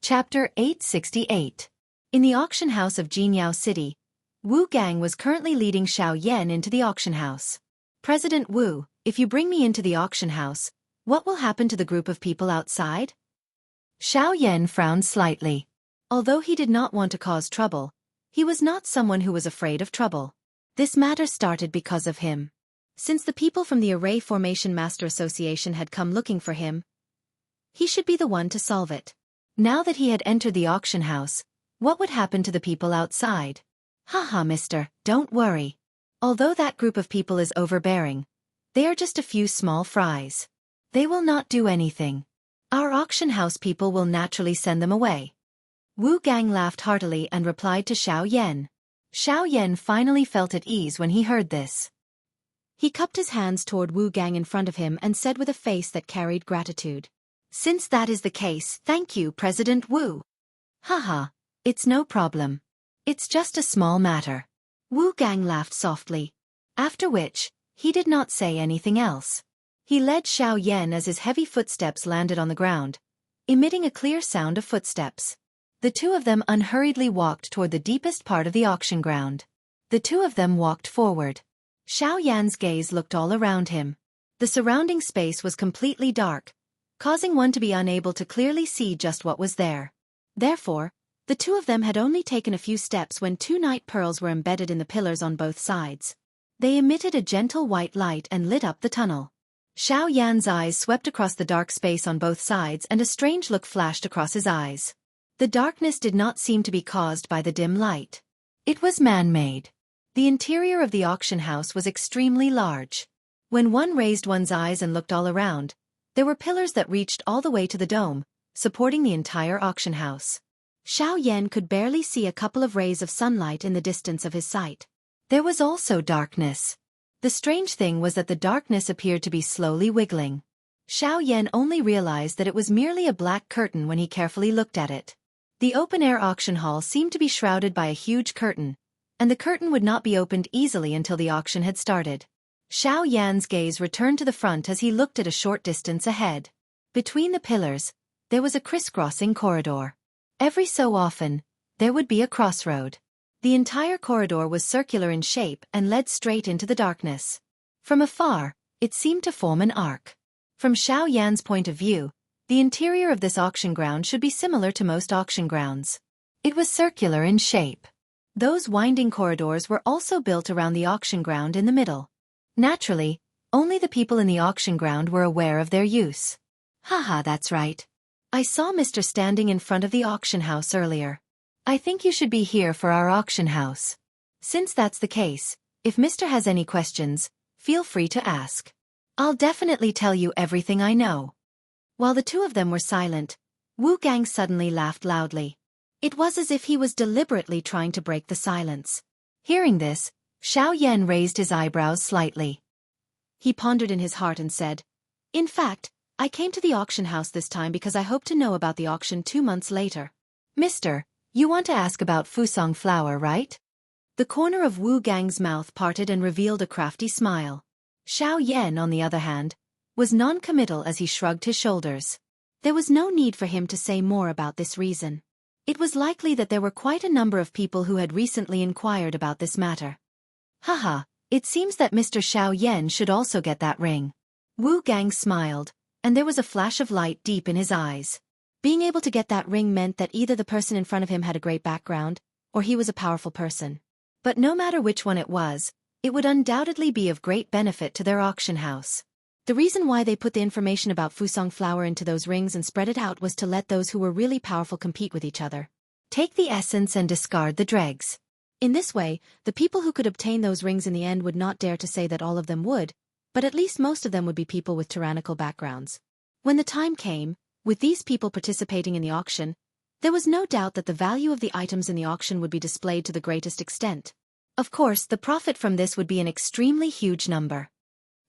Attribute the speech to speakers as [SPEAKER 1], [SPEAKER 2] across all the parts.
[SPEAKER 1] Chapter 868. In the auction house of Jinyao City, Wu Gang was currently leading Xiao Yan into the auction house. President Wu, if you bring me into the auction house, what will happen to the group of people outside? Xiao Yan frowned slightly. Although he did not want to cause trouble, he was not someone who was afraid of trouble. This matter started because of him. Since the people from the Array Formation Master Association had come looking for him, he should be the one to solve it. Now that he had entered the auction house, what would happen to the people outside? Haha, mister, don't worry. Although that group of people is overbearing, they are just a few small fries. They will not do anything. Our auction house people will naturally send them away. Wu Gang laughed heartily and replied to Xiao Yan. Xiao Yan finally felt at ease when he heard this. He cupped his hands toward Wu Gang in front of him and said with a face that carried gratitude. Since that is the case, thank you, President Wu. Haha, it's no problem. It's just a small matter. Wu Gang laughed softly. After which, he did not say anything else. He led Xiao Yan as his heavy footsteps landed on the ground, emitting a clear sound of footsteps. The two of them unhurriedly walked toward the deepest part of the auction ground. The two of them walked forward. Xiao Yan's gaze looked all around him. The surrounding space was completely dark, causing one to be unable to clearly see just what was there. Therefore, the two of them had only taken a few steps when two night pearls were embedded in the pillars on both sides. They emitted a gentle white light and lit up the tunnel. Xiao Yan's eyes swept across the dark space on both sides and a strange look flashed across his eyes. The darkness did not seem to be caused by the dim light. It was man-made. The interior of the auction house was extremely large. When one raised one's eyes and looked all around, there were pillars that reached all the way to the dome, supporting the entire auction house. Xiao Yan could barely see a couple of rays of sunlight in the distance of his sight. There was also darkness. The strange thing was that the darkness appeared to be slowly wiggling. Xiao Yan only realized that it was merely a black curtain when he carefully looked at it. The open-air auction hall seemed to be shrouded by a huge curtain, and the curtain would not be opened easily until the auction had started. Xiao Yan's gaze returned to the front as he looked at a short distance ahead. Between the pillars, there was a crisscrossing corridor. Every so often, there would be a crossroad. The entire corridor was circular in shape and led straight into the darkness. From afar, it seemed to form an arc. From Xiao Yan's point of view, the interior of this auction ground should be similar to most auction grounds. It was circular in shape. Those winding corridors were also built around the auction ground in the middle. Naturally, only the people in the auction ground were aware of their use. Haha, that's right. I saw Mr. standing in front of the auction house earlier. I think you should be here for our auction house. Since that's the case, if Mr. has any questions, feel free to ask. I'll definitely tell you everything I know. While the two of them were silent, Wu Gang suddenly laughed loudly. It was as if he was deliberately trying to break the silence. Hearing this, Xiao Yan raised his eyebrows slightly. He pondered in his heart and said, In fact, I came to the auction house this time because I hope to know about the auction 2 months later. Mister, you want to ask about Fusong flower, right? The corner of Wu Gang's mouth parted and revealed a crafty smile. Xiao Yan, on the other hand, was non-committal as he shrugged his shoulders. There was no need for him to say more about this reason. It was likely that there were quite a number of people who had recently inquired about this matter. Haha, it seems that Mr. Xiao Yan should also get that ring. Wu Gang smiled, and there was a flash of light deep in his eyes. Being able to get that ring meant that either the person in front of him had a great background, or he was a powerful person. But no matter which one it was, it would undoubtedly be of great benefit to their auction house. The reason why they put the information about Fusong flower into those rings and spread it out was to let those who were really powerful compete with each other. Take the essence and discard the dregs. In this way, the people who could obtain those rings in the end would not dare to say that all of them would, but at least most of them would be people with tyrannical backgrounds. When the time came, with these people participating in the auction, there was no doubt that the value of the items in the auction would be displayed to the greatest extent. Of course, the profit from this would be an extremely huge number.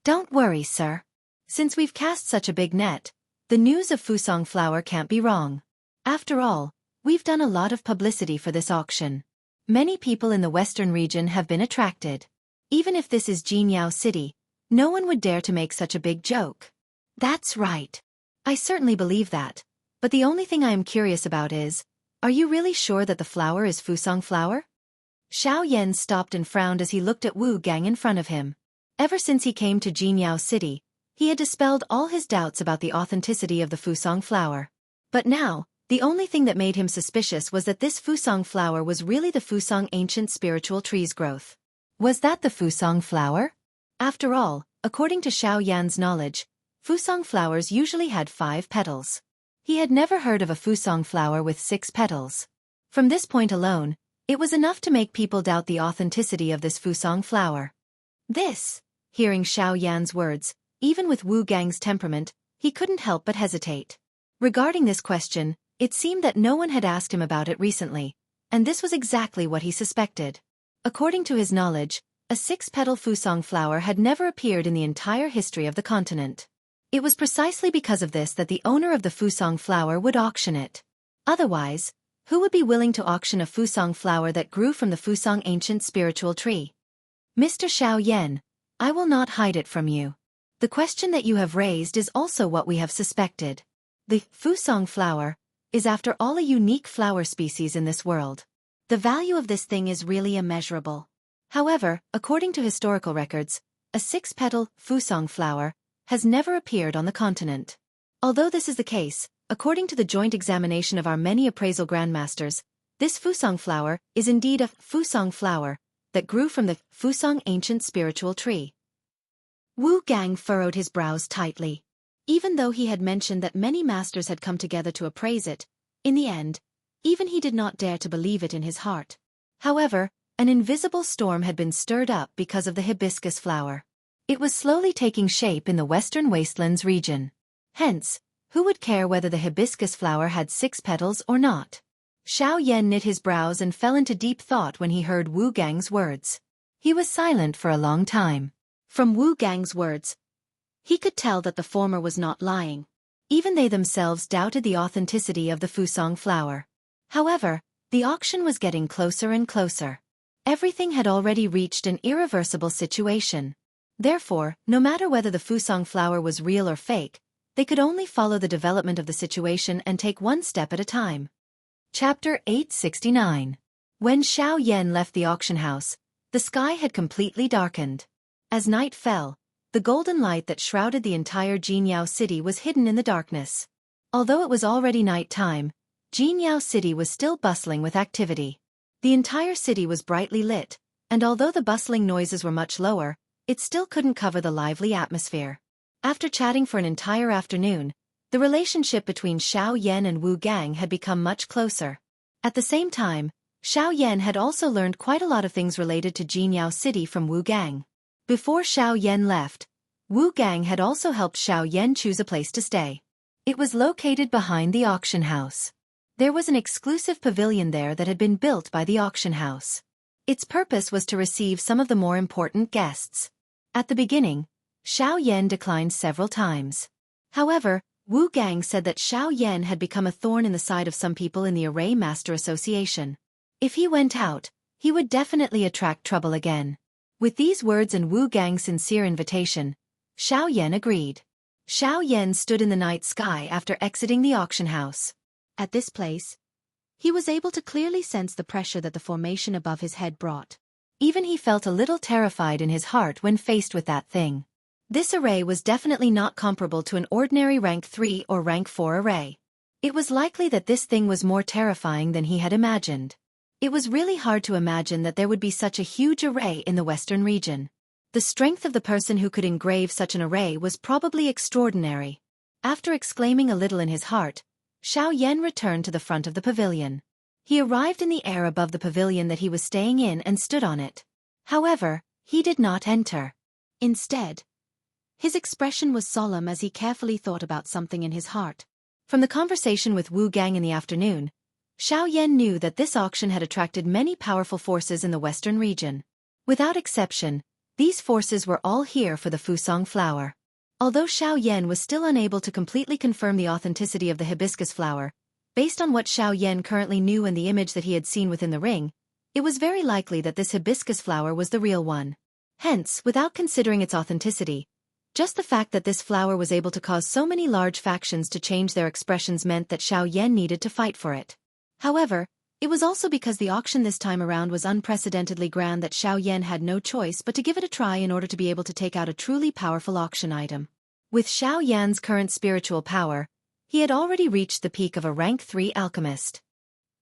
[SPEAKER 1] Don't worry, sir. Since we've cast such a big net, the news of Fusong flower can't be wrong. After all, we've done a lot of publicity for this auction. Many people in the western region have been attracted. Even if this is Jinyao City, no one would dare to make such a big joke. That's right. I certainly believe that, But the only thing I am curious about is, are you really sure that the flower is Fusang flower? Xiao Yan stopped and frowned as he looked at Wu Gang in front of him. Ever since he came to Jinyao City, he had dispelled all his doubts about the authenticity of the Fusang flower. But now, the only thing that made him suspicious was that this Fusang flower was really the Fusang ancient spiritual tree's growth. Was that the Fusang flower? After all, according to Xiao Yan's knowledge, Fusang flowers usually had 5 petals. He had never heard of a Fusang flower with 6 petals. From this point alone, it was enough to make people doubt the authenticity of this Fusang flower. Hearing Xiao Yan's words, even with Wu Gang's temperament, he couldn't help but hesitate. Regarding this question, it seemed that no one had asked him about it recently, and this was exactly what he suspected. According to his knowledge, a 6-petal Fusang flower had never appeared in the entire history of the continent. It was precisely because of this that the owner of the Fusang flower would auction it. Otherwise, who would be willing to auction a Fusang flower that grew from the Fusang ancient spiritual tree? Mr. Xiao Yan, I will not hide it from you. The question that you have raised is also what we have suspected. The Fusang flower is after all a unique flower species in this world. The value of this thing is really immeasurable. However, according to historical records, a 6-petal Fusang flower has never appeared on the continent. Although this is the case, according to the joint examination of our many appraisal grandmasters, this Fusang flower is indeed a Fusang flower that grew from the Fusang ancient spiritual tree. Wu Gang furrowed his brows tightly. Even though he had mentioned that many masters had come together to appraise it, in the end, even he did not dare to believe it in his heart. However, an invisible storm had been stirred up because of the hibiscus flower. It was slowly taking shape in the western wastelands region. Hence, who would care whether the hibiscus flower had 6 petals or not? Xiao Yan knit his brows and fell into deep thought when he heard Wu Gang's words. He was silent for a long time. From Wu Gang's words, he could tell that the former was not lying. Even they themselves doubted the authenticity of the Fusang flower. However, the auction was getting closer and closer. Everything had already reached an irreversible situation. Therefore, no matter whether the Fusang flower was real or fake, they could only follow the development of the situation and take one step at a time. Chapter 869. When Xiao Yan left the auction house, the sky had completely darkened. As night fell, the golden light that shrouded the entire Jinyao City was hidden in the darkness. Although it was already night time, Jinyao City was still bustling with activity. The entire city was brightly lit, and although the bustling noises were much lower, it still couldn't cover the lively atmosphere. After chatting for an entire afternoon, the relationship between Xiao Yan and Wu Gang had become much closer. At the same time, Xiao Yan had also learned quite a lot of things related to Jinyao City from Wu Gang. Before Xiao Yan left, Wu Gang had also helped Xiao Yan choose a place to stay. It was located behind the auction house. There was an exclusive pavilion there that had been built by the auction house. Its purpose was to receive some of the more important guests. At the beginning, Xiao Yan declined several times. However, Wu Gang said that Xiao Yan had become a thorn in the side of some people in the Array Master Association. If he went out, he would definitely attract trouble again. With these words and Wu Gang's sincere invitation, Xiao Yan agreed. Xiao Yan stood in the night sky after exiting the auction house. At this place, he was able to clearly sense the pressure that the formation above his head brought. Even he felt a little terrified in his heart when faced with that thing. This array was definitely not comparable to an ordinary rank 3 or rank 4 array. It was likely that this thing was more terrifying than he had imagined. It was really hard to imagine that there would be such a huge array in the western region. The strength of the person who could engrave such an array was probably extraordinary. After exclaiming a little in his heart, Xiao Yan returned to the front of the pavilion. He arrived in the air above the pavilion that he was staying in and stood on it. However, he did not enter. Instead, his expression was solemn as he carefully thought about something in his heart. From the conversation with Wu Gang in the afternoon, Xiao Yan knew that this auction had attracted many powerful forces in the western region. Without exception, these forces were all here for the Fusang flower. Although Xiao Yan was still unable to completely confirm the authenticity of the hibiscus flower, based on what Xiao Yan currently knew and the image that he had seen within the ring, it was very likely that this hibiscus flower was the real one. Hence, without considering its authenticity, Just the fact that this flower was able to cause so many large factions to change their expressions meant that Xiao Yan needed to fight for it. However, it was also because the auction this time around was unprecedentedly grand that Xiao Yan had no choice but to give it a try in order to be able to take out a truly powerful auction item. With Xiao Yan's current spiritual power, he had already reached the peak of a rank 3 alchemist.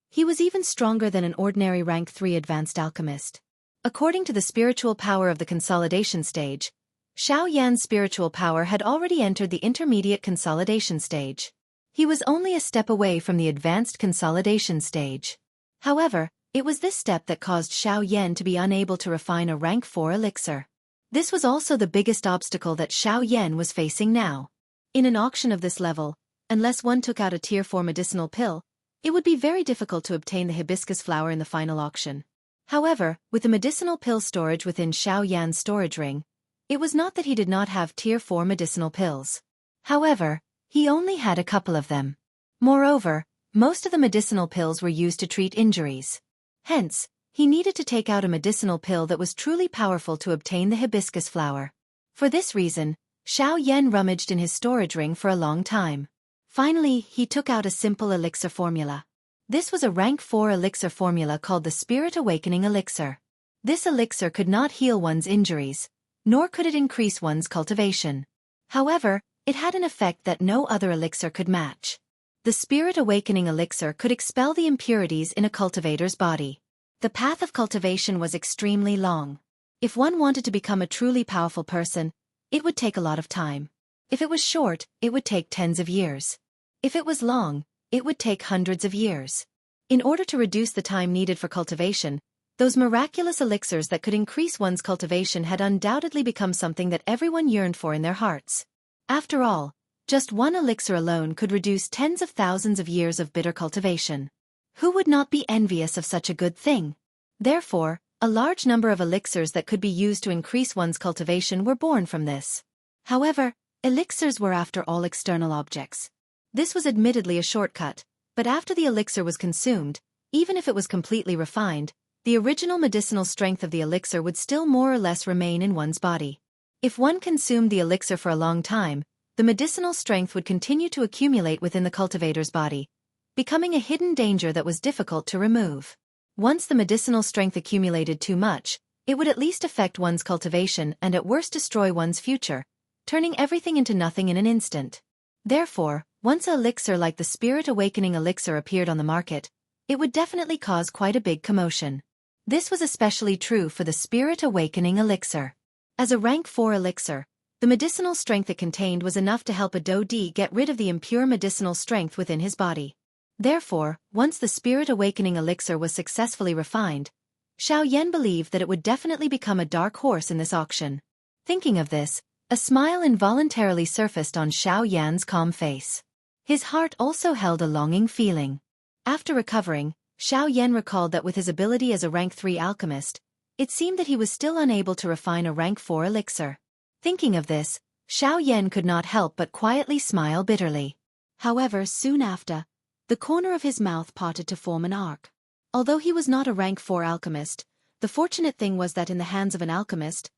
[SPEAKER 1] He was even stronger than an ordinary rank 3 advanced alchemist. According to the spiritual power of the consolidation stage, Xiao Yan's spiritual power had already entered the intermediate consolidation stage. He was only a step away from the advanced consolidation stage. However, it was this step that caused Xiao Yan to be unable to refine a rank 4 elixir. This was also the biggest obstacle that Xiao Yan was facing now. In an auction of this level, unless one took out a tier 4 medicinal pill, it would be very difficult to obtain the hibiscus flower in the final auction. However, with the medicinal pill storage within Xiao Yan's storage ring, it was not that he did not have tier 4 medicinal pills. However, he only had a couple of them. Moreover, most of the medicinal pills were used to treat injuries. Hence, he needed to take out a medicinal pill that was truly powerful to obtain the hibiscus flower. For this reason, Xiao Yan rummaged in his storage ring for a long time. Finally, he took out a simple elixir formula. This was a rank 4 elixir formula called the Spirit Awakening Elixir. This elixir could not heal one's injuries, nor could it increase one's cultivation. However, it had an effect that no other elixir could match. The Spirit Awakening Elixir could expel the impurities in a cultivator's body. The path of cultivation was extremely long. If one wanted to become a truly powerful person, it would take a lot of time. If it was short, it would take tens of years. If it was long, it would take hundreds of years. In order to reduce the time needed for cultivation, those miraculous elixirs that could increase one's cultivation had undoubtedly become something that everyone yearned for in their hearts. After all, just one elixir alone could reduce tens of thousands of years of bitter cultivation. Who would not be envious of such a good thing? Therefore, a large number of elixirs that could be used to increase one's cultivation were born from this. However, elixirs were after all external objects. This was admittedly a shortcut, but after the elixir was consumed, even if it was completely refined, the original medicinal strength of the elixir would still more or less remain in one's body. If one consumed the elixir for a long time, the medicinal strength would continue to accumulate within the cultivator's body, becoming a hidden danger that was difficult to remove. Once the medicinal strength accumulated too much, it would at least affect one's cultivation and at worst destroy one's future, turning everything into nothing in an instant. Therefore, once an elixir like the Spirit Awakening Elixir appeared on the market, it would definitely cause quite a big commotion. This was especially true for the Spirit Awakening Elixir. As a rank 4 elixir, the medicinal strength it contained was enough to help a Dodi get rid of the impure medicinal strength within his body. Therefore, once the Spirit Awakening Elixir was successfully refined, Xiao Yan believed that it would definitely become a dark horse in this auction. Thinking of this, a smile involuntarily surfaced on Xiao Yan's calm face. His heart also held a longing feeling. After recovering, Xiao Yan recalled that with his ability as a rank 3 alchemist, it seemed that he was still unable to refine a rank 4 elixir. Thinking of this, Xiao Yan could not help but quietly smile bitterly. However, soon after, the corner of his mouth parted to form an arc. Although he was not a rank 4 alchemist, the fortunate thing was that in the hands of an alchemist,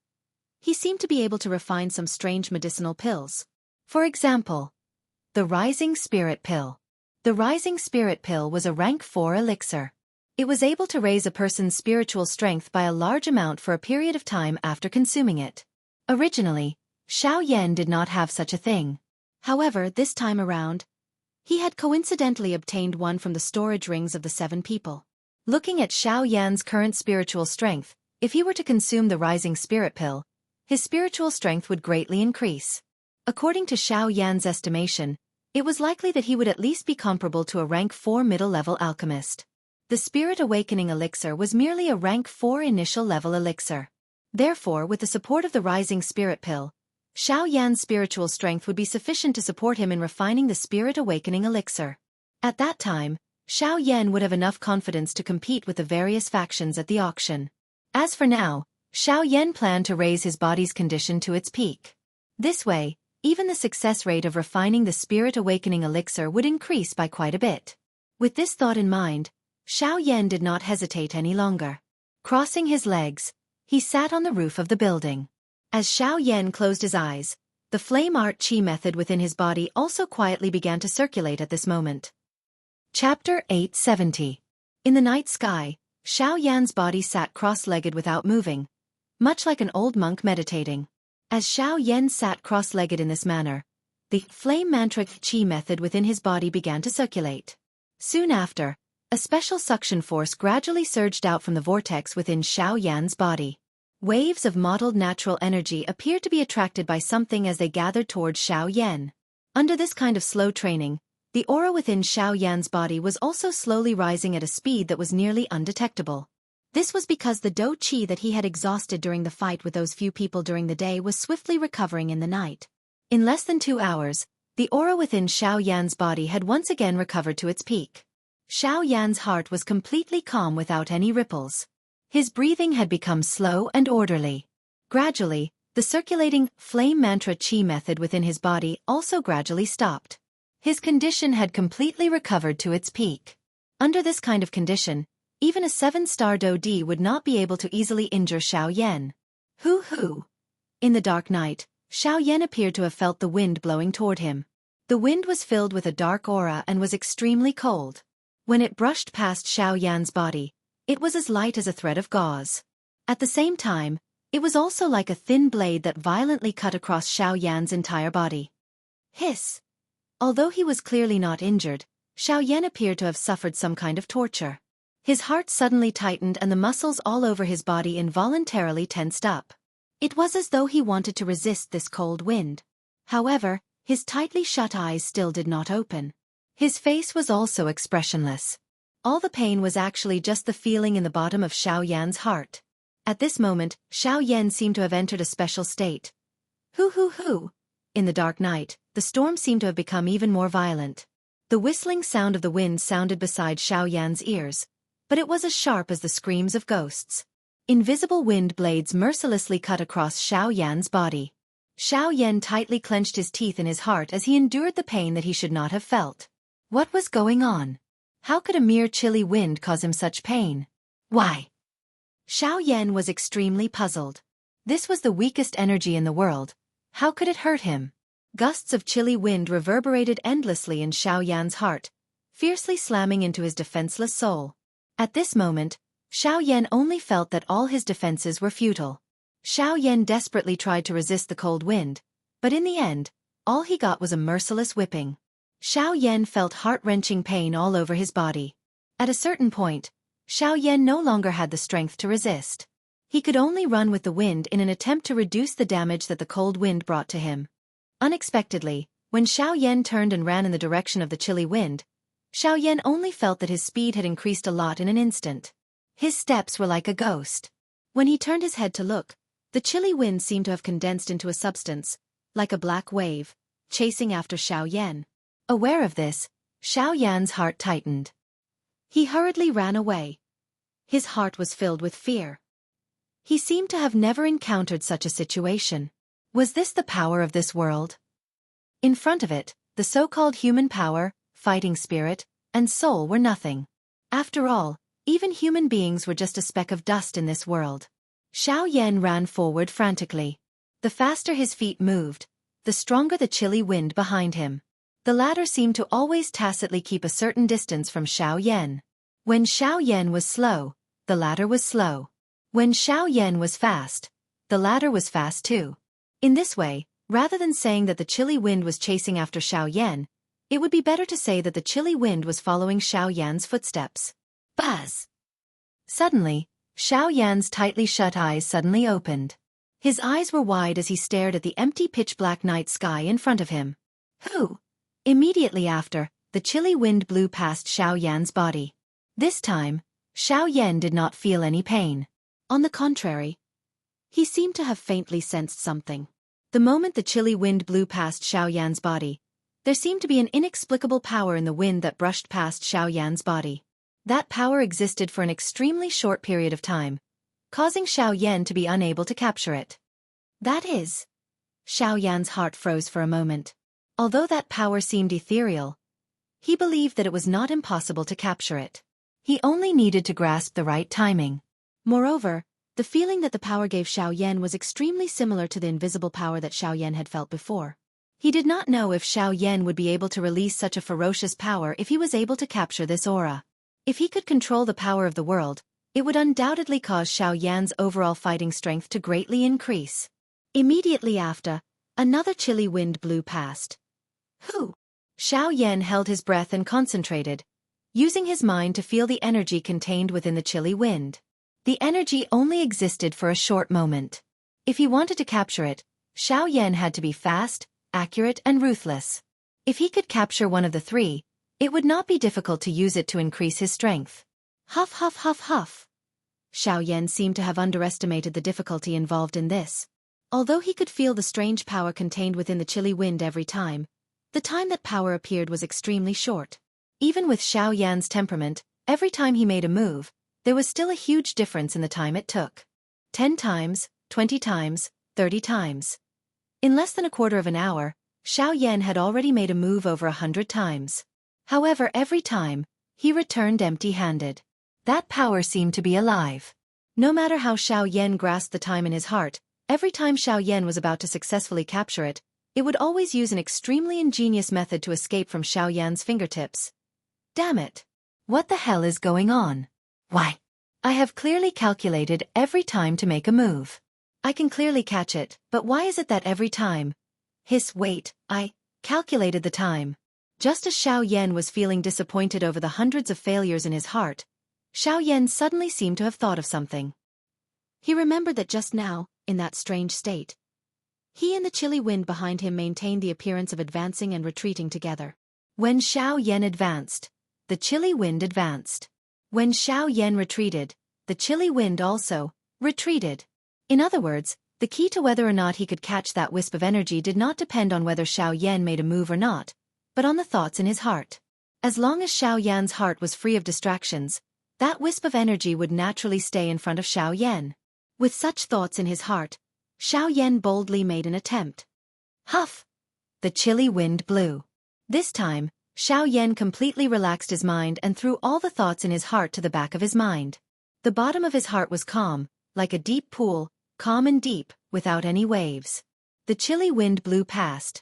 [SPEAKER 1] he seemed to be able to refine some strange medicinal pills. For example, the Rising Spirit Pill. The Rising Spirit Pill was a rank 4 elixir. It was able to raise a person's spiritual strength by a large amount for a period of time after consuming it. Originally, Xiao Yan did not have such a thing. However, this time around, he had coincidentally obtained one from the storage rings of the 7 people. Looking at Xiao Yan's current spiritual strength, if he were to consume the Rising Spirit Pill, his spiritual strength would greatly increase. According to Xiao Yan's estimation, it was likely that he would at least be comparable to a rank 4 middle-level alchemist. The Spirit Awakening Elixir was merely a rank 4 initial-level elixir. Therefore, with the support of the Rising Spirit Pill, Xiao Yan's spiritual strength would be sufficient to support him in refining the Spirit Awakening Elixir. At that time, Xiao Yan would have enough confidence to compete with the various factions at the auction. As for now, Xiao Yan planned to raise his body's condition to its peak. This way, even the success rate of refining the Spirit Awakening Elixir would increase by quite a bit. With this thought in mind, Xiao Yan did not hesitate any longer. Crossing his legs, he sat on the roof of the building. As Xiao Yan closed his eyes, The flame art chi method within his body also quietly began to circulate at this moment. Chapter 870. In the night sky, Xiao Yan's body sat cross-legged without moving, much like an old monk meditating. As Xiao Yan sat cross-legged in this manner, the flame mantra chi method within his body began to circulate. Soon after, a special suction force gradually surged out from the vortex within Xiao Yan's body. Waves of mottled natural energy appeared to be attracted by something as they gathered towards Xiao Yan. Under this kind of slow training, the aura within Xiao Yan's body was also slowly rising at a speed that was nearly undetectable. This was because the dou qi that he had exhausted during the fight with those few people during the day was swiftly recovering in the night. In less than 2 hours, the aura within Xiao Yan's body had once again recovered to its peak. Xiao Yan's heart was completely calm without any ripples. His breathing had become slow and orderly. Gradually, the circulating flame mantra chi method within his body also gradually stopped. His condition had completely recovered to its peak. Under this kind of condition, even a 7-star dou di would not be able to easily injure Xiao Yan. Hoo. In the dark night, Xiao Yan appeared to have felt the wind blowing toward him. The wind was filled with a dark aura and was extremely cold. When it brushed past Xiao Yan's body, it was as light as a thread of gauze. At the same time, it was also like a thin blade that violently cut across Xiao Yan's entire body. Hiss! Although he was clearly not injured, Xiao Yan appeared to have suffered some kind of torture. His heart suddenly tightened and the muscles all over his body involuntarily tensed up. It was as though he wanted to resist this cold wind. However, his tightly shut eyes still did not open. His face was also expressionless. All the pain was actually just the feeling in the bottom of Xiao Yan's heart. At this moment, Xiao Yan seemed to have entered a special state. Hoo. In the dark night, the storm seemed to have become even more violent. The whistling sound of the wind sounded beside Xiao Yan's ears, but it was as sharp as the screams of ghosts. Invisible wind blades mercilessly cut across Xiao Yan's body. Xiao Yan tightly clenched his teeth in his heart as he endured the pain that he should not have felt. What was going on? How could a mere chilly wind cause him such pain? Why? Xiao Yan was extremely puzzled. This was the weakest energy in the world. How could it hurt him? Gusts of chilly wind reverberated endlessly in Xiao Yan's heart, fiercely slamming into his defenseless soul. At this moment, Xiao Yan only felt that all his defenses were futile. Xiao Yan desperately tried to resist the cold wind, but in the end, all he got was a merciless whipping. Xiao Yan felt heart-wrenching pain all over his body. At a certain point, Xiao Yan no longer had the strength to resist. He could only run with the wind in an attempt to reduce the damage that the cold wind brought to him. Unexpectedly, when Xiao Yan turned and ran in the direction of the chilly wind, Xiao Yan only felt that his speed had increased a lot in an instant. His steps were like a ghost. When he turned his head to look, the chilly wind seemed to have condensed into a substance, like a black wave, chasing after Xiao Yan. Aware of this, Xiao Yan's heart tightened. He hurriedly ran away. His heart was filled with fear. He seemed to have never encountered such a situation. Was this the power of this world? In front of it, the so-called human power, fighting spirit, and soul were nothing. After all, even human beings were just a speck of dust in this world. Xiao Yan ran forward frantically. The faster his feet moved, the stronger the chilly wind behind him. The latter seemed to always tacitly keep a certain distance from Xiao Yan. When Xiao Yan was slow, the latter was slow. When Xiao Yan was fast, the latter was fast too. In this way, rather than saying that the chilly wind was chasing after Xiao Yan, it would be better to say that the chilly wind was following Xiao Yan's footsteps. Buzz! Suddenly, Xiao Yan's tightly shut eyes suddenly opened. His eyes were wide as he stared at the empty pitch-black night sky in front of him. Who? Immediately after, the chilly wind blew past Xiao Yan's body. This time, Xiao Yan did not feel any pain. On the contrary, he seemed to have faintly sensed something. The moment the chilly wind blew past Xiao Yan's body, there seemed to be an inexplicable power in the wind that brushed past Xiao Yan's body. That power existed for an extremely short period of time, causing Xiao Yan to be unable to capture it. That is... Xiao Yan's heart froze for a moment. Although that power seemed ethereal, he believed that it was not impossible to capture it. He only needed to grasp the right timing. Moreover, The feeling that the power gave Xiao Yan was extremely similar to the invisible power that Xiao Yan had felt before. He did not know if Xiao Yan would be able to release such a ferocious power if he was able to capture this aura. If he could control the power of the world, it would undoubtedly cause Xiao Yan's overall fighting strength to greatly increase. Immediately after, another chilly wind blew past. Whew! Xiao Yan held his breath and concentrated, using his mind to feel the energy contained within the chilly wind. The energy only existed for a short moment. If he wanted to capture it, Xiao Yan had to be fast, accurate, and ruthless. If he could capture one of the three, it would not be difficult to use it to increase his strength. Huff, huff, huff, huff. Xiao Yan seemed to have underestimated the difficulty involved in this. Although he could feel the strange power contained within the chilly wind every time, the time that power appeared was extremely short. Even with Xiao Yan's temperament, every time he made a move, there was still a huge difference in the time it took. 10 times, 20 times, 30 times. In less than a quarter of an hour, Xiao Yan had already made a move over 100 times. However, every time, he returned empty-handed. That power seemed to be alive. No matter how Xiao Yan grasped the time in his heart, every time Xiao Yan was about to successfully capture it, it would always use an extremely ingenious method to escape from Xiao Yan's fingertips. Damn it! What the hell is going on? Why? I have clearly calculated every time to make a move. I can clearly catch it, but why is it that every time? Wait, I calculated the time. Just as Xiao Yan was feeling disappointed over the hundreds of failures in his heart, Xiao Yan suddenly seemed to have thought of something. He remembered that just now, in that strange state, he and the chilly wind behind him maintained the appearance of advancing and retreating together. When Xiao Yan advanced, the chilly wind advanced. When Xiao Yan retreated, the chilly wind also retreated. In other words, the key to whether or not he could catch that wisp of energy did not depend on whether Xiao Yan made a move or not, but on the thoughts in his heart. As long as Xiao Yan's heart was free of distractions, that wisp of energy would naturally stay in front of Xiao Yan. With such thoughts in his heart, Xiao Yan boldly made an attempt. Huff! The chilly wind blew. This time, Xiao Yan completely relaxed his mind and threw all the thoughts in his heart to the back of his mind. The bottom of his heart was calm, like a deep pool, calm and deep, without any waves. The chilly wind blew past.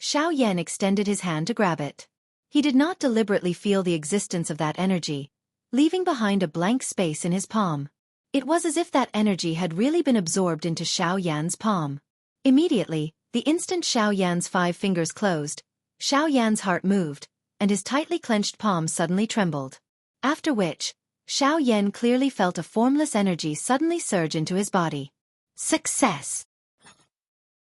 [SPEAKER 1] Xiao Yan extended his hand to grab it. He did not deliberately feel the existence of that energy, leaving behind a blank space in his palm. It was as if that energy had really been absorbed into Xiao Yan's palm. Immediately, the instant Xiao Yan's 5 fingers closed, Xiao Yan's heart moved, and his tightly clenched palm suddenly trembled. After which, Xiao Yan clearly felt a formless energy suddenly surge into his body. Success!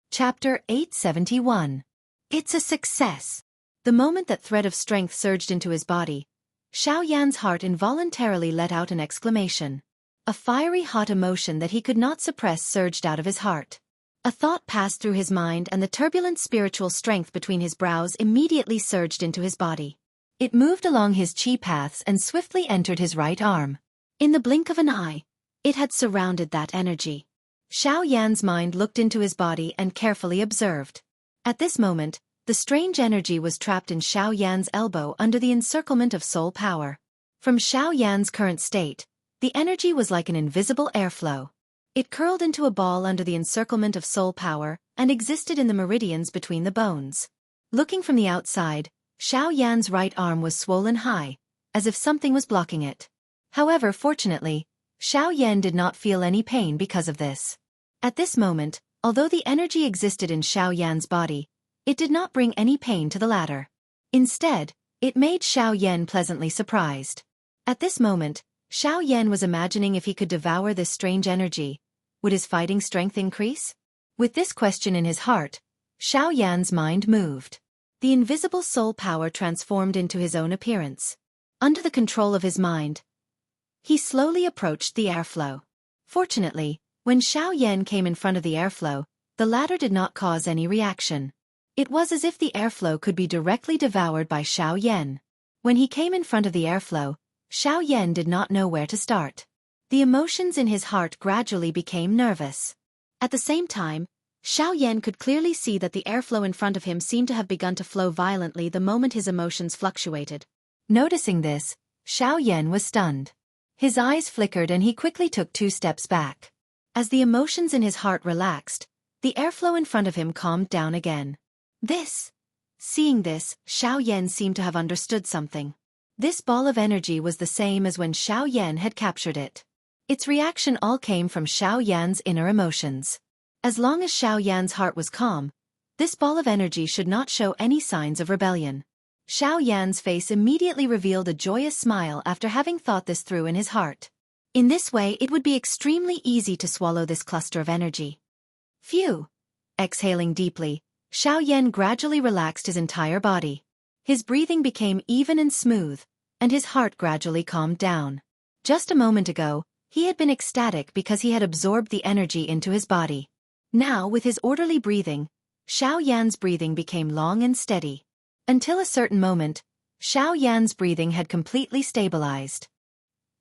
[SPEAKER 1] Chapter 871. It's a success! The moment that thread of strength surged into his body, Xiao Yan's heart involuntarily let out an exclamation. A fiery hot emotion that he could not suppress surged out of his heart. A thought passed through his mind and the turbulent spiritual strength between his brows immediately surged into his body. It moved along his chi paths and swiftly entered his right arm. In the blink of an eye, it had surrounded that energy. Xiao Yan's mind looked into his body and carefully observed. At this moment, the strange energy was trapped in Xiao Yan's elbow under the encirclement of soul power. From Xiao Yan's current state, the energy was like an invisible airflow. It curled into a ball under the encirclement of soul power and existed in the meridians between the bones. Looking from the outside, Xiao Yan's right arm was swollen high, as if something was blocking it. However, fortunately, Xiao Yan did not feel any pain because of this. At this moment, although the energy existed in Xiao Yan's body, it did not bring any pain to the latter. Instead, it made Xiao Yan pleasantly surprised. At this moment, Xiao Yan was imagining if he could devour this strange energy, would his fighting strength increase? With this question in his heart, Xiao Yan's mind moved. The invisible soul power transformed into his own appearance. Under the control of his mind, he slowly approached the airflow. Fortunately, when Xiao Yan came in front of the airflow, the latter did not cause any reaction. It was as if the airflow could be directly devoured by Xiao Yan. When he came in front of the airflow, Xiao Yan did not know where to start. The emotions in his heart gradually became nervous. At the same time, Xiao Yan could clearly see that the airflow in front of him seemed to have begun to flow violently the moment his emotions fluctuated. Noticing this, Xiao Yan was stunned. His eyes flickered and he quickly took 2 steps back. As the emotions in his heart relaxed, the airflow in front of him calmed down again. Seeing this, Xiao Yan seemed to have understood something. This ball of energy was the same as when Xiao Yan had captured it. Its reaction all came from Xiao Yan's inner emotions. As long as Xiao Yan's heart was calm, this ball of energy should not show any signs of rebellion. Xiao Yan's face immediately revealed a joyous smile after having thought this through in his heart. In this way, it would be extremely easy to swallow this cluster of energy. Phew! Exhaling deeply, Xiao Yan gradually relaxed his entire body. His breathing became even and smooth, and his heart gradually calmed down. Just a moment ago, he had been ecstatic because he had absorbed the energy into his body. Now, with his orderly breathing, Xiao Yan's breathing became long and steady. Until a certain moment, Xiao Yan's breathing had completely stabilized.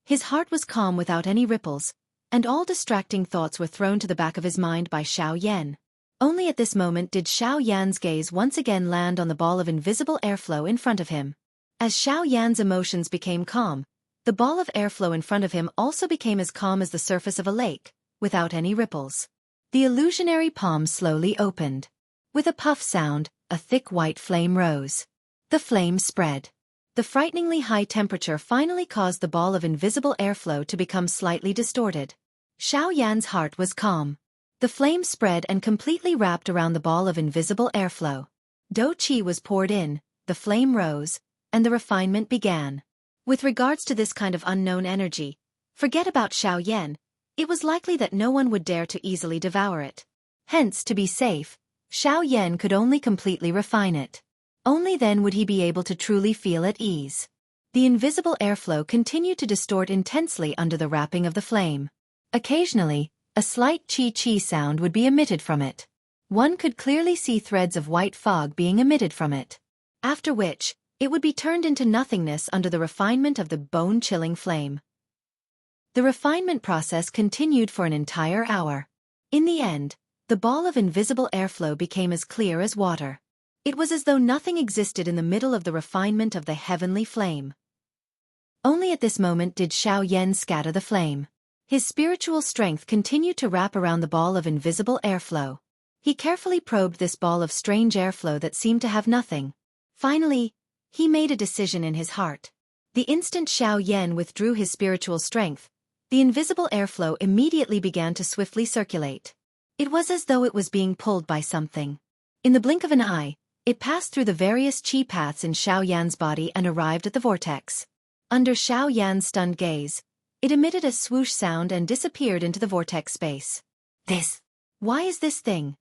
[SPEAKER 1] His heart was calm without any ripples, and all distracting thoughts were thrown to the back of his mind by Xiao Yan. Only at this moment did Xiao Yan's gaze once again land on the ball of invisible airflow in front of him. As Xiao Yan's emotions became calm, the ball of airflow in front of him also became as calm as the surface of a lake, without any ripples. The illusionary palm slowly opened. With a puff sound, a thick white flame rose. The flame spread. The frighteningly high temperature finally caused the ball of invisible airflow to become slightly distorted. Xiao Yan's heart was calm. The flame spread and completely wrapped around the ball of invisible airflow. Do Qi was poured in, the flame rose, and the refinement began. With regards to this kind of unknown energy, forget about Xiao Yan, it was likely that no one would dare to easily devour it. Hence, to be safe, Xiao Yan could only completely refine it. Only then would he be able to truly feel at ease. The invisible airflow continued to distort intensely under the wrapping of the flame. Occasionally, a slight chi-chi sound would be emitted from it. One could clearly see threads of white fog being emitted from it. After which, it would be turned into nothingness under the refinement of the bone-chilling flame. The refinement process continued for an entire hour. In the end, the ball of invisible airflow became as clear as water. It was as though nothing existed in the middle of the refinement of the heavenly flame. Only at this moment did Xiao Yan scatter the flame. His spiritual strength continued to wrap around the ball of invisible airflow. He carefully probed this ball of strange airflow that seemed to have nothing. Finally, he made a decision in his heart. The instant Xiao Yan withdrew his spiritual strength, the invisible airflow immediately began to swiftly circulate. It was as though it was being pulled by something. In the blink of an eye, it passed through the various chi paths in Xiao Yan's body and arrived at the vortex. Under Xiao Yan's stunned gaze, it emitted a swoosh sound and disappeared into the vortex space. Why is this thing?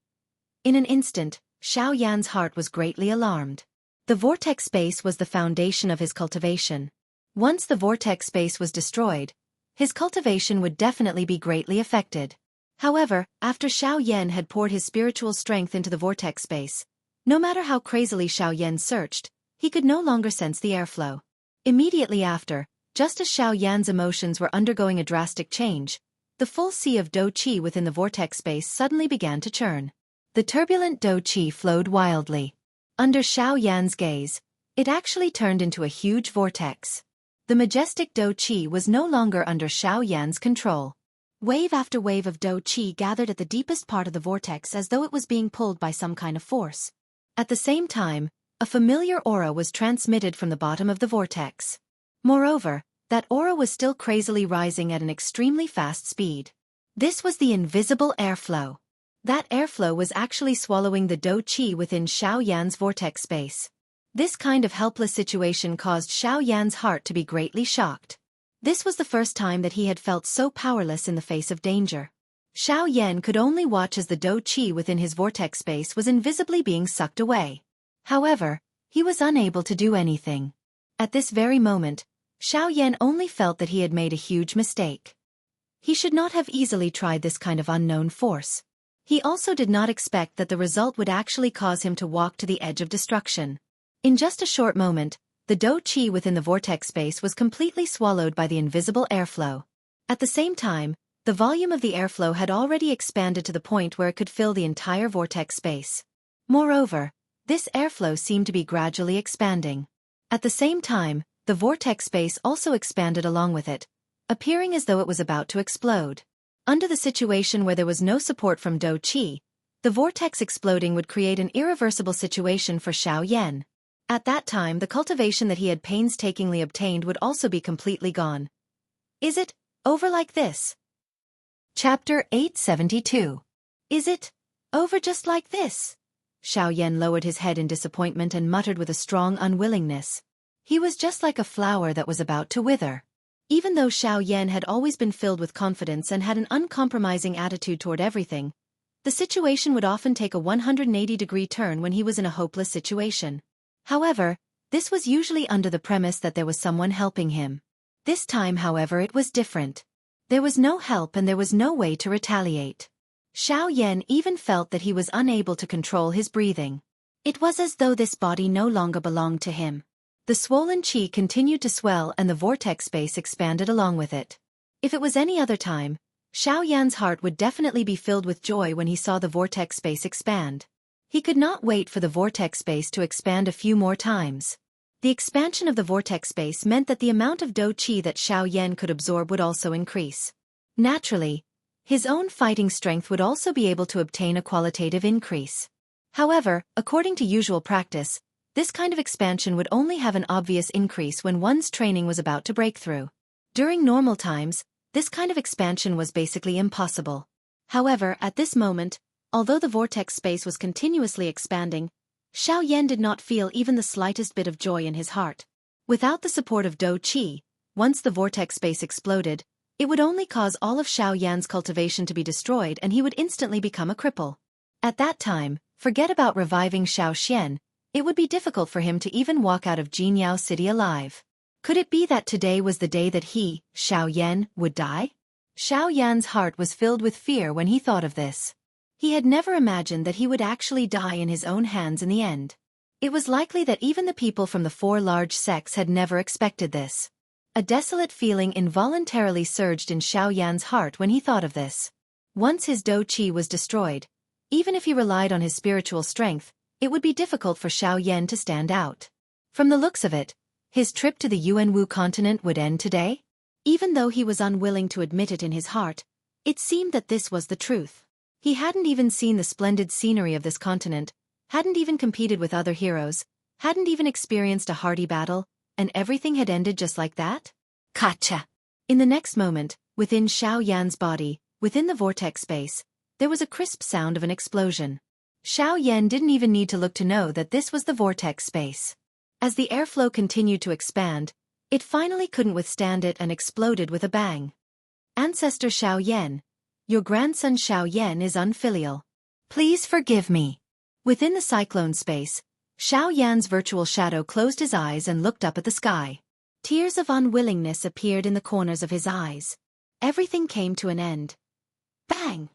[SPEAKER 1] In an instant, Xiao Yan's heart was greatly alarmed. The vortex space was the foundation of his cultivation. Once the vortex space was destroyed, his cultivation would definitely be greatly affected. However, after Xiao Yan had poured his spiritual strength into the vortex space, no matter how crazily Xiao Yan searched, he could no longer sense the airflow. Immediately after, just as Xiao Yan's emotions were undergoing a drastic change, the full sea of Do Qi within the vortex space suddenly began to churn. The turbulent Do Qi flowed wildly. Under Xiao Yan's gaze, it actually turned into a huge vortex. The majestic Do Qi was no longer under Xiao Yan's control. Wave after wave of Do Qi gathered at the deepest part of the vortex as though it was being pulled by some kind of force. At the same time, a familiar aura was transmitted from the bottom of the vortex. Moreover, that aura was still crazily rising at an extremely fast speed. This was the invisible airflow. That airflow was actually swallowing the Do Qi within Xiao Yan's vortex space. This kind of helpless situation caused Xiao Yan's heart to be greatly shocked. This was the first time that he had felt so powerless in the face of danger. Xiao Yan could only watch as the Do Qi within his vortex space was invisibly being sucked away. However, he was unable to do anything. At this very moment, Xiao Yan only felt that he had made a huge mistake. He should not have easily tried this kind of unknown force. He also did not expect that the result would actually cause him to walk to the edge of destruction. In just a short moment, the Do Qi within the vortex space was completely swallowed by the invisible airflow. At the same time, the volume of the airflow had already expanded to the point where it could fill the entire vortex space. Moreover, this airflow seemed to be gradually expanding. At the same time, the vortex space also expanded along with it, appearing as though it was about to explode. Under the situation where there was no support from Do Qi, the vortex exploding would create an irreversible situation for Xiao Yan. At that time, the cultivation that he had painstakingly obtained would also be completely gone. Is it over like this? Chapter 872. Is it over just like this? Xiao Yan lowered his head in disappointment and muttered with a strong unwillingness. He was just like a flower that was about to wither. Even though Xiao Yan had always been filled with confidence and had an uncompromising attitude toward everything, the situation would often take a 180-degree turn when he was in a hopeless situation. However, this was usually under the premise that there was someone helping him. This time, however, it was different. There was no help and there was no way to retaliate. Xiao Yan even felt that he was unable to control his breathing. It was as though this body no longer belonged to him. The swollen qi continued to swell and the vortex space expanded along with it. If it was any other time, Xiao Yan's heart would definitely be filled with joy when he saw the vortex space expand. He could not wait for the vortex space to expand a few more times. The expansion of the vortex space meant that the amount of Do Qi that Xiao Yan could absorb would also increase. Naturally, his own fighting strength would also be able to obtain a qualitative increase. However, according to usual practice, this kind of expansion would only have an obvious increase when one's training was about to break through. During normal times, this kind of expansion was basically impossible. However, at this moment, although the vortex space was continuously expanding, Xiao Yan did not feel even the slightest bit of joy in his heart. Without the support of Do Qi, once the vortex space exploded, it would only cause all of Xiao Yan's cultivation to be destroyed and he would instantly become a cripple. At that time, forget about reviving Xiao Xian, it would be difficult for him to even walk out of Jinyao City alive. Could it be that today was the day that he, Xiao Yan, would die? Xiao Yan's heart was filled with fear when he thought of this. He had never imagined that he would actually die in his own hands in the end. It was likely that even the people from the 4 large sects had never expected this. A desolate feeling involuntarily surged in Xiao Yan's heart when he thought of this. Once his Do Qi was destroyed, even if he relied on his spiritual strength, it would be difficult for Xiao Yan to stand out. From the looks of it, his trip to the Yuanwu continent would end today? Even though he was unwilling to admit it in his heart, it seemed that this was the truth. He hadn't even seen the splendid scenery of this continent, hadn't even competed with other heroes, hadn't even experienced a hearty battle, and everything had ended just like that? Gotcha! In the next moment, within Xiao Yan's body, within the vortex space, there was a crisp sound of an explosion. Xiao Yan didn't even need to look to know that this was the vortex space. As the airflow continued to expand, it finally couldn't withstand it and exploded with a bang. Ancestor Xiao Yan, your grandson Xiao Yan is unfilial. Please forgive me. Within the cyclone space, Xiao Yan's virtual shadow closed his eyes and looked up at the sky. Tears of unwillingness appeared in the corners of his eyes. Everything came to an end. Bang!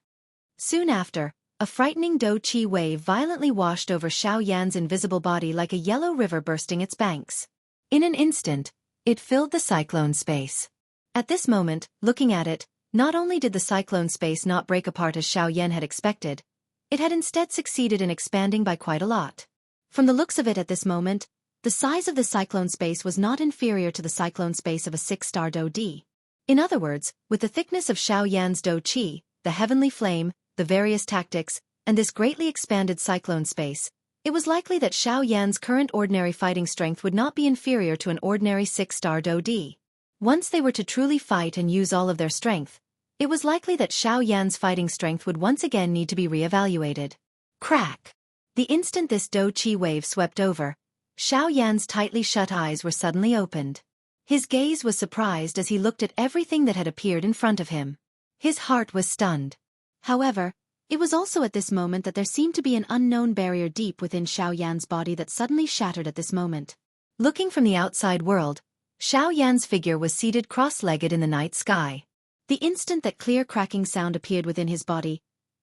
[SPEAKER 1] Soon after, a frightening Do Qi wave violently washed over Xiao Yan's invisible body like a yellow river bursting its banks. In an instant, it filled the cyclone space. At this moment, looking at it, not only did the cyclone space not break apart as Xiao Yan had expected, it had instead succeeded in expanding by quite a lot. From the looks of it at this moment, the size of the cyclone space was not inferior to the cyclone space of a 6-star Do Di. In other words, with the thickness of Xiao Yan's Do Qi, the heavenly flame, the various tactics, and this greatly expanded cyclone space, it was likely that Xiao Yan's current ordinary fighting strength would not be inferior to an ordinary 6-star Do Di. Once they were to truly fight and use all of their strength, it was likely that Xiao Yan's fighting strength would once again need to be re-evaluated. Crack! The instant this Do Qi wave swept over, Xiao Yan's tightly shut eyes were suddenly opened. His gaze was surprised as he looked at everything that had appeared in front of him. His heart was stunned. However, it was also at this moment that there seemed to be an unknown barrier deep within Xiao Yan's body that suddenly shattered at this moment. Looking from the outside world, Xiao Yan's figure was seated cross-legged in the night sky. The instant that clear cracking sound appeared within his body,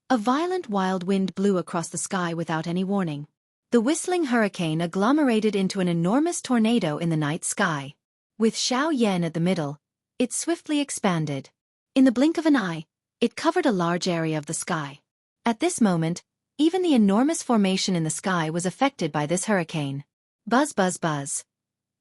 [SPEAKER 1] a violent wild wind blew across the sky without any warning. The whistling hurricane agglomerated into an enormous tornado in the night sky. With Xiao Yan at the middle, it swiftly expanded. In the blink of an eye, it covered a large area of the sky. At this moment, even the enormous formation in the sky was affected by this hurricane. Buzz buzz buzz.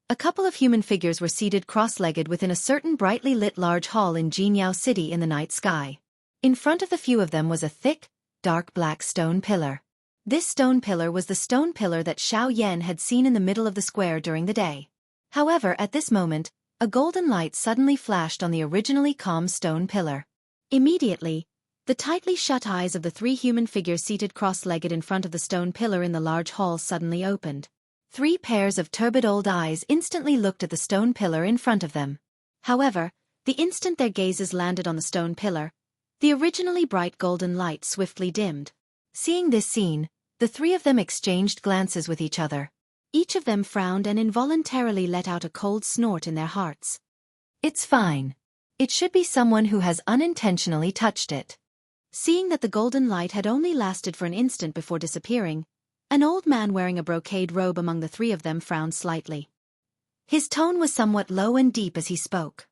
[SPEAKER 1] A couple of human figures were seated cross-legged within a certain brightly lit large hall in Jinyao City in the night sky. In front of the few of them was a thick, dark black stone pillar. This stone pillar was the stone pillar that Xiao Yan had seen in the middle of the square during the day. However, at this moment, a golden light suddenly flashed on the originally calm stone pillar. Immediately, the tightly shut eyes of the three human figures seated cross-legged in front of the stone pillar in the large hall suddenly opened. Three pairs of turbid old eyes instantly looked at the stone pillar in front of them. However, the instant their gazes landed on the stone pillar, the originally bright golden light swiftly dimmed. Seeing this scene, the three of them exchanged glances with each other. Each of them frowned and involuntarily let out a cold snort in their hearts. It's fine. It should be someone who has unintentionally touched it. Seeing that the golden light had only lasted for an instant before disappearing, an old man wearing a brocade robe among the three of them frowned slightly. His tone was somewhat low and deep as he spoke.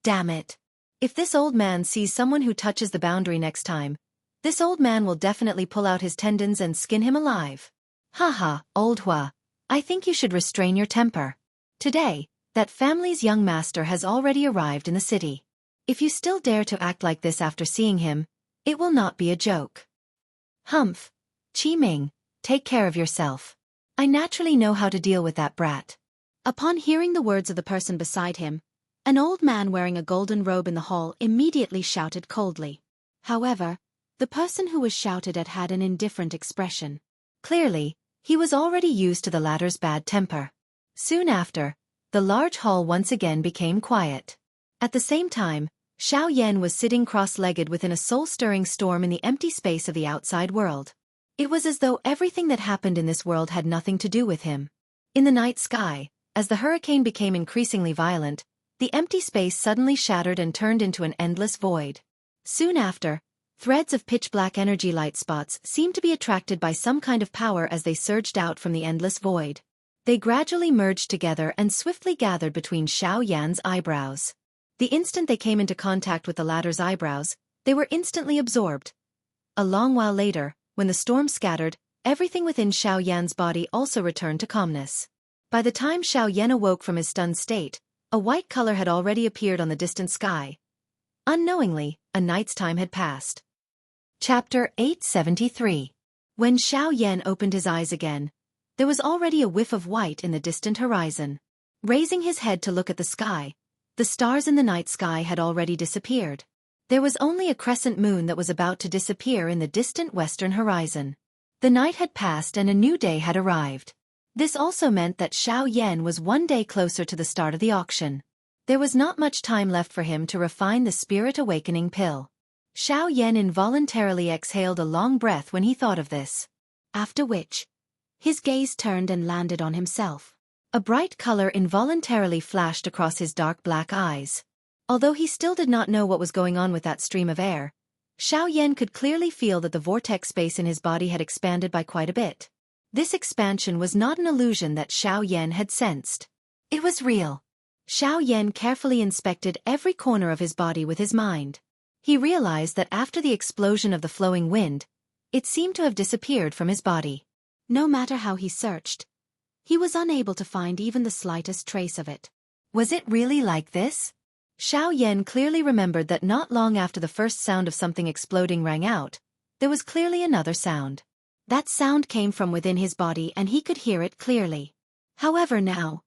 [SPEAKER 1] Damn it. If this old man sees someone who touches the boundary next time, this old man will definitely pull out his tendons and skin him alive. Haha, old Hua, I think you should restrain your temper. Today, that family's young master has already arrived in the city. If you still dare to act like this after seeing him, it will not be a joke. Humph. Qi Ming, take care of yourself. I naturally know how to deal with that brat. Upon hearing the words of the person beside him, an old man wearing a golden robe in the hall immediately shouted coldly. However, the person who was shouted at had an indifferent expression. Clearly, he was already used to the latter's bad temper. Soon after, the large hall once again became quiet. At the same time, Xiao Yan was sitting cross-legged within a soul-stirring storm in the empty space of the outside world. It was as though everything that happened in this world had nothing to do with him. In the night sky, as the hurricane became increasingly violent, the empty space suddenly shattered and turned into an endless void. Soon after, threads of pitch-black energy light spots seemed to be attracted by some kind of power as they surged out from the endless void. They gradually merged together and swiftly gathered between Xiao Yan's eyebrows. The instant they came into contact with the latter's eyebrows, they were instantly absorbed. A long while later, when the storm scattered, everything within Xiao Yan's body also returned to calmness. By the time Xiao Yan awoke from his stunned state, a white color had already appeared on the distant sky. Unknowingly, a night's time had passed. Chapter 873. When Xiao Yan opened his eyes again, there was already a whiff of white in the distant horizon. Raising his head to look at the sky, the stars in the night sky had already disappeared. There was only a crescent moon that was about to disappear in the distant western horizon. The night had passed and a new day had arrived. This also meant that Xiao Yan was one day closer to the start of the auction. There was not much time left for him to refine the spirit awakening pill. Xiao Yan involuntarily exhaled a long breath when he thought of this. After which, his gaze turned and landed on himself. A bright color involuntarily flashed across his dark black eyes. Although he still did not know what was going on with that stream of air, Xiao Yan could clearly feel that the vortex space in his body had expanded by quite a bit. This expansion was not an illusion that Xiao Yan had sensed. It was real. Xiao Yan carefully inspected every corner of his body with his mind. He realized that after the explosion of the flowing wind, it seemed to have disappeared from his body. No matter how he searched, he was unable to find even the slightest trace of it. Was it really like this? Xiao Yan clearly remembered that not long after the first sound of something exploding rang out, there was clearly another sound. That sound came from within his body and he could hear it clearly. However now,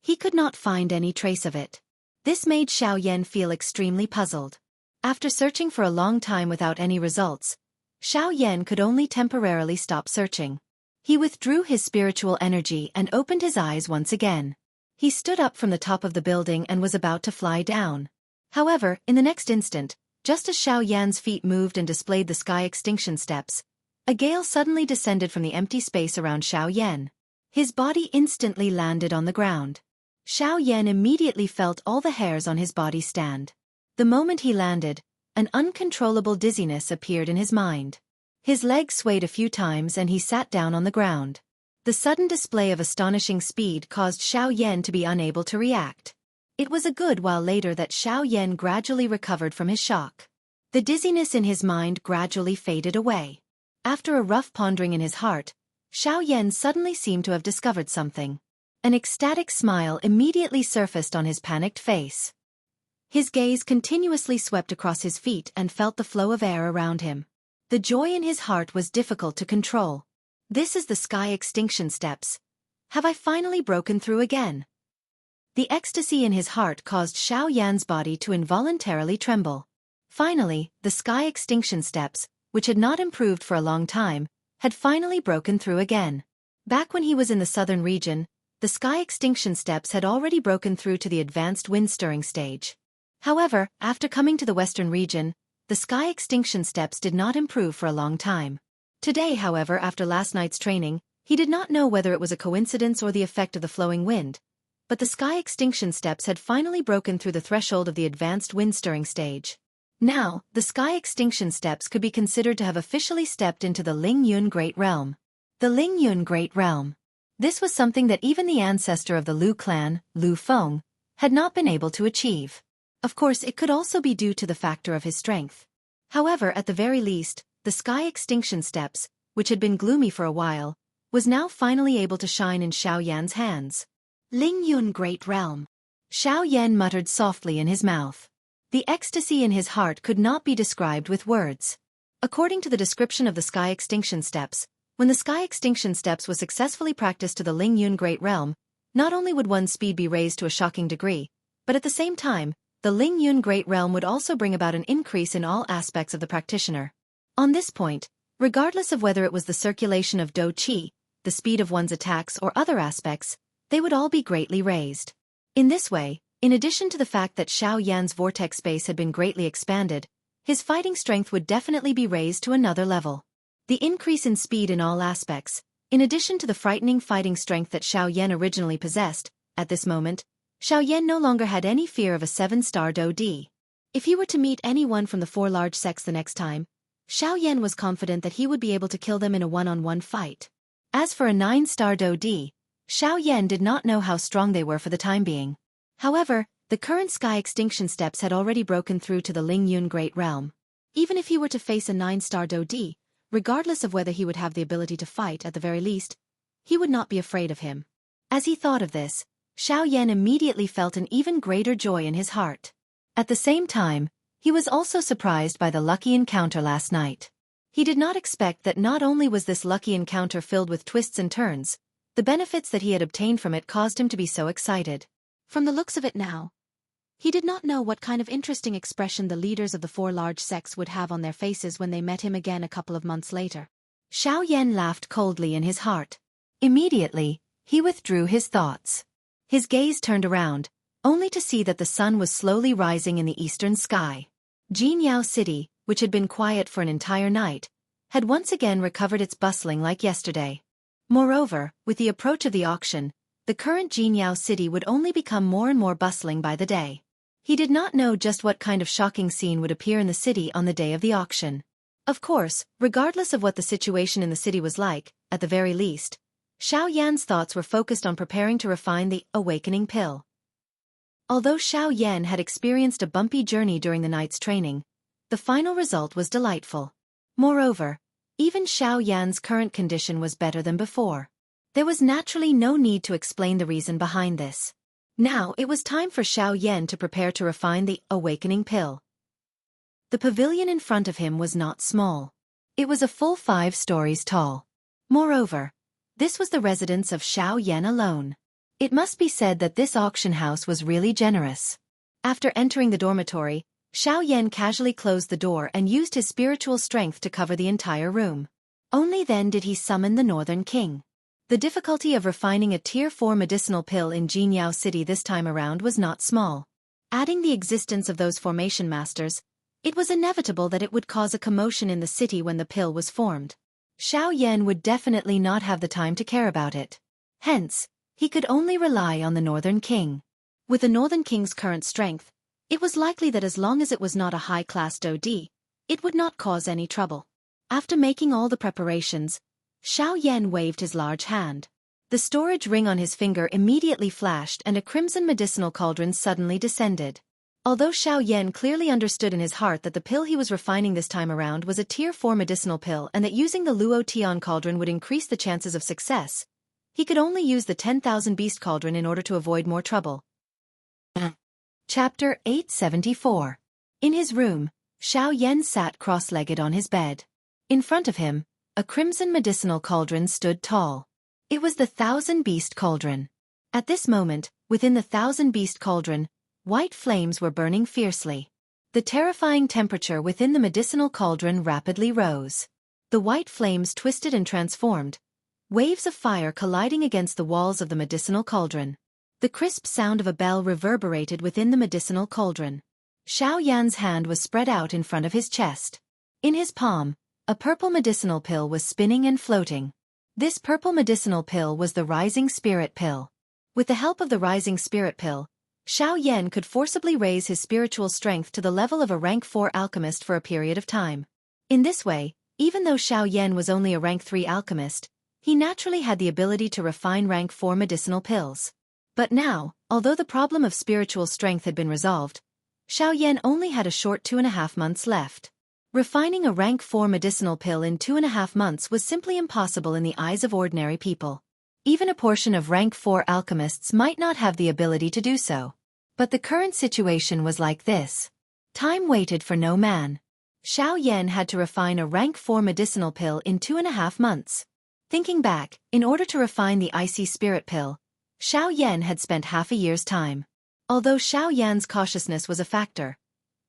[SPEAKER 1] he could not find any trace of it. This made Xiao Yan feel extremely puzzled. After searching for a long time without any results, Xiao Yan could only temporarily stop searching. He withdrew his spiritual energy and opened his eyes once again. He stood up from the top of the building and was about to fly down. However, in the next instant, just as Xiao Yan's feet moved and displayed the sky extinction steps, a gale suddenly descended from the empty space around Xiao Yan. His body instantly landed on the ground. Xiao Yan immediately felt all the hairs on his body stand. The moment he landed, an uncontrollable dizziness appeared in his mind. His legs swayed a few times and he sat down on the ground. The sudden display of astonishing speed caused Xiao Yan to be unable to react. It was a good while later that Xiao Yan gradually recovered from his shock. The dizziness in his mind gradually faded away. After a rough pondering in his heart, Xiao Yan suddenly seemed to have discovered something. An ecstatic smile immediately surfaced on his panicked face. His gaze continuously swept across his feet and felt the flow of air around him. The joy in his heart was difficult to control. This is the sky extinction steps. Have I finally broken through again? The ecstasy in his heart caused Xiao Yan's body to involuntarily tremble. Finally, the sky extinction steps, which had not improved for a long time, had finally broken through again. Back when he was in the southern region, the sky extinction steps had already broken through to the advanced wind-stirring stage. However, after coming to the western region, the sky extinction steps did not improve for a long time. Today, however, after last night's training, he did not know whether it was a coincidence or the effect of the flowing wind, but the sky extinction steps had finally broken through the threshold of the advanced wind-stirring stage. Now, the sky extinction steps could be considered to have officially stepped into the Ling Yun Great Realm. The Ling Yun Great Realm. This was something that even the ancestor of the Lu clan, Lu Feng, had not been able to achieve. Of course, it could also be due to the factor of his strength. However, at the very least, the sky extinction steps, which had been gloomy for a while, was now finally able to shine in Xiao Yan's hands. Ling Yun Great Realm. Xiao Yan muttered softly in his mouth. The ecstasy in his heart could not be described with words. According to the description of the sky extinction steps, when the sky extinction steps was successfully practiced to the Ling Yun Great Realm, not only would one's speed be raised to a shocking degree, but at the same time, the Ling Yun Great Realm would also bring about an increase in all aspects of the practitioner. On this point, regardless of whether it was the circulation of Do Qi, the speed of one's attacks or other aspects, they would all be greatly raised. In this way, in addition to the fact that Xiao Yan's vortex space had been greatly expanded, his fighting strength would definitely be raised to another level. The increase in speed in all aspects, in addition to the frightening fighting strength that Xiao Yan originally possessed, at this moment, Xiao Yan no longer had any fear of a 7-star Do Di. If he were to meet anyone from the 4 large sects the next time, Xiao Yan was confident that he would be able to kill them in a one-on-one fight. As for a 9-star Do Di, Xiao Yan did not know how strong they were for the time being. However, the current sky extinction steps had already broken through to the Ling Yun Great Realm. Even if he were to face a 9-star Do Di, regardless of whether he would have the ability to fight at the very least, he would not be afraid of him. As he thought of this, Xiao Yan immediately felt an even greater joy in his heart. At the same time, he was also surprised by the lucky encounter last night. He did not expect that not only was this lucky encounter filled with twists and turns, the benefits that he had obtained from it caused him to be so excited. From the looks of it now, he did not know what kind of interesting expression the leaders of the 4 large sects would have on their faces when they met him again a couple of months later. Xiao Yan laughed coldly in his heart. Immediately, he withdrew his thoughts. His gaze turned around, only to see that the sun was slowly rising in the eastern sky. Jinyao City, which had been quiet for an entire night, had once again recovered its bustling like yesterday. Moreover, with the approach of the auction, the current Jinyao City would only become more and more bustling by the day. He did not know just what kind of shocking scene would appear in the city on the day of the auction. Of course, regardless of what the situation in the city was like, at the very least, Xiao Yan's thoughts were focused on preparing to refine the awakening pill. Although Xiao Yan had experienced a bumpy journey during the night's training, the final result was delightful. Moreover, even Xiao Yan's current condition was better than before. There was naturally no need to explain the reason behind this. Now it was time for Xiao Yan to prepare to refine the awakening pill. The pavilion in front of him was not small. It was a full 5 stories tall. Moreover, this was the residence of Xiao Yan alone. It must be said that this auction house was really generous. After entering the dormitory, Xiao Yan casually closed the door and used his spiritual strength to cover the entire room. Only then did he summon the Northern King. The difficulty of refining a Tier 4 medicinal pill in Jinyao City this time around was not small. Adding the existence of those formation masters, it was inevitable that it would cause a commotion in the city when the pill was formed. Xiao Yan would definitely not have the time to care about it. Hence, he could only rely on the Northern King. With the Northern King's current strength, it was likely that as long as it was not a high-class Do Di, it would not cause any trouble. After making all the preparations, Xiao Yan waved his large hand. The storage ring on his finger immediately flashed and a crimson medicinal cauldron suddenly descended. Although Xiao Yan clearly understood in his heart that the pill he was refining this time around was a Tier 4 medicinal pill and that using the Luo Tian cauldron would increase the chances of success, he could only use the 10,000 beast cauldron in order to avoid more trouble. Chapter 874. In his room, Xiao Yan sat cross-legged on his bed. In front of him, a crimson medicinal cauldron stood tall. It was the Thousand-Beast Cauldron. At this moment, within the Thousand-Beast Cauldron, white flames were burning fiercely. The terrifying temperature within the medicinal cauldron rapidly rose. The white flames twisted and transformed, waves of fire colliding against the walls of the medicinal cauldron. The crisp sound of a bell reverberated within the medicinal cauldron. Xiao Yan's hand was spread out in front of his chest. In his palm, a purple medicinal pill was spinning and floating. This purple medicinal pill was the Rising Spirit Pill. With the help of the Rising Spirit Pill, Xiao Yan could forcibly raise his spiritual strength to the level of a rank 4 alchemist for a period of time. In this way, even though Xiao Yan was only a rank 3 alchemist, he naturally had the ability to refine rank 4 medicinal pills. But now, although the problem of spiritual strength had been resolved, Xiao Yan only had a short 2.5 months left. Refining a rank 4 medicinal pill in 2.5 months was simply impossible in the eyes of ordinary people. Even a portion of rank 4 alchemists might not have the ability to do so. But the current situation was like this. Time waited for no man. Xiao Yan had to refine a rank 4 medicinal pill in 2.5 months. Thinking back, in order to refine the icy spirit pill, Xiao Yan had spent half a year's time. Although Xiao Yan's cautiousness was a factor,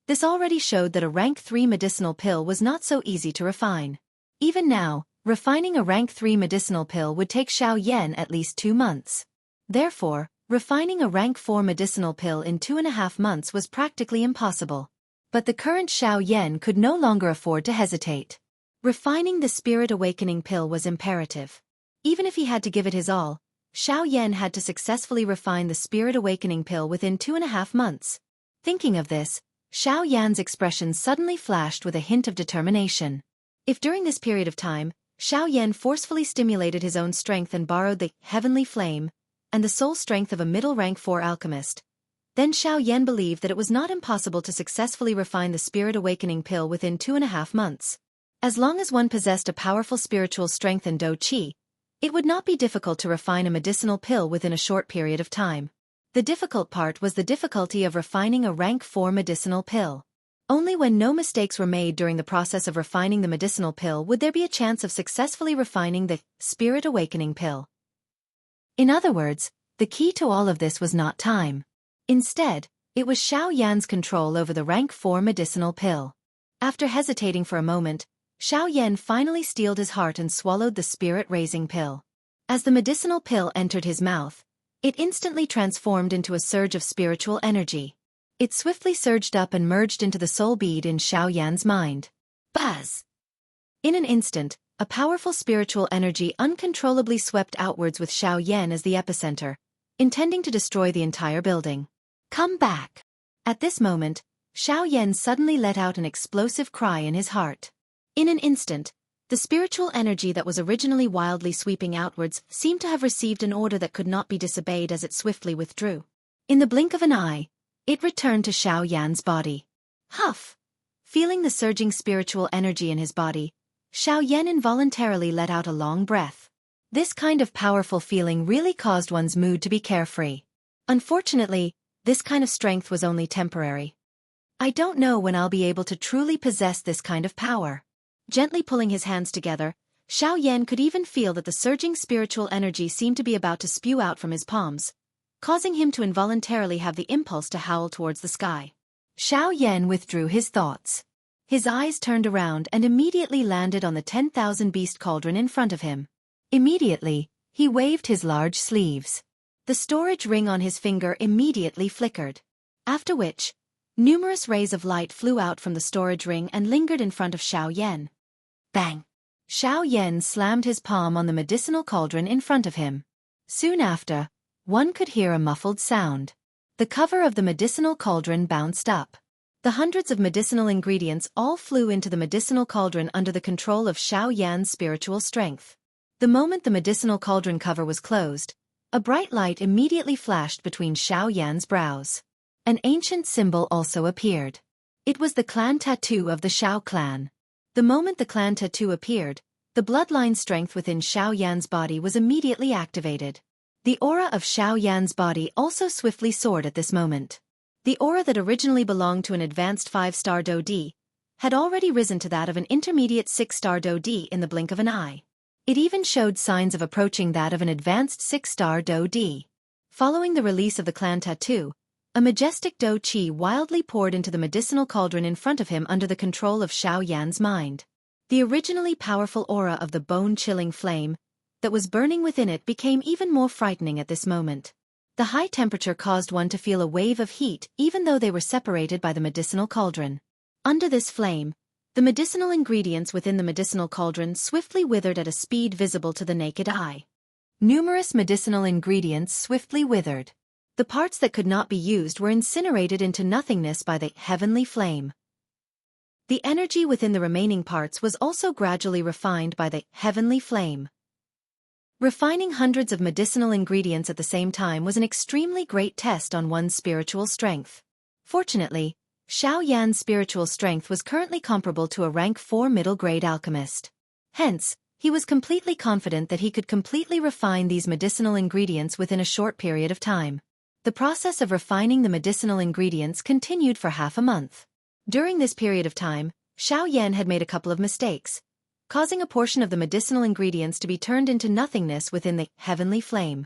[SPEAKER 1] this already showed that a rank 3 medicinal pill was not so easy to refine. Even now, refining a rank 3 medicinal pill would take Xiao Yan at least 2 months. Therefore, refining a rank 4 medicinal pill in 2.5 months was practically impossible. But the current Xiao Yan could no longer afford to hesitate. Refining the Spirit Awakening pill was imperative. Even if he had to give it his all, Xiao Yan had to successfully refine the Spirit Awakening pill within 2.5 months. Thinking of this, Xiao Yan's expression suddenly flashed with a hint of determination. If during this period of time, Xiao Yan forcefully stimulated his own strength and borrowed the heavenly flame and the soul strength of a middle rank 4 alchemist, then Xiao Yan believed that it was not impossible to successfully refine the Spirit Awakening pill within 2.5 months. As long as one possessed a powerful spiritual strength and Do Qi, it would not be difficult to refine a medicinal pill within a short period of time. The difficult part was the difficulty of refining a rank 4 medicinal pill. Only when no mistakes were made during the process of refining the medicinal pill would there be a chance of successfully refining the Spirit Awakening pill. In other words, the key to all of this was not time. Instead, it was Xiao Yan's control over the rank 4 medicinal pill. After hesitating for a moment, Xiao Yan finally steeled his heart and swallowed the spirit-raising pill. As the medicinal pill entered his mouth, it instantly transformed into a surge of spiritual energy. It swiftly surged up and merged into the soul bead in Xiao Yan's mind. Buzz! In an instant, a powerful spiritual energy uncontrollably swept outwards with Xiao Yan as the epicenter, intending to destroy the entire building. Come back! At this moment, Xiao Yan suddenly let out an explosive cry in his heart. In an instant, the spiritual energy that was originally wildly sweeping outwards seemed to have received an order that could not be disobeyed as it swiftly withdrew. In the blink of an eye, it returned to Xiao Yan's body. Huff! Feeling the surging spiritual energy in his body, Xiao Yan involuntarily let out a long breath. This kind of powerful feeling really caused one's mood to be carefree. Unfortunately, this kind of strength was only temporary. I don't know when I'll be able to truly possess this kind of power. Gently pulling his hands together, Xiao Yan could even feel that the surging spiritual energy seemed to be about to spew out from his palms, causing him to involuntarily have the impulse to howl towards the sky. Xiao Yan withdrew his thoughts. His eyes turned around and immediately landed on the 10,000 beast cauldron in front of him. Immediately, he waved his large sleeves. The storage ring on his finger immediately flickered. After which, numerous rays of light flew out from the storage ring and lingered in front of Xiao Yan. Bang! Xiao Yan slammed his palm on the medicinal cauldron in front of him. Soon after, one could hear a muffled sound. The cover of the medicinal cauldron bounced up. The hundreds of medicinal ingredients all flew into the medicinal cauldron under the control of Xiao Yan's spiritual strength. The moment the medicinal cauldron cover was closed, a bright light immediately flashed between Xiao Yan's brows. An ancient symbol also appeared. It was the clan tattoo of the Xiao clan. The moment the clan tattoo appeared, the bloodline strength within Xiao Yan's body was immediately activated. The aura of Xiao Yan's body also swiftly soared at this moment. The aura that originally belonged to an advanced 5-star Dodi had already risen to that of an intermediate 6-star Dodi in the blink of an eye. It even showed signs of approaching that of an advanced 6-star Dodi. Following the release of the clan tattoo, a majestic Do-Chi wildly poured into the medicinal cauldron in front of him under the control of Xiao Yan's mind. The originally powerful aura of the bone-chilling flame that was burning within it became even more frightening at this moment. The high temperature caused one to feel a wave of heat even though they were separated by the medicinal cauldron. Under this flame, the medicinal ingredients within the medicinal cauldron swiftly withered at a speed visible to the naked eye. Numerous medicinal ingredients swiftly withered. The parts that could not be used were incinerated into nothingness by the heavenly flame. The energy within the remaining parts was also gradually refined by the heavenly flame. Refining hundreds of medicinal ingredients at the same time was an extremely great test on one's spiritual strength. Fortunately, Xiao Yan's spiritual strength was currently comparable to a rank 4 middle-grade alchemist. Hence, he was completely confident that he could completely refine these medicinal ingredients within a short period of time. The process of refining the medicinal ingredients continued for half a month. During this period of time, Xiao Yan had made a couple of mistakes, causing a portion of the medicinal ingredients to be turned into nothingness within the heavenly flame.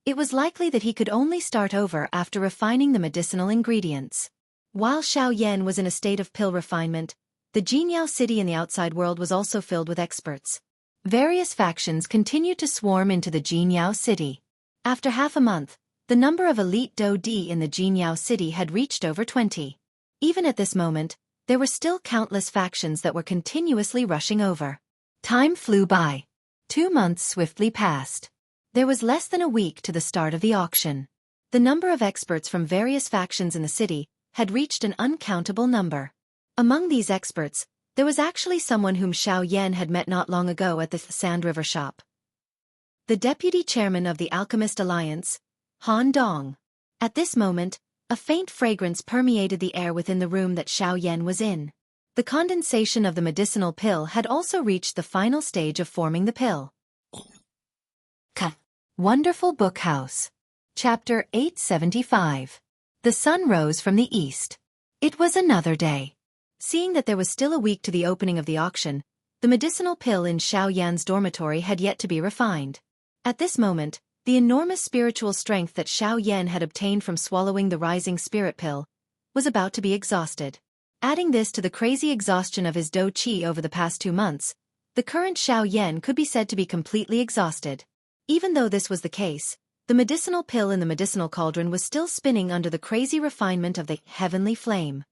[SPEAKER 1] It was likely that he could only start over after refining the medicinal ingredients. While Xiao Yan was in a state of pill refinement, the Jinyao city in the outside world was also filled with experts. Various factions continued to swarm into the Jinyao city. After half a month, the number of elite Do-Di in the Jinyao city had reached over 20. Even at this moment, there were still countless factions that were continuously rushing over. Time flew by. 2 months swiftly passed. There was less than a week to the start of the auction. The number of experts from various factions in the city had reached an uncountable number. Among these experts, there was actually someone whom Xiao Yan had met not long ago at the Sand River shop. The deputy chairman of the Alchemist Alliance, Han Dong. At this moment, a faint fragrance permeated the air within the room that Xiao Yan was in. The condensation of the medicinal pill had also reached the final stage of forming the pill. Wonderful Book House. Chapter 875. The sun rose from the east. It was another day. Seeing that there was still a week to the opening of the auction, the medicinal pill in Xiao Yan's dormitory had yet to be refined. At this moment, the enormous spiritual strength that Xiao Yan had obtained from swallowing the rising spirit pill was about to be exhausted. Adding this to the crazy exhaustion of his Do-Chi over the past 2 months, the current Xiao Yan could be said to be completely exhausted. Even though this was the case, the medicinal pill in the medicinal cauldron was still spinning under the crazy refinement of the heavenly flame.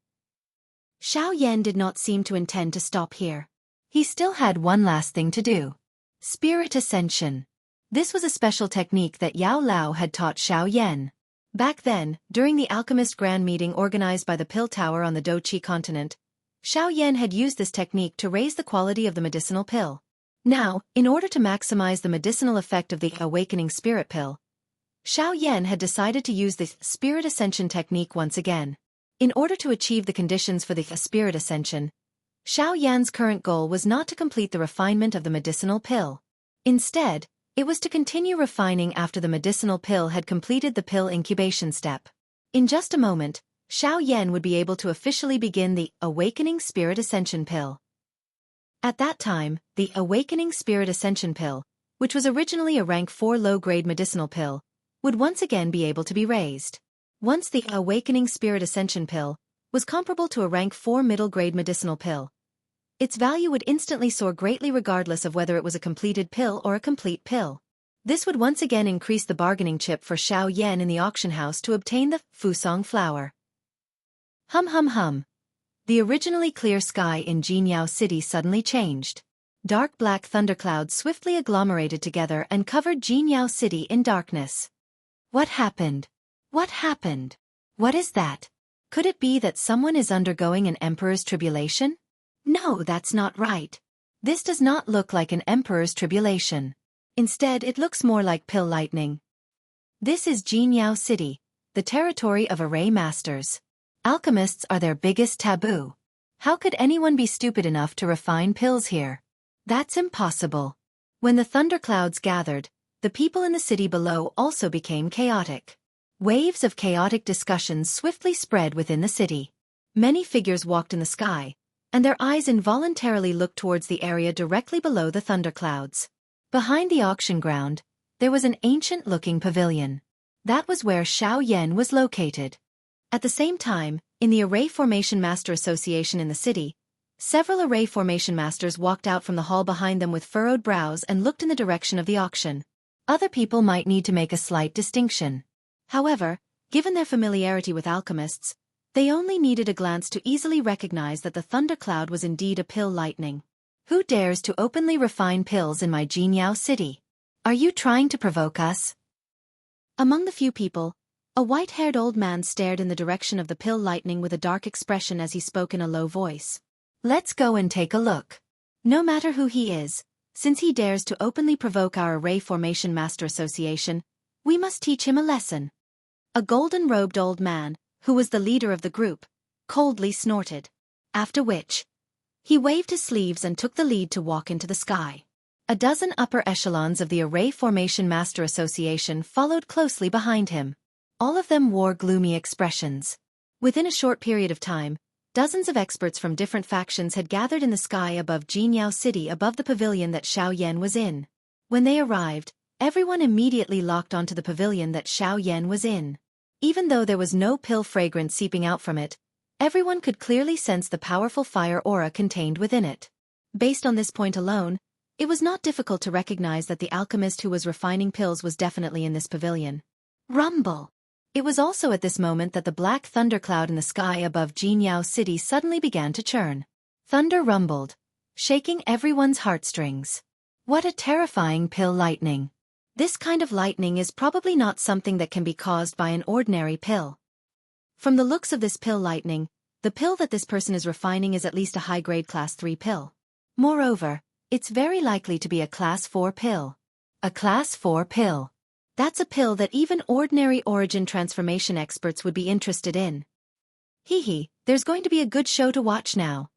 [SPEAKER 1] Xiao Yan did not seem to intend to stop here. He still had one last thing to do. Spirit Ascension. This was a special technique that Yao Lao had taught Xiao Yan. Back then, during the Alchemist Grand Meeting organized by the Pill Tower on the Do-Chi continent, Xiao Yan had used this technique to raise the quality of the medicinal pill. Now, in order to maximize the medicinal effect of the Awakening Spirit Pill, Xiao Yan had decided to use the Spirit Ascension technique once again. In order to achieve the conditions for the Spirit Ascension, Xiao Yan's current goal was not to complete the refinement of the medicinal pill. Instead, it was to continue refining after the medicinal pill had completed the pill incubation step. In just a moment, Xiao Yan would be able to officially begin the Awakening Spirit Ascension pill. At that time, the Awakening Spirit Ascension pill, which was originally a rank 4 low-grade medicinal pill, would once again be able to be raised. Once the Awakening Spirit Ascension pill was comparable to a rank 4 middle-grade medicinal pill, its value would instantly soar greatly regardless of whether it was a completed pill or a complete pill. This would once again increase the bargaining chip for Xiao Yan in the auction house to obtain the Fusong flower. Hum hum hum. The originally clear sky in Jinyao City suddenly changed. Dark black thunderclouds swiftly agglomerated together and covered Jinyao City in darkness. What happened? What happened? What is that? Could it be that someone is undergoing an emperor's tribulation? No, that's not right. This does not look like an emperor's tribulation. Instead, it looks more like pill lightning. This is Jinyao City, the territory of array masters. Alchemists are their biggest taboo. How could anyone be stupid enough to refine pills here? That's impossible. When the thunderclouds gathered, the people in the city below also became chaotic. Waves of chaotic discussions swiftly spread within the city. Many figures walked in the sky, and their eyes involuntarily looked towards the area directly below the thunderclouds. Behind the auction ground, there was an ancient-looking pavilion. That was where Xiao Yan was located. At the same time, in the Array Formation Master Association in the city, several Array Formation Masters walked out from the hall behind them with furrowed brows and looked in the direction of the auction. Other people might need to make a slight distinction. However, given their familiarity with alchemists, they only needed a glance to easily recognize that the thundercloud was indeed a pill lightning. Who dares to openly refine pills in my Jinyao city? Are you trying to provoke us? Among the few people, a white-haired old man stared in the direction of the pill lightning with a dark expression as he spoke in a low voice. Let's go and take a look. No matter who he is, since he dares to openly provoke our Array Formation Master Association, we must teach him a lesson. A golden-robed old man, who was the leader of the group, coldly snorted. After which, he waved his sleeves and took the lead to walk into the sky. A dozen upper echelons of the Array Formation Master Association followed closely behind him. All of them wore gloomy expressions. Within a short period of time, dozens of experts from different factions had gathered in the sky above Jinyao City above the pavilion that Xiao Yan was in. When they arrived, everyone immediately locked onto the pavilion that Xiao Yan was in. Even though there was no pill fragrance seeping out from it, everyone could clearly sense the powerful fire aura contained within it. Based on this point alone, it was not difficult to recognize that the alchemist who was refining pills was definitely in this pavilion. Rumble! It was also at this moment that the black thundercloud in the sky above Jinyao City suddenly began to churn. Thunder rumbled, shaking everyone's heartstrings. What a terrifying pill lightning! This kind of lightning is probably not something that can be caused by an ordinary pill. From the looks of this pill lightning, the pill that this person is refining is at least a high-grade Class 3 pill. Moreover, it's very likely to be a Class 4 pill. A Class 4 pill. That's a pill that even ordinary origin transformation experts would be interested in. Hee, there's going to be a good show to watch now.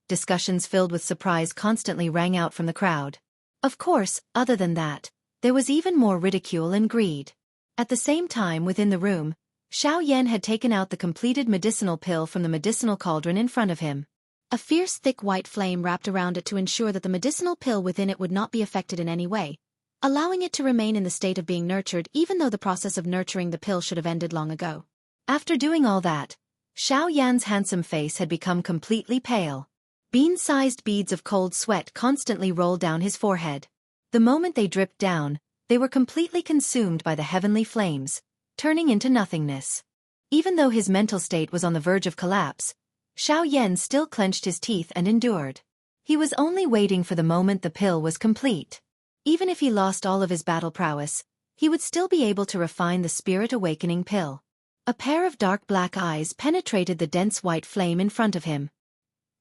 [SPEAKER 1] Discussions filled with surprise constantly rang out from the crowd. Of course, other than that, there was even more ridicule and greed. At the same time within the room, Xiao Yan had taken out the completed medicinal pill from the medicinal cauldron in front of him. A fierce thick white flame wrapped around it to ensure that the medicinal pill within it would not be affected in any way, allowing it to remain in the state of being nurtured even though the process of nurturing the pill should have ended long ago. After doing all that, Xiao Yan's handsome face had become completely pale. Bean-sized beads of cold sweat constantly rolled down his forehead. The moment they dripped down, they were completely consumed by the heavenly flames, turning into nothingness. Even though his mental state was on the verge of collapse, Xiao Yan still clenched his teeth and endured. He was only waiting for the moment the pill was complete. Even if he lost all of his battle prowess, he would still be able to refine the Spirit Awakening pill. A pair of dark black eyes penetrated the dense white flame in front of him.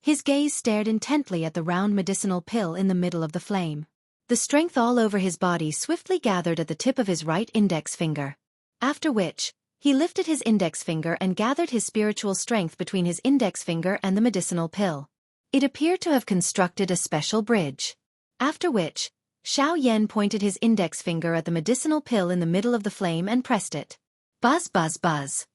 [SPEAKER 1] His gaze stared intently at the round medicinal pill in the middle of the flame. The strength all over his body swiftly gathered at the tip of his right index finger. After which, he lifted his index finger and gathered his spiritual strength between his index finger and the medicinal pill. It appeared to have constructed a special bridge. After which, Xiao Yan pointed his index finger at the medicinal pill in the middle of the flame and pressed it. Buzz buzz buzz.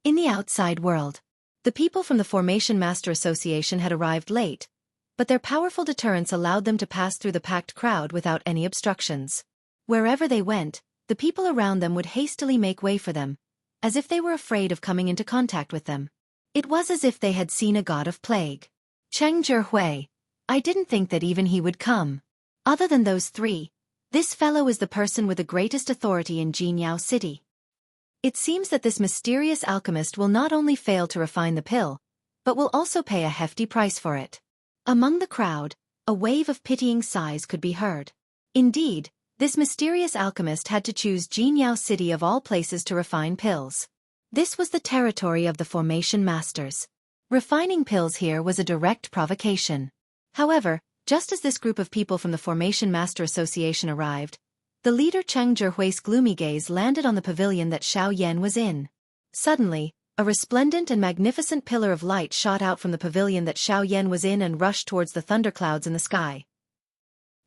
[SPEAKER 1] In the outside world, the people from the Formation Master Association had arrived late, but their powerful deterrence allowed them to pass through the packed crowd without any obstructions. Wherever they went, the people around them would hastily make way for them, as if they were afraid of coming into contact with them. It was as if they had seen a god of plague. Cheng Zhihui, I didn't think that even he would come. Other than those three, this fellow is the person with the greatest authority in Jinyao City. It seems that this mysterious alchemist will not only fail to refine the pill, but will also pay a hefty price for it. Among the crowd, a wave of pitying sighs could be heard. Indeed, this mysterious alchemist had to choose Jinyao City of all places to refine pills. This was the territory of the Formation Masters. Refining pills here was a direct provocation. However, just as this group of people from the Formation Master Association arrived, the leader Cheng Zhihui's gloomy gaze landed on the pavilion that Xiao Yan was in. Suddenly, a resplendent and magnificent pillar of light shot out from the pavilion that Xiao Yan was in and rushed towards the thunderclouds in the sky.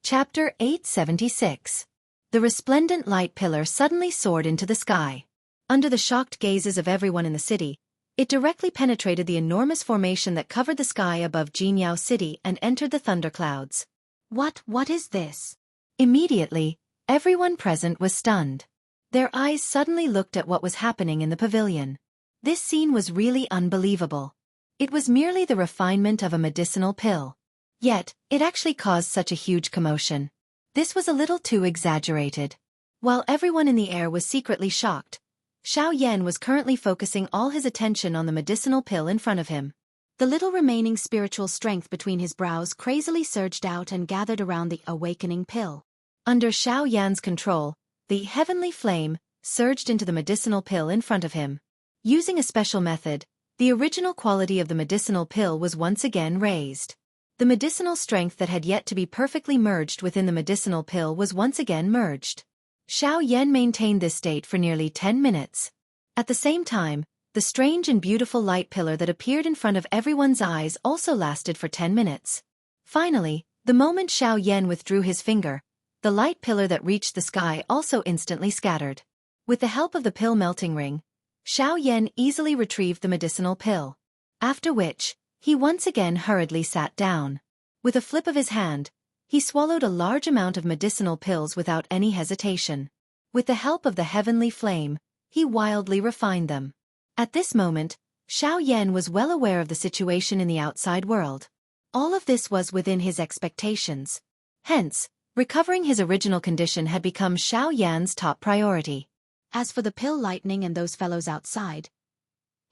[SPEAKER 1] Chapter 876. The resplendent light pillar suddenly soared into the sky. Under the shocked gazes of everyone in the city, it directly penetrated the enormous formation that covered the sky above Jinyao City and entered the thunderclouds. What is this? Immediately, everyone present was stunned. Their eyes suddenly looked at what was happening in the pavilion. This scene was really unbelievable. It was merely the refinement of a medicinal pill. Yet, it actually caused such a huge commotion. This was a little too exaggerated. While everyone in the air was secretly shocked, Xiao Yan was currently focusing all his attention on the medicinal pill in front of him. The little remaining spiritual strength between his brows crazily surged out and gathered around the awakening pill. Under Xiao Yan's control, the heavenly flame surged into the medicinal pill in front of him. Using a special method, the original quality of the medicinal pill was once again raised. The medicinal strength that had yet to be perfectly merged within the medicinal pill was once again merged. Xiao Yan maintained this state for nearly 10 minutes. At the same time, the strange and beautiful light pillar that appeared in front of everyone's eyes also lasted for 10 minutes. Finally, the moment Xiao Yan withdrew his finger, the light pillar that reached the sky also instantly scattered. With the help of the pill melting ring, Xiao Yan easily retrieved the medicinal pill. After which, he once again hurriedly sat down. With a flip of his hand, he swallowed a large amount of medicinal pills without any hesitation. With the help of the heavenly flame, he wildly refined them. At this moment, Xiao Yan was well aware of the situation in the outside world. All of this was within his expectations. Hence, recovering his original condition had become Xiao Yan's top priority. As for the pill lightning and those fellows outside,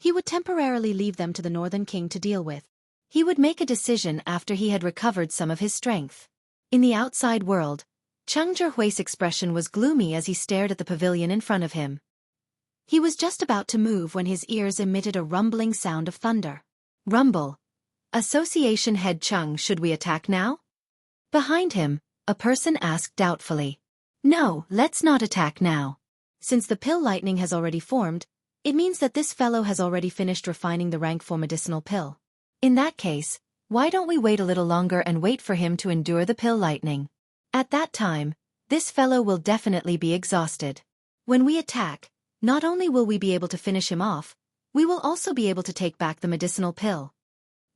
[SPEAKER 1] he would temporarily leave them to the Northern King to deal with. He would make a decision after he had recovered some of his strength. In the outside world, Cheng Zhihui's expression was gloomy as he stared at the pavilion in front of him. He was just about to move when his ears emitted a rumbling sound of thunder. Rumble. Association head Cheng, should we attack now? Behind him, a person asked doubtfully. No, let's not attack now. Since the pill lightning has already formed, it means that this fellow has already finished refining the rank 4 medicinal pill. In that case, why don't we wait a little longer and wait for him to endure the pill lightning? At that time, this fellow will definitely be exhausted. When we attack, not only will we be able to finish him off, we will also be able to take back the medicinal pill.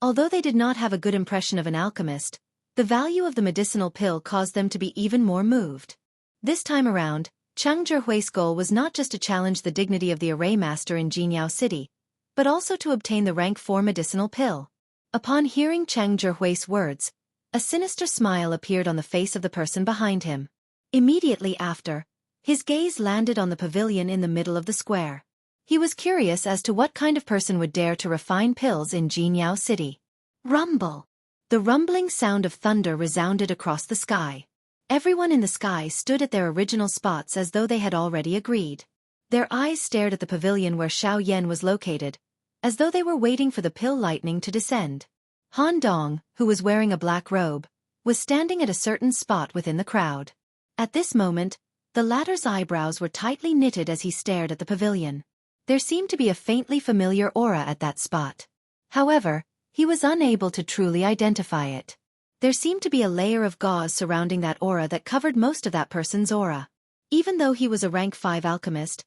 [SPEAKER 1] Although they did not have a good impression of an alchemist, the value of the medicinal pill caused them to be even more moved. This time around, Cheng Zhihui's goal was not just to challenge the dignity of the array master in Jinyao City, but also to obtain the rank 4 medicinal pill. Upon hearing Cheng Zhihui's words, a sinister smile appeared on the face of the person behind him. Immediately after, his gaze landed on the pavilion in the middle of the square. He was curious as to what kind of person would dare to refine pills in Jinyao City. Rumble! The rumbling sound of thunder resounded across the sky. Everyone in the sky stood at their original spots as though they had already agreed. Their eyes stared at the pavilion where Xiao Yan was located, as though they were waiting for the pill lightning to descend. Han Dong, who was wearing a black robe, was standing at a certain spot within the crowd. At this moment, the latter's eyebrows were tightly knitted as he stared at the pavilion. There seemed to be a faintly familiar aura at that spot. However, he was unable to truly identify it. There seemed to be a layer of gauze surrounding that aura that covered most of that person's aura. Even though he was a rank 5 alchemist,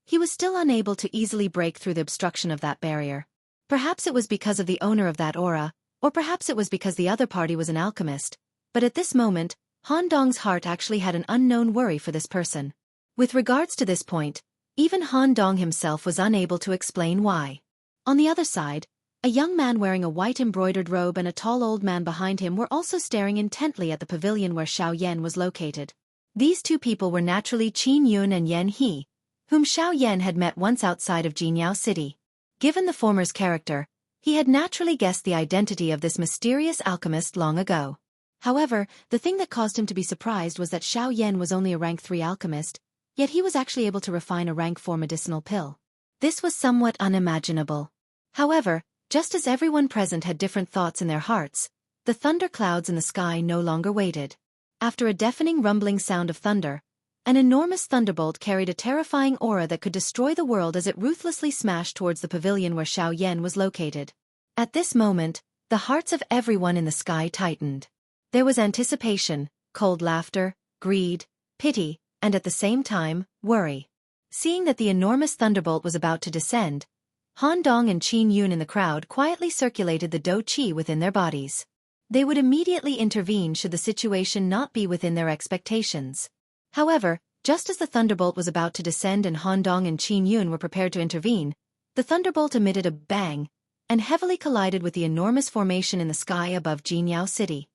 [SPEAKER 1] he was still unable to easily break through the obstruction of that barrier. Perhaps it was because of the owner of that aura, or perhaps it was because the other party was an alchemist, but at this moment, Han Dong's heart actually had an unknown worry for this person. With regards to this point, even Han Dong himself was unable to explain why. On the other side, a young man wearing a white embroidered robe and a tall old man behind him were also staring intently at the pavilion where Xiao Yan was located. These two people were naturally Qin Yun and Yan He, whom Xiao Yan had met once outside of Jinyao City. Given the former's character, he had naturally guessed the identity of this mysterious alchemist long ago. However, the thing that caused him to be surprised was that Xiao Yan was only a rank 3 alchemist, yet he was actually able to refine a rank 4 medicinal pill. This was somewhat unimaginable. However, just as everyone present had different thoughts in their hearts, the thunderclouds in the sky no longer waited. After a deafening rumbling sound of thunder, an enormous thunderbolt carried a terrifying aura that could destroy the world as it ruthlessly smashed towards the pavilion where Xiao Yan was located. At this moment, the hearts of everyone in the sky tightened. There was anticipation, cold laughter, greed, pity, and at the same time, worry. Seeing that the enormous thunderbolt was about to descend, Han Dong and Qin Yun in the crowd quietly circulated the Do Qi within their bodies. They would immediately intervene should the situation not be within their expectations. However, just as the thunderbolt was about to descend and Han Dong and Qin Yun were prepared to intervene, the thunderbolt emitted a bang and heavily collided with the enormous formation in the sky above Jinyao City.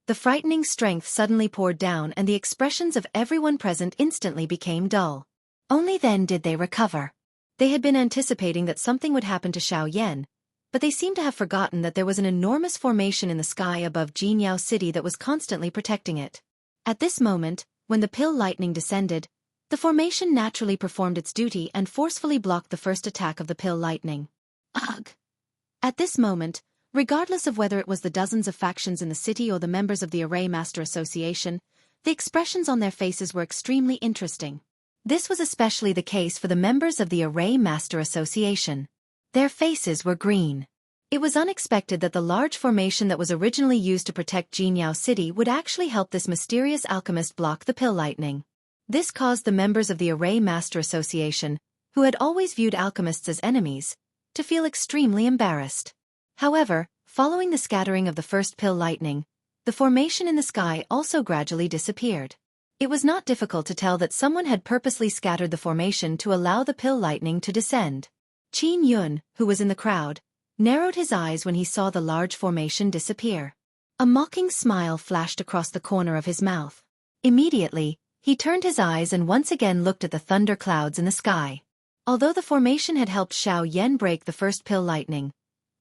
[SPEAKER 1] The frightening strength suddenly poured down and the expressions of everyone present instantly became dull. Only then did they recover. They had been anticipating that something would happen to Xiao Yan, but they seemed to have forgotten that there was an enormous formation in the sky above Jinyao City that was constantly protecting it. At this moment, when the pill lightning descended, the formation naturally performed its duty and forcefully blocked the first attack of the pill lightning. Ugh! At this moment, regardless of whether it was the dozens of factions in the city or the members of the Array Master Association, the expressions on their faces were extremely interesting. This was especially the case for the members of the Array Master Association. Their faces were green. It was unexpected that the large formation that was originally used to protect Jinyao City would actually help this mysterious alchemist block the pill lightning. This caused the members of the Array Master Association, who had always viewed alchemists as enemies, to feel extremely embarrassed. However, following the scattering of the first pill lightning, the formation in the sky also gradually disappeared. It was not difficult to tell that someone had purposely scattered the formation to allow the pill lightning to descend. Qin Yun, who was in the crowd, narrowed his eyes when he saw the large formation disappear. A mocking smile flashed across the corner of his mouth. Immediately, he turned his eyes and once again looked at the thunder clouds in the sky. Although the formation had helped Xiao Yan break the first pill lightning,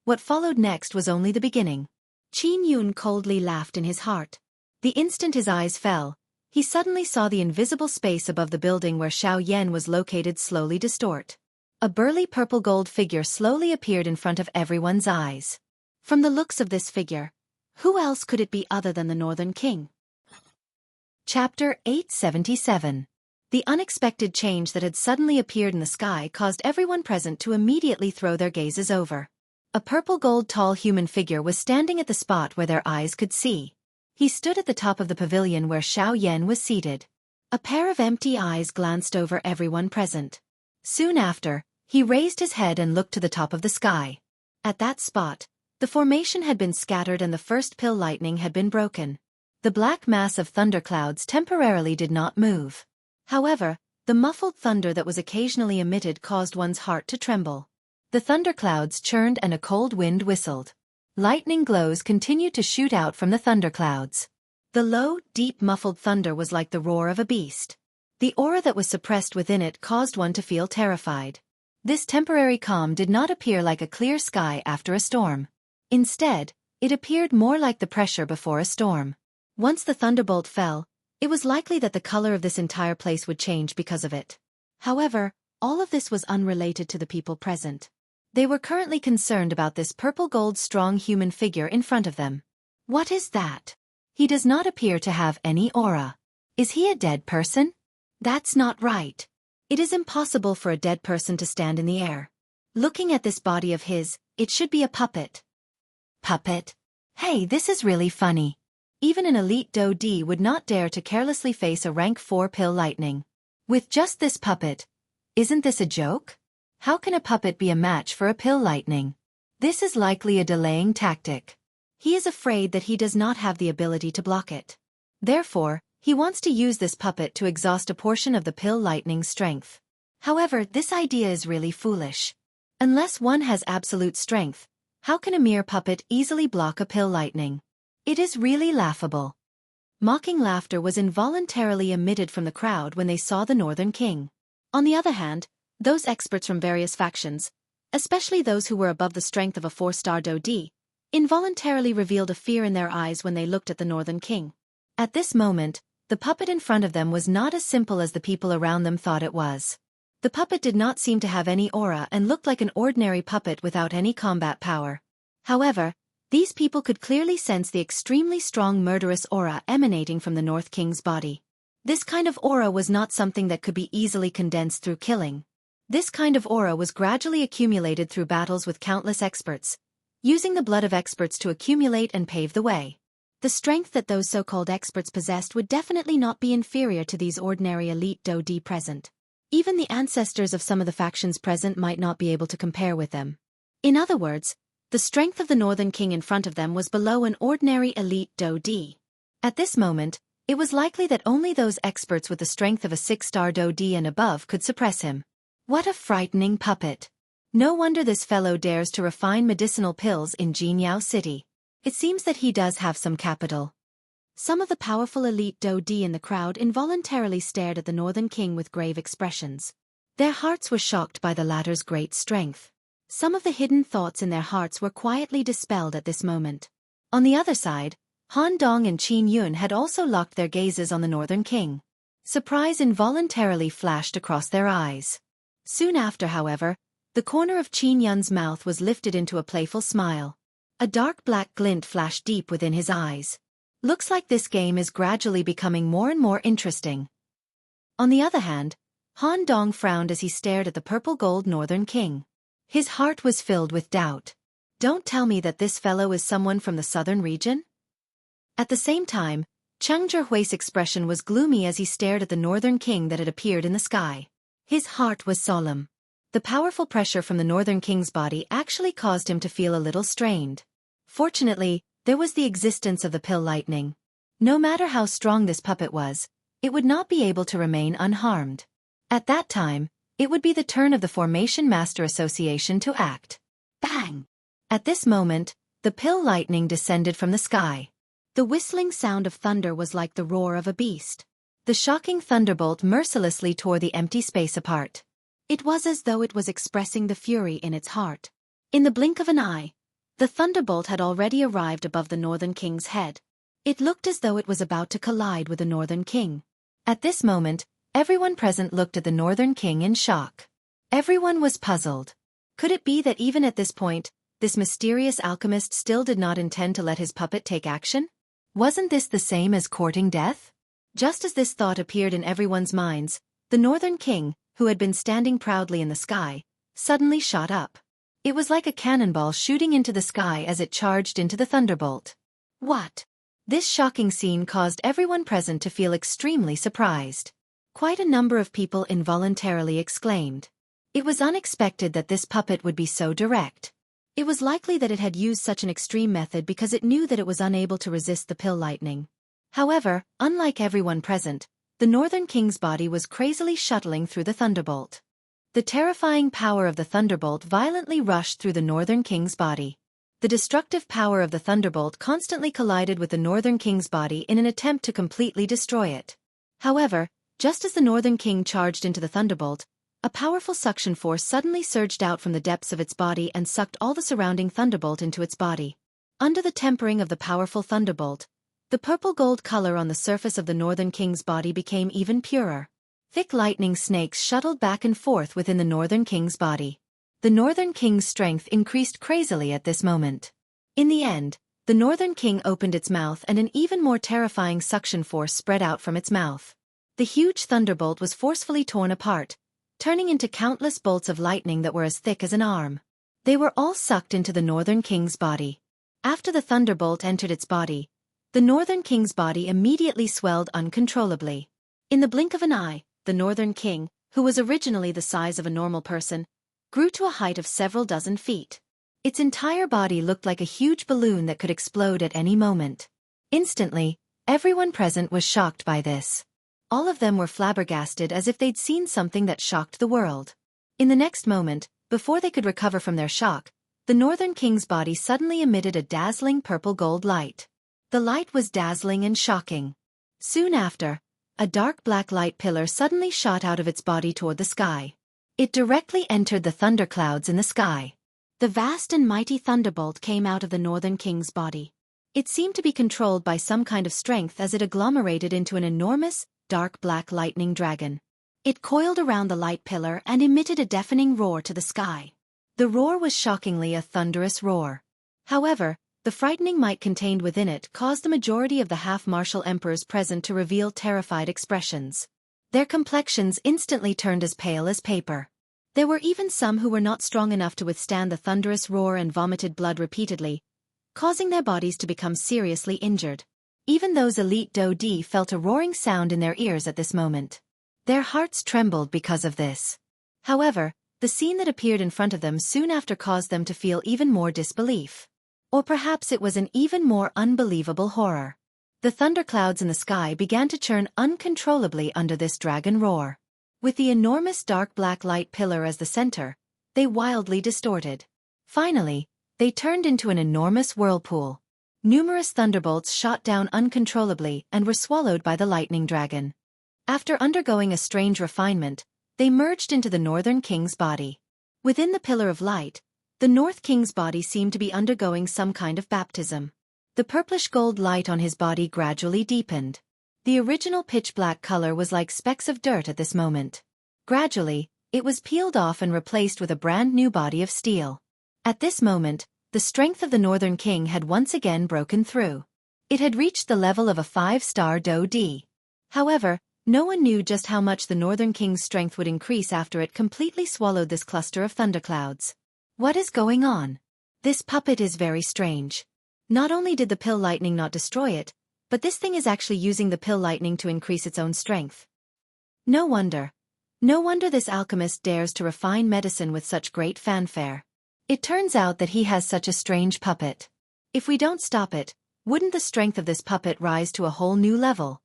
[SPEAKER 1] what followed next was only the beginning. Qin Yun coldly laughed in his heart. The instant his eyes fell, he suddenly saw the invisible space above the building where Xiao Yan was located slowly distort. A burly purple-gold figure slowly appeared in front of everyone's eyes. From the looks of this figure, who else could it be other than the Northern King? Chapter 877. The unexpected change that had suddenly appeared in the sky caused everyone present to immediately throw their gazes over. A purple-gold tall human figure was standing at the spot where their eyes could see. He stood at the top of the pavilion where Xiao Yan was seated. A pair of empty eyes glanced over everyone present. Soon after, he raised his head and looked to the top of the sky. At that spot, the formation had been scattered and the first pill lightning had been broken. The black mass of thunderclouds temporarily did not move. However, the muffled thunder that was occasionally emitted caused one's heart to tremble. The thunderclouds churned and a cold wind whistled. Lightning glows continued to shoot out from the thunderclouds. The low, deep muffled thunder was like the roar of a beast. The aura that was suppressed within it caused one to feel terrified. This temporary calm did not appear like a clear sky after a storm. Instead, it appeared more like the pressure before a storm. Once the thunderbolt fell, it was likely that the color of this entire place would change because of it. However, all of this was unrelated to the people present. They were currently concerned about this purple-gold strong human figure in front of them. What is that? He does not appear to have any aura. Is he a dead person? That's not right. It is impossible for a dead person to stand in the air. Looking at this body of his, it should be a puppet. Puppet? Hey, this is really funny. Even an elite Do D would not dare to carelessly face a rank 4 pill lightning. With just this puppet, isn't this a joke? How can a puppet be a match for a pill lightning? This is likely a delaying tactic. He is afraid that he does not have the ability to block it. Therefore, he wants to use this puppet to exhaust a portion of the pill lightning's strength. However, this idea is really foolish. Unless one has absolute strength, how can a mere puppet easily block a pill lightning? It is really laughable. Mocking laughter was involuntarily emitted from the crowd when they saw the Northern King. On the other hand, those experts from various factions, especially those who were above the strength of a 4-star Do D, involuntarily revealed a fear in their eyes when they looked at the Northern King. At this moment, the puppet in front of them was not as simple as the people around them thought it was. The puppet did not seem to have any aura and looked like an ordinary puppet without any combat power. However, these people could clearly sense the extremely strong murderous aura emanating from the North King's body. This kind of aura was not something that could be easily condensed through killing. This kind of aura was gradually accumulated through battles with countless experts, using the blood of experts to accumulate and pave the way. The strength that those so-called experts possessed would definitely not be inferior to these ordinary elite Do D present. Even the ancestors of some of the factions present might not be able to compare with them. In other words, the strength of the Northern King in front of them was below an ordinary elite Do-D. At this moment, it was likely that only those experts with the strength of a 6-star Do-D and above could suppress him. What a frightening puppet. No wonder this fellow dares to refine medicinal pills in Jinyao City. It seems that he does have some capital. Some of the powerful elite Do-D in the crowd involuntarily stared at the Northern King with grave expressions. Their hearts were shocked by the latter's great strength. Some of the hidden thoughts in their hearts were quietly dispelled at this moment. On the other side, Han Dong and Qin Yun had also locked their gazes on the Northern King. Surprise involuntarily flashed across their eyes. Soon after, however, the corner of Qin Yun's mouth was lifted into a playful smile. A dark black glint flashed deep within his eyes. Looks like this game is gradually becoming more and more interesting. On the other hand, Han Dong frowned as he stared at the purple-gold Northern King. His heart was filled with doubt. Don't tell me that this fellow is someone from the southern region? At the same time, Cheng Zhihui's expression was gloomy as he stared at the Northern King that had appeared in the sky. His heart was solemn. The powerful pressure from the Northern King's body actually caused him to feel a little strained. Fortunately, there was the existence of the pill lightning. No matter how strong this puppet was, it would not be able to remain unharmed. At that time, it would be the turn of the Formation Master Association to act. Bang! At this moment, the pill lightning descended from the sky. The whistling sound of thunder was like the roar of a beast. The shocking thunderbolt mercilessly tore the empty space apart. It was as though it was expressing the fury in its heart. In the blink of an eye, the thunderbolt had already arrived above the Northern King's head. It looked as though it was about to collide with the Northern King. At this moment, everyone present looked at the Northern King in shock. Everyone was puzzled. Could it be that even at this point, this mysterious alchemist still did not intend to let his puppet take action? Wasn't this the same as courting death? Just as this thought appeared in everyone's minds, the Northern King, who had been standing proudly in the sky, suddenly shot up. It was like a cannonball shooting into the sky as it charged into the thunderbolt. What? This shocking scene caused everyone present to feel extremely surprised. Quite a number of people involuntarily exclaimed. It was unexpected that this puppet would be so direct. It was likely that it had used such an extreme method because it knew that it was unable to resist the pill lightning. However, unlike everyone present, the Northern King's body was crazily shuttling through the thunderbolt. The terrifying power of the thunderbolt violently rushed through the Northern King's body. The destructive power of the thunderbolt constantly collided with the Northern King's body in an attempt to completely destroy it. However, just as the Northern King charged into the thunderbolt, a powerful suction force suddenly surged out from the depths of its body and sucked all the surrounding thunderbolt into its body. Under the tempering of the powerful thunderbolt, the purple-gold color on the surface of the Northern King's body became even purer. Thick lightning snakes shuttled back and forth within the Northern King's body. The Northern King's strength increased crazily at this moment. In the end, the Northern King opened its mouth and an even more terrifying suction force spread out from its mouth. The huge thunderbolt was forcefully torn apart, turning into countless bolts of lightning that were as thick as an arm. They were all sucked into the Northern King's body. After the thunderbolt entered its body, the Northern King's body immediately swelled uncontrollably. In the blink of an eye, the Northern King, who was originally the size of a normal person, grew to a height of several dozen feet. Its entire body looked like a huge balloon that could explode at any moment. Instantly, everyone present was shocked by this. All of them were flabbergasted as if they'd seen something that shocked the world. In the next moment, before they could recover from their shock, the Northern King's body suddenly emitted a dazzling purple-gold light. The light was dazzling and shocking. Soon after, a dark black light pillar suddenly shot out of its body toward the sky. It directly entered the thunderclouds in the sky. The vast and mighty thunderbolt came out of the Northern King's body. It seemed to be controlled by some kind of strength as it agglomerated into an enormous, dark black lightning dragon. It coiled around the light pillar and emitted a deafening roar to the sky. The roar was shockingly a thunderous roar. However, the frightening might contained within it caused the majority of the half-martial emperors present to reveal terrified expressions. Their complexions instantly turned as pale as paper. There were even some who were not strong enough to withstand the thunderous roar and vomited blood repeatedly, causing their bodies to become seriously injured. Even those elite Do-D felt a roaring sound in their ears at this moment. Their hearts trembled because of this. However, the scene that appeared in front of them soon after caused them to feel even more disbelief. Or perhaps it was an even more unbelievable horror. The thunderclouds in the sky began to churn uncontrollably under this dragon roar. With the enormous dark black light pillar as the center, they wildly distorted. Finally, they turned into an enormous whirlpool. Numerous thunderbolts shot down uncontrollably and were swallowed by the lightning dragon. After undergoing a strange refinement, they merged into the Northern King's body. Within the pillar of light, the North King's body seemed to be undergoing some kind of baptism. The purplish gold light on his body gradually deepened. The original pitch-black color was like specks of dirt at this moment. Gradually, it was peeled off and replaced with a brand new body of steel. At this moment, the strength of the Northern King had once again broken through. It had reached the level of a 5-star Do-D. However, no one knew just how much the Northern King's strength would increase after it completely swallowed this cluster of thunderclouds. What is going on? This puppet is very strange. Not only did the pill lightning not destroy it, but this thing is actually using the pill lightning to increase its own strength. No wonder. No wonder this alchemist dares to refine medicine with such great fanfare. It turns out that he has such a strange puppet. If we don't stop it, wouldn't the strength of this puppet rise to a whole new level?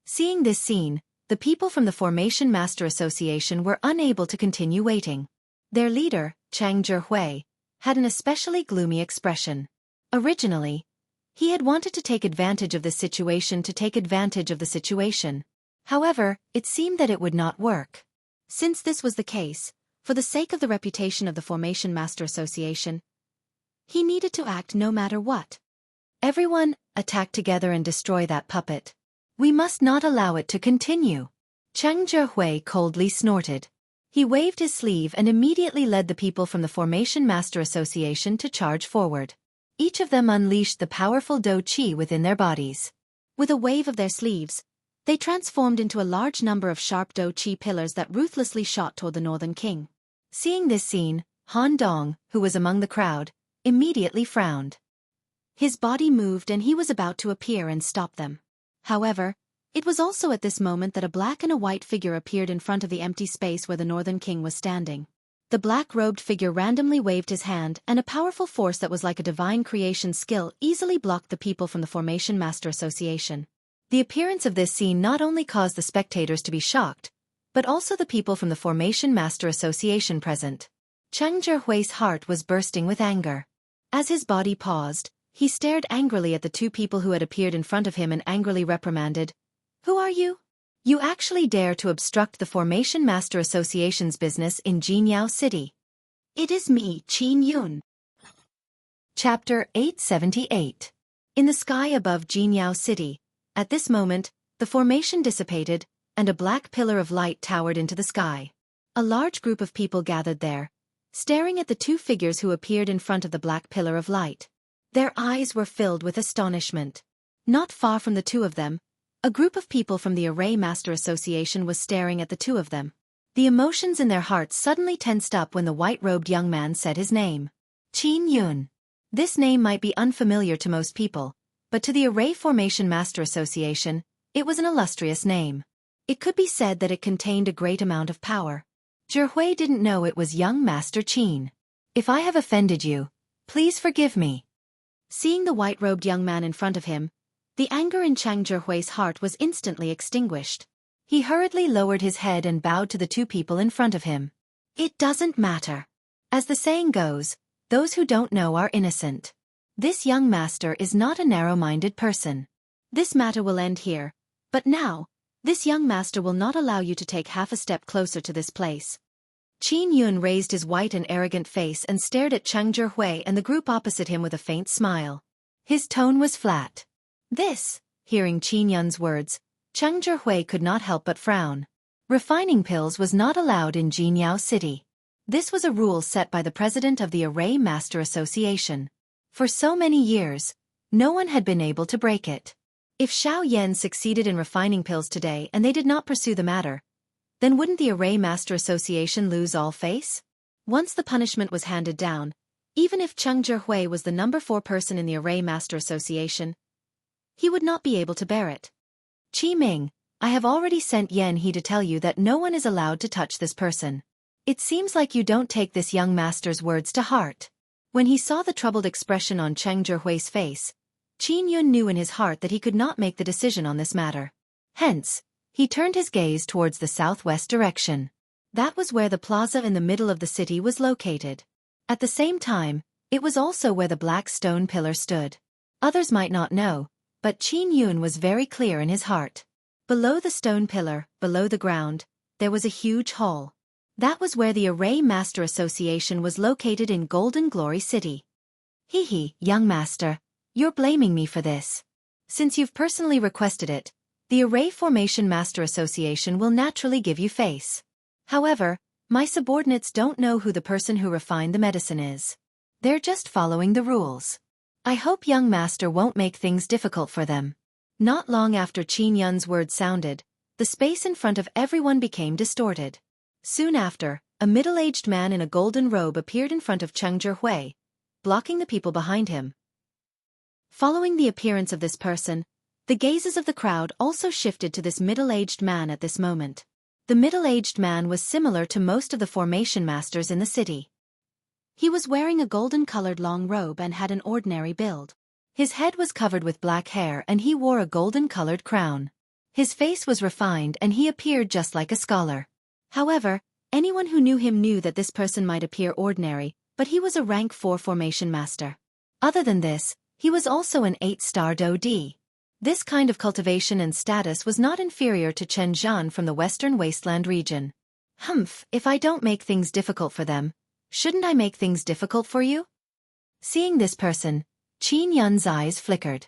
[SPEAKER 1] Seeing this scene, the people from the Formation Master Association were unable to continue waiting. Their leader, Chang Zhihui, had an especially gloomy expression. Originally, he had wanted to take advantage of this situation to take advantage of the situation. However, it seemed that it would not work. Since this was the case, for the sake of the reputation of the Formation Master Association, he needed to act no matter what. Everyone, attack together and destroy that puppet. We must not allow it to continue. Chang Zhihui coldly snorted. He waved his sleeve and immediately led the people from the Formation Master Association to charge forward. Each of them unleashed the powerful Do-Chi within their bodies. With a wave of their sleeves, they transformed into a large number of sharp Do-Chi pillars that ruthlessly shot toward the Northern King. Seeing this scene, Han Dong, who was among the crowd, immediately frowned. His body moved and he was about to appear and stop them. However, it was also at this moment that a black and a white figure appeared in front of the empty space where the Northern King was standing. The black-robed figure randomly waved his hand, and a powerful force that was like a divine creation skill easily blocked the people from the Formation Master Association. The appearance of this scene not only caused the spectators to be shocked, but also the people from the Formation Master Association present. Chang Zhihui's heart was bursting with anger. As his body paused, he stared angrily at the two people who had appeared in front of him and angrily reprimanded, "Who are you? You actually dare to obstruct the Formation Master Association's business in Jinyao City." "It is me, Qin Yun." Chapter 878. In the sky above Jinyao City, at this moment, the formation dissipated, and a black pillar of light towered into the sky. A large group of people gathered there, staring at the two figures who appeared in front of the black pillar of light. Their eyes were filled with astonishment. Not far from the two of them, a group of people from the Array Master Association was staring at the two of them. The emotions in their hearts suddenly tensed up when the white-robed young man said his name. Qin Yun. This name might be unfamiliar to most people, but to the Array Formation Master Association, it was an illustrious name. It could be said that it contained a great amount of power. Zhihui didn't know it was young Master Qin. "If I have offended you, please forgive me." Seeing the white-robed young man in front of him, the anger in Chang Zhihui's heart was instantly extinguished. He hurriedly lowered his head and bowed to the two people in front of him. "It doesn't matter. As the saying goes, those who don't know are innocent. This young master is not a narrow-minded person. This matter will end here, but now, this young master will not allow you to take half a step closer to this place." Qin Yun raised his white and arrogant face and stared at Chang Zhihui and the group opposite him with a faint smile. His tone was flat. Hearing Qin Yun's words, Chang Zhihui could not help but frown. Refining pills was not allowed in Jinyao City. This was a rule set by the president of the Array Master Association. For so many years, no one had been able to break it. If Xiao Yan succeeded in refining pills today and they did not pursue the matter, then wouldn't the Array Master Association lose all face? Once the punishment was handed down, even if Chang Zhihui was the number 4 person in the Array Master Association, he would not be able to bear it. "Qi Ming, I have already sent Yan He to tell you that no one is allowed to touch this person. It seems like you don't take this young master's words to heart. When he saw the troubled expression on Cheng Zhihui's face, Qin Yun knew in his heart that he could not make the decision on this matter. Hence, he turned his gaze towards the southwest direction. That was where the plaza in the middle of the city was located. At the same time, it was also where the black stone pillar stood. Others might not know, but Qin Yun was very clear in his heart. Below the stone pillar, below the ground, there was a huge hall. That was where the Array Master Association was located in Golden Glory City. Young master, you're blaming me for this. Since you've personally requested it, the Array Formation Master Association will naturally give you face. However, my subordinates don't know who the person who refined the medicine is. They're just following the rules. I hope young master won't make things difficult for them. Not long after Qin Yun's words sounded, the space in front of everyone became distorted. Soon after, a middle-aged man in a golden robe appeared in front of Cheng Zhihui, blocking the people behind him. Following the appearance of this person, the gazes of the crowd also shifted to this middle-aged man at this moment. The middle-aged man was similar to most of the formation masters in the city. He was wearing a golden-colored long robe and had an ordinary build. His head was covered with black hair and he wore a golden-colored crown. His face was refined and he appeared just like a scholar. However, anyone who knew him knew that this person might appear ordinary, but he was a rank 4 formation master. Other than this, he was also an 8-star Do-D. This kind of cultivation and status was not inferior to Chen Zhan from the Western Wasteland region. If I don't make things difficult for them, shouldn't I make things difficult for you? Seeing this person, Qin Yun's eyes flickered.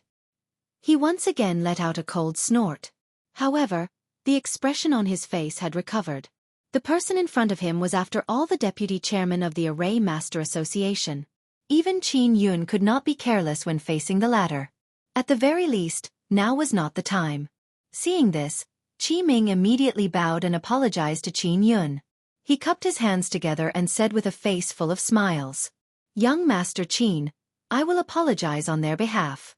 [SPEAKER 1] He once again let out a cold snort. However, the expression on his face had recovered. The person in front of him was after all the deputy chairman of the Array Master Association. Even Qin Yun could not be careless when facing the latter. At the very least, now was not the time. Seeing this, Qi Ming immediately bowed and apologized to Qin Yun. He cupped his hands together and said with a face full of smiles, "Young Master Qin, I will apologize on their behalf."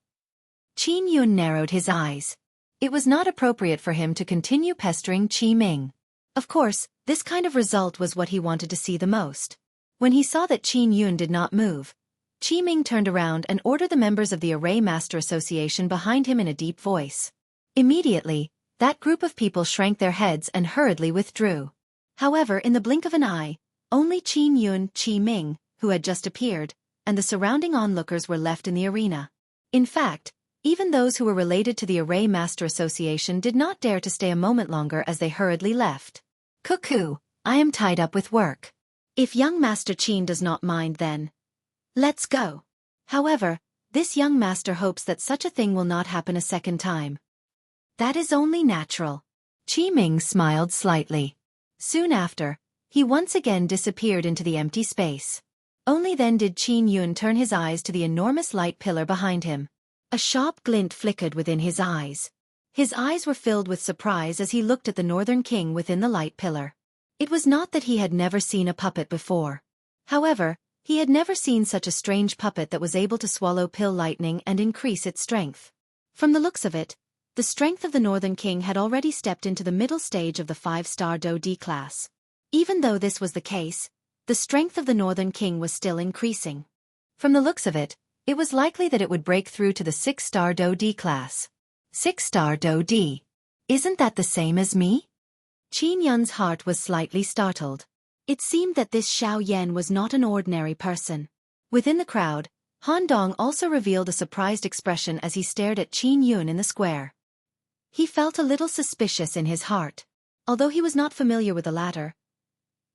[SPEAKER 1] Qin Yun narrowed his eyes. It was not appropriate for him to continue pestering Qi Ming. Of course, this kind of result was what he wanted to see the most. When he saw that Qin Yun did not move, Qi Ming turned around and ordered the members of the Array Master Association behind him in a deep voice. Immediately, that group of people shrank their heads and hurriedly withdrew. However, in the blink of an eye, only Qin Yun, Qi Ming, who had just appeared, and the surrounding onlookers were left in the arena. In fact, even those who were related to the Array Master Association did not dare to stay a moment longer as they hurriedly left. "Cuckoo, I am tied up with work. If young Master Qin does not mind then, let's go." However, this young master hopes that such a thing will not happen a second time. That is only natural. Qi Ming smiled slightly. Soon after, he once again disappeared into the empty space. Only then did Qin Yun turn his eyes to the enormous light pillar behind him. A sharp glint flickered within his eyes. His eyes were filled with surprise as he looked at the Northern King within the light pillar. It was not that he had never seen a puppet before. However, he had never seen such a strange puppet that was able to swallow pill lightning and increase its strength. From the looks of it, the strength of the Northern King had already stepped into the middle stage of the 5-star Do-D class. Even though this was the case, the strength of the Northern King was still increasing. From the looks of it, it was likely that it would break through to the 6-star Do-D class. 6-star Do-D. Isn't that the same as me? Qin Yun's heart was slightly startled. It seemed that this Xiao Yan was not an ordinary person. Within the crowd, Han Dong also revealed a surprised expression as he stared at Qin Yun in the square. He felt a little suspicious in his heart. Although he was not familiar with the latter,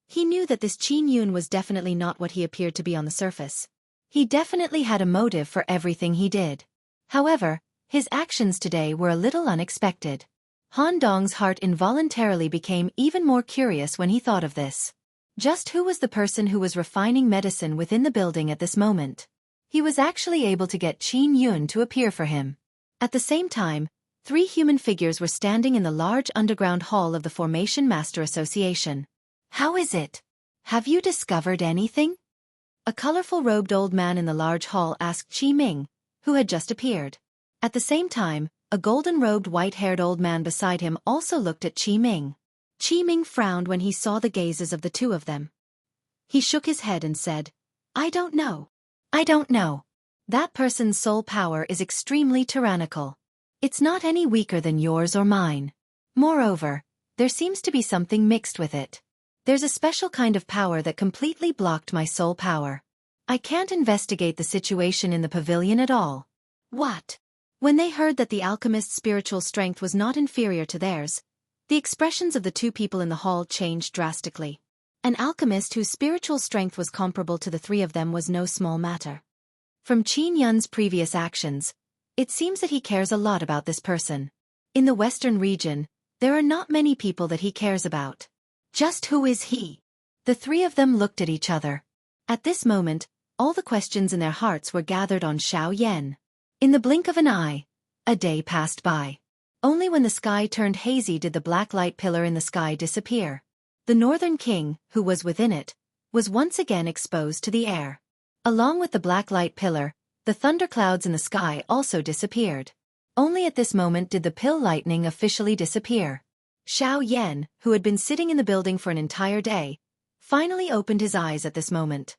[SPEAKER 1] he knew that this Qin Yun was definitely not what he appeared to be on the surface. He definitely had a motive for everything he did. However, his actions today were a little unexpected. Han Dong's heart involuntarily became even more curious when he thought of this. Just who was the person who was refining medicine within the building at this moment? He was actually able to get Qin Yun to appear for him. At the same time, 3 human figures were standing in the large underground hall of the Formation Master Association. "How is it? Have you discovered anything?" A colorful robed old man in the large hall asked Qi Ming, who had just appeared. At the same time, A golden-robed white-haired old man beside him also looked at Qi Ming. Qi Ming frowned when he saw the gazes of the two of them. He shook his head and said, "I don't know. I don't know. That person's soul power is extremely tyrannical. It's not any weaker than yours or mine. Moreover, there seems to be something mixed with it. There's a special kind of power that completely blocked my soul power. I can't investigate the situation in the pavilion at all." What? When they heard that the alchemist's spiritual strength was not inferior to theirs, the expressions of the two people in the hall changed drastically. An alchemist whose spiritual strength was comparable to the three of them was no small matter. From Qin Yun's previous actions, it seems that he cares a lot about this person. In the western region, there are not many people that he cares about. Just who is he? The three of them looked at each other. At this moment, all the questions in their hearts were gathered on Xiao Yan. In the blink of an eye, a day passed by. Only when the sky turned hazy did the black light pillar in the sky disappear. The Northern King, who was within it, was once again exposed to the air. Along with the black light pillar, the thunderclouds in the sky also disappeared. Only at this moment did the pill lightning officially disappear. Xiao Yan, who had been sitting in the building for an entire day, finally opened his eyes at this moment.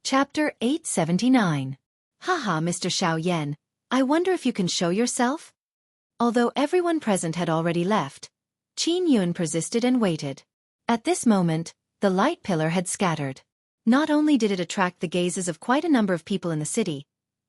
[SPEAKER 1] Chapter 879. Haha, Mr. Xiao Yan, I wonder if you can show yourself? Although everyone present had already left, Qin Yun persisted and waited. At this moment, the light pillar had scattered. Not only did it attract the gazes of quite a number of people in the city,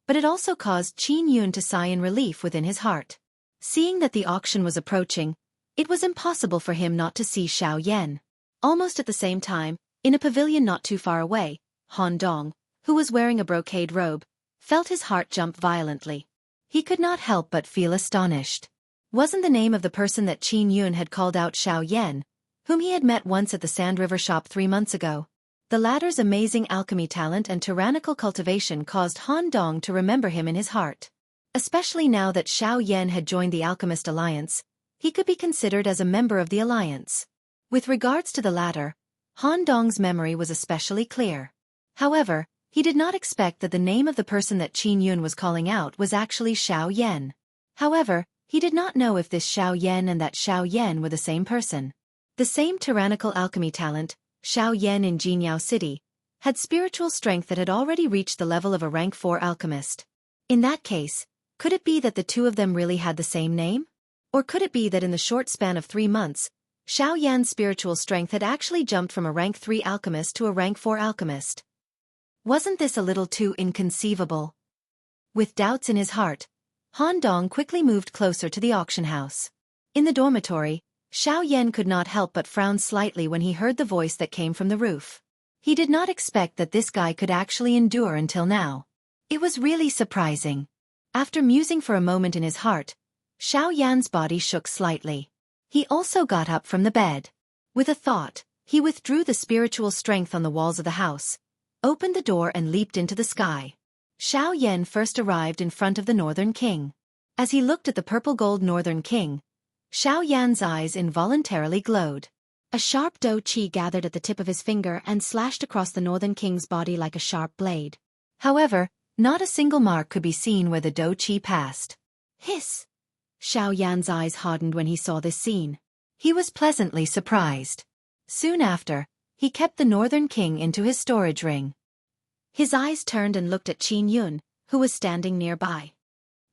[SPEAKER 1] but it also caused Qin Yun to sigh in relief within his heart. Seeing that the auction was approaching, it was impossible for him not to see Xiao Yan. Almost at the same time, in a pavilion not too far away, Han Dong, who was wearing a brocade robe, felt his heart jump violently. He could not help but feel astonished. Wasn't the name of the person that Qin Yun had called out Xiao Yan, whom he had met once at the Sand River shop 3 months ago? The latter's amazing alchemy talent and tyrannical cultivation caused Han Dong to remember him in his heart. Especially now that Xiao Yan had joined the Alchemist Alliance, he could be considered as a member of the alliance. With regards to the latter, Han Dong's memory was especially clear. However, he did not expect that the name of the person that Qin Yun was calling out was actually Xiao Yan. However, he did not know if this Xiao Yan and that Xiao Yan were the same person. The same tyrannical alchemy talent, Xiao Yan in Jinyao City, had spiritual strength that had already reached the level of a rank 4 alchemist. In that case, could it be that the two of them really had the same name? Or could it be that in the short span of 3 months, Xiao Yan's spiritual strength had actually jumped from a rank 3 alchemist to a rank 4 alchemist? Wasn't this a little too inconceivable? With doubts in his heart, Han Dong quickly moved closer to the auction house. In the dormitory, Xiao Yan could not help but frown slightly when he heard the voice that came from the roof. He did not expect that this guy could actually endure until now. It was really surprising. After musing for a moment in his heart, Xiao Yan's body shook slightly. He also got up from the bed. With a thought, he withdrew the spiritual strength on the walls of the house, opened the door and leaped into the sky. Xiao Yan first arrived in front of the Northern King. As he looked at the purple-gold Northern King, Xiao Yan's eyes involuntarily glowed. A sharp dough chi gathered at the tip of his finger and slashed across the Northern King's body like a sharp blade. However, not a single mark could be seen where the dough chi passed. Hiss! Xiao Yan's eyes hardened when he saw this scene. He was pleasantly surprised. Soon after, he kept the Northern King into his storage ring. His eyes turned and looked at Qin Yun, who was standing nearby.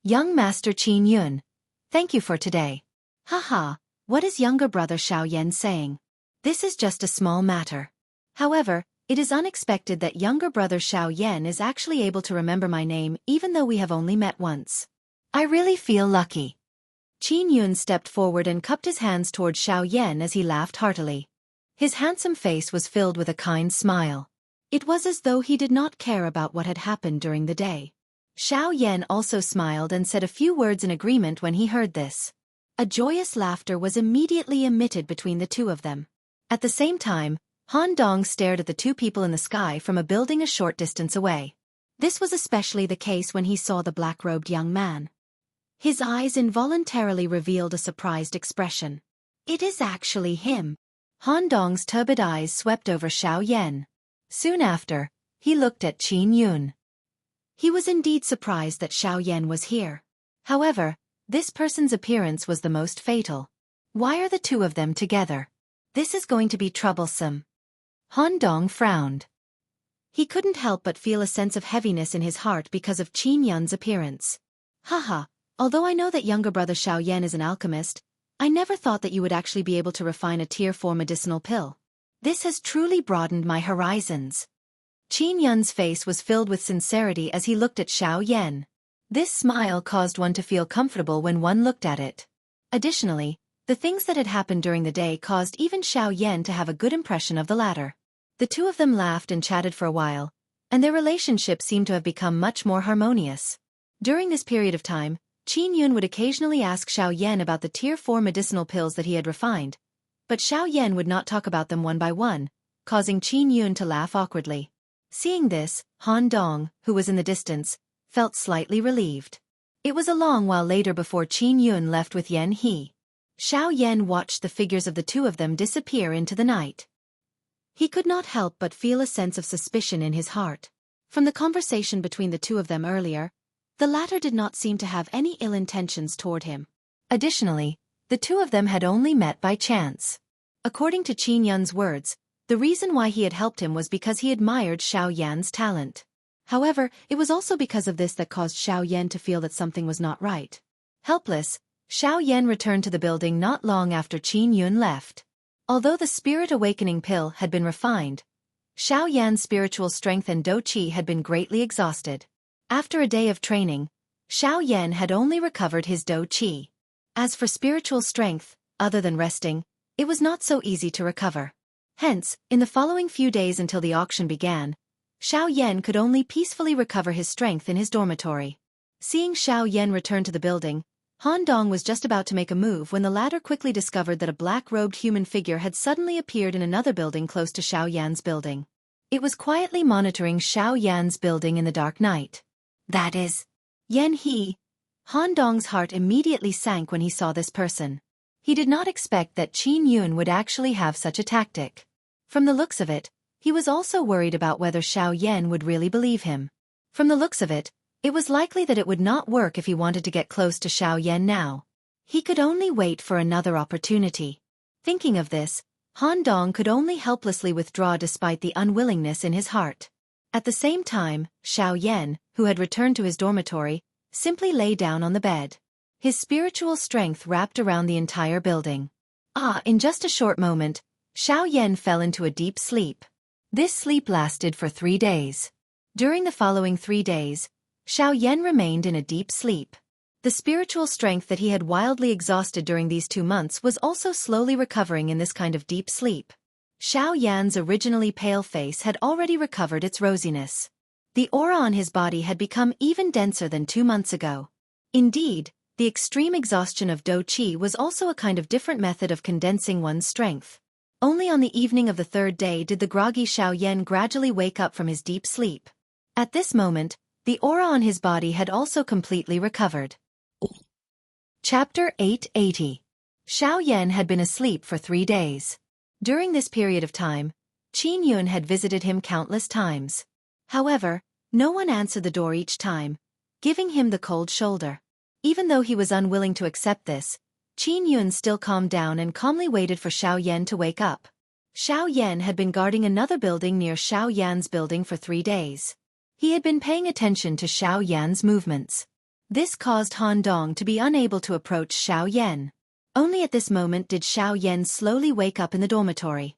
[SPEAKER 1] Young Master Qin Yun, thank you for today. Haha, what is younger brother Xiao Yan saying? This is just a small matter. However, it is unexpected that younger brother Xiao Yan is actually able to remember my name even though we have only met once. I really feel lucky. Qin Yun stepped forward and cupped his hands toward Xiao Yan as he laughed heartily. His handsome face was filled with a kind smile. It was as though he did not care about what had happened during the day. Xiao Yan also smiled and said a few words in agreement when he heard this. A joyous laughter was immediately emitted between the two of them. At the same time, Han Dong stared at the two people in the sky from a building a short distance away. This was especially the case when he saw the black-robed young man. His eyes involuntarily revealed a surprised expression. It is actually him. Han Dong's turbid eyes swept over Xiao Yan. Soon after, he looked at Qin Yun. He was indeed surprised that Xiao Yan was here. However, This person's appearance was the most fatal. Why are the two of them together? This is going to be troublesome. Han Dong frowned. He couldn't help but feel a sense of heaviness in his heart because of Qin Yun's appearance. Haha, although I know that younger brother Xiao Yan is an alchemist, I never thought that you would actually be able to refine a Tier 4 medicinal pill. This has truly broadened my horizons. Qin Yun's face was filled with sincerity as he looked at Xiao Yan. This smile caused one to feel comfortable when one looked at it. Additionally, the things that had happened during the day caused even Xiao Yan to have a good impression of the latter. The two of them laughed and chatted for a while, and their relationship seemed to have become much more harmonious. During this period of time, Qin Yun would occasionally ask Xiao Yan about the Tier 4 medicinal pills that he had refined, but Xiao Yan would not talk about them one by one, causing Qin Yun to laugh awkwardly. Seeing this, Han Dong, who was in the distance, felt slightly relieved. It was a long while later before Qin Yun left with Yan He. Xiao Yan watched the figures of the two of them disappear into the night. He could not help but feel a sense of suspicion in his heart. From the conversation between the two of them earlier, the latter did not seem to have any ill intentions toward him. Additionally, the two of them had only met by chance. According to Qin Yun's words, the reason why he had helped him was because he admired Xiao Yan's talent. However, it was also because of this that caused Xiao Yan to feel that something was not right. Helpless, Xiao Yan returned to the building not long after Qin Yun left. Although the Spirit Awakening pill had been refined, Xiao Yan's spiritual strength and Do Qi had been greatly exhausted. After a day of training, Xiao Yan had only recovered his Do Qi. As for spiritual strength, other than resting, it was not so easy to recover. Hence, in the following few days until the auction began, Xiao Yan could only peacefully recover his strength in his dormitory. Seeing Xiao Yan return to the building, Han Dong was just about to make a move when the latter quickly discovered that a black-robed human figure had suddenly appeared in another building close to Xiao Yan's building. It was quietly monitoring Xiao Yan's building in the dark night. That is Yan He. Han Dong's heart immediately sank when he saw this person. He did not expect that Qin Yun would actually have such a tactic. From the looks of it, he was also worried about whether Xiao Yan would really believe him. From the looks of it, it was likely that it would not work if he wanted to get close to Xiao Yan now. He could only wait for another opportunity. Thinking of this, Han Dong could only helplessly withdraw despite the unwillingness in his heart. At the same time, Xiao Yan, who had returned to his dormitory, simply lay down on the bed. His spiritual strength wrapped around the entire building. In just a short moment, Xiao Yan fell into a deep sleep. This sleep lasted for 3 days. During the following 3 days, Xiao Yan remained in a deep sleep. The spiritual strength that he had wildly exhausted during these 2 months was also slowly recovering in this kind of deep sleep. Xiao Yan's originally pale face had already recovered its rosiness. The aura on his body had become even denser than 2 months ago. Indeed, the extreme exhaustion of Do Qi was also a kind of different method of condensing one's strength. Only on the evening of the 3rd day did the groggy Xiao Yan gradually wake up from his deep sleep. At this moment, the aura on his body had also completely recovered. Chapter 880. Xiao Yan had been asleep for 3 days. During this period of time, Qin Yun had visited him countless times. However, no one answered the door each time, giving him the cold shoulder. Even though he was unwilling to accept this, Qin Yun still calmed down and calmly waited for Xiao Yan to wake up. Xiao Yan had been guarding another building near Xiao Yan's building for 3 days. He had been paying attention to Xiao Yan's movements. This caused Han Dong to be unable to approach Xiao Yan. Only at this moment did Xiao Yan slowly wake up in the dormitory.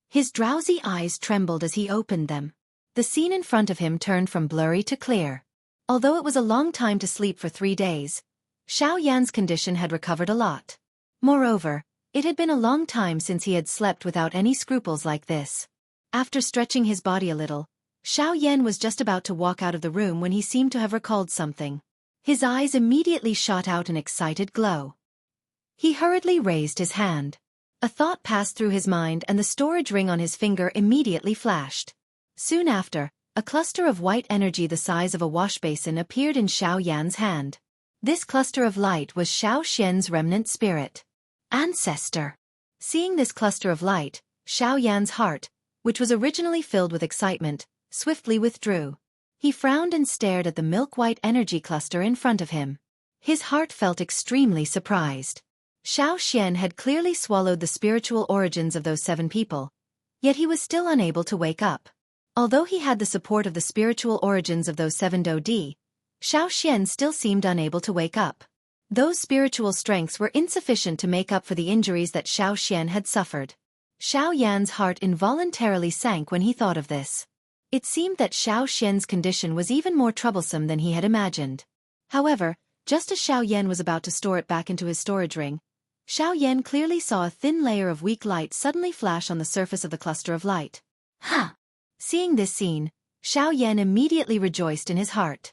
[SPEAKER 1] His drowsy eyes trembled as he opened them. The scene in front of him turned from blurry to clear. Although it was a long time to sleep for 3 days, Xiao Yan's condition had recovered a lot. Moreover, it had been a long time since he had slept without any scruples like this. After stretching his body a little, Xiao Yan was just about to walk out of the room when he seemed to have recalled something. His eyes immediately shot out an excited glow. He hurriedly raised his hand. A thought passed through his mind and the storage ring on his finger immediately flashed. Soon after, a cluster of white energy the size of a wash basin appeared in Xiao Yan's hand. This cluster of light was Xiao Xian's remnant spirit. Ancestor. Seeing this cluster of light, Xiao Yan's heart, which was originally filled with excitement, swiftly withdrew. He frowned and stared at the milk-white energy cluster in front of him. His heart felt extremely surprised. Xiao Xian had clearly swallowed the spiritual origins of those 7 people, yet he was still unable to wake up. Although he had the support of the spiritual origins of those 7 Dodi, Xiao Xian still seemed unable to wake up. Those spiritual strengths were insufficient to make up for the injuries that Xiao Xian had suffered. Xiao Yan's heart involuntarily sank when he thought of this. It seemed that Xiao Xian's condition was even more troublesome than he had imagined. However, just as Xiao Yan was about to store it back into his storage ring, Xiao Yan clearly saw a thin layer of weak light suddenly flash on the surface of the cluster of light. Ha! Seeing this scene, Xiao Yan immediately rejoiced in his heart.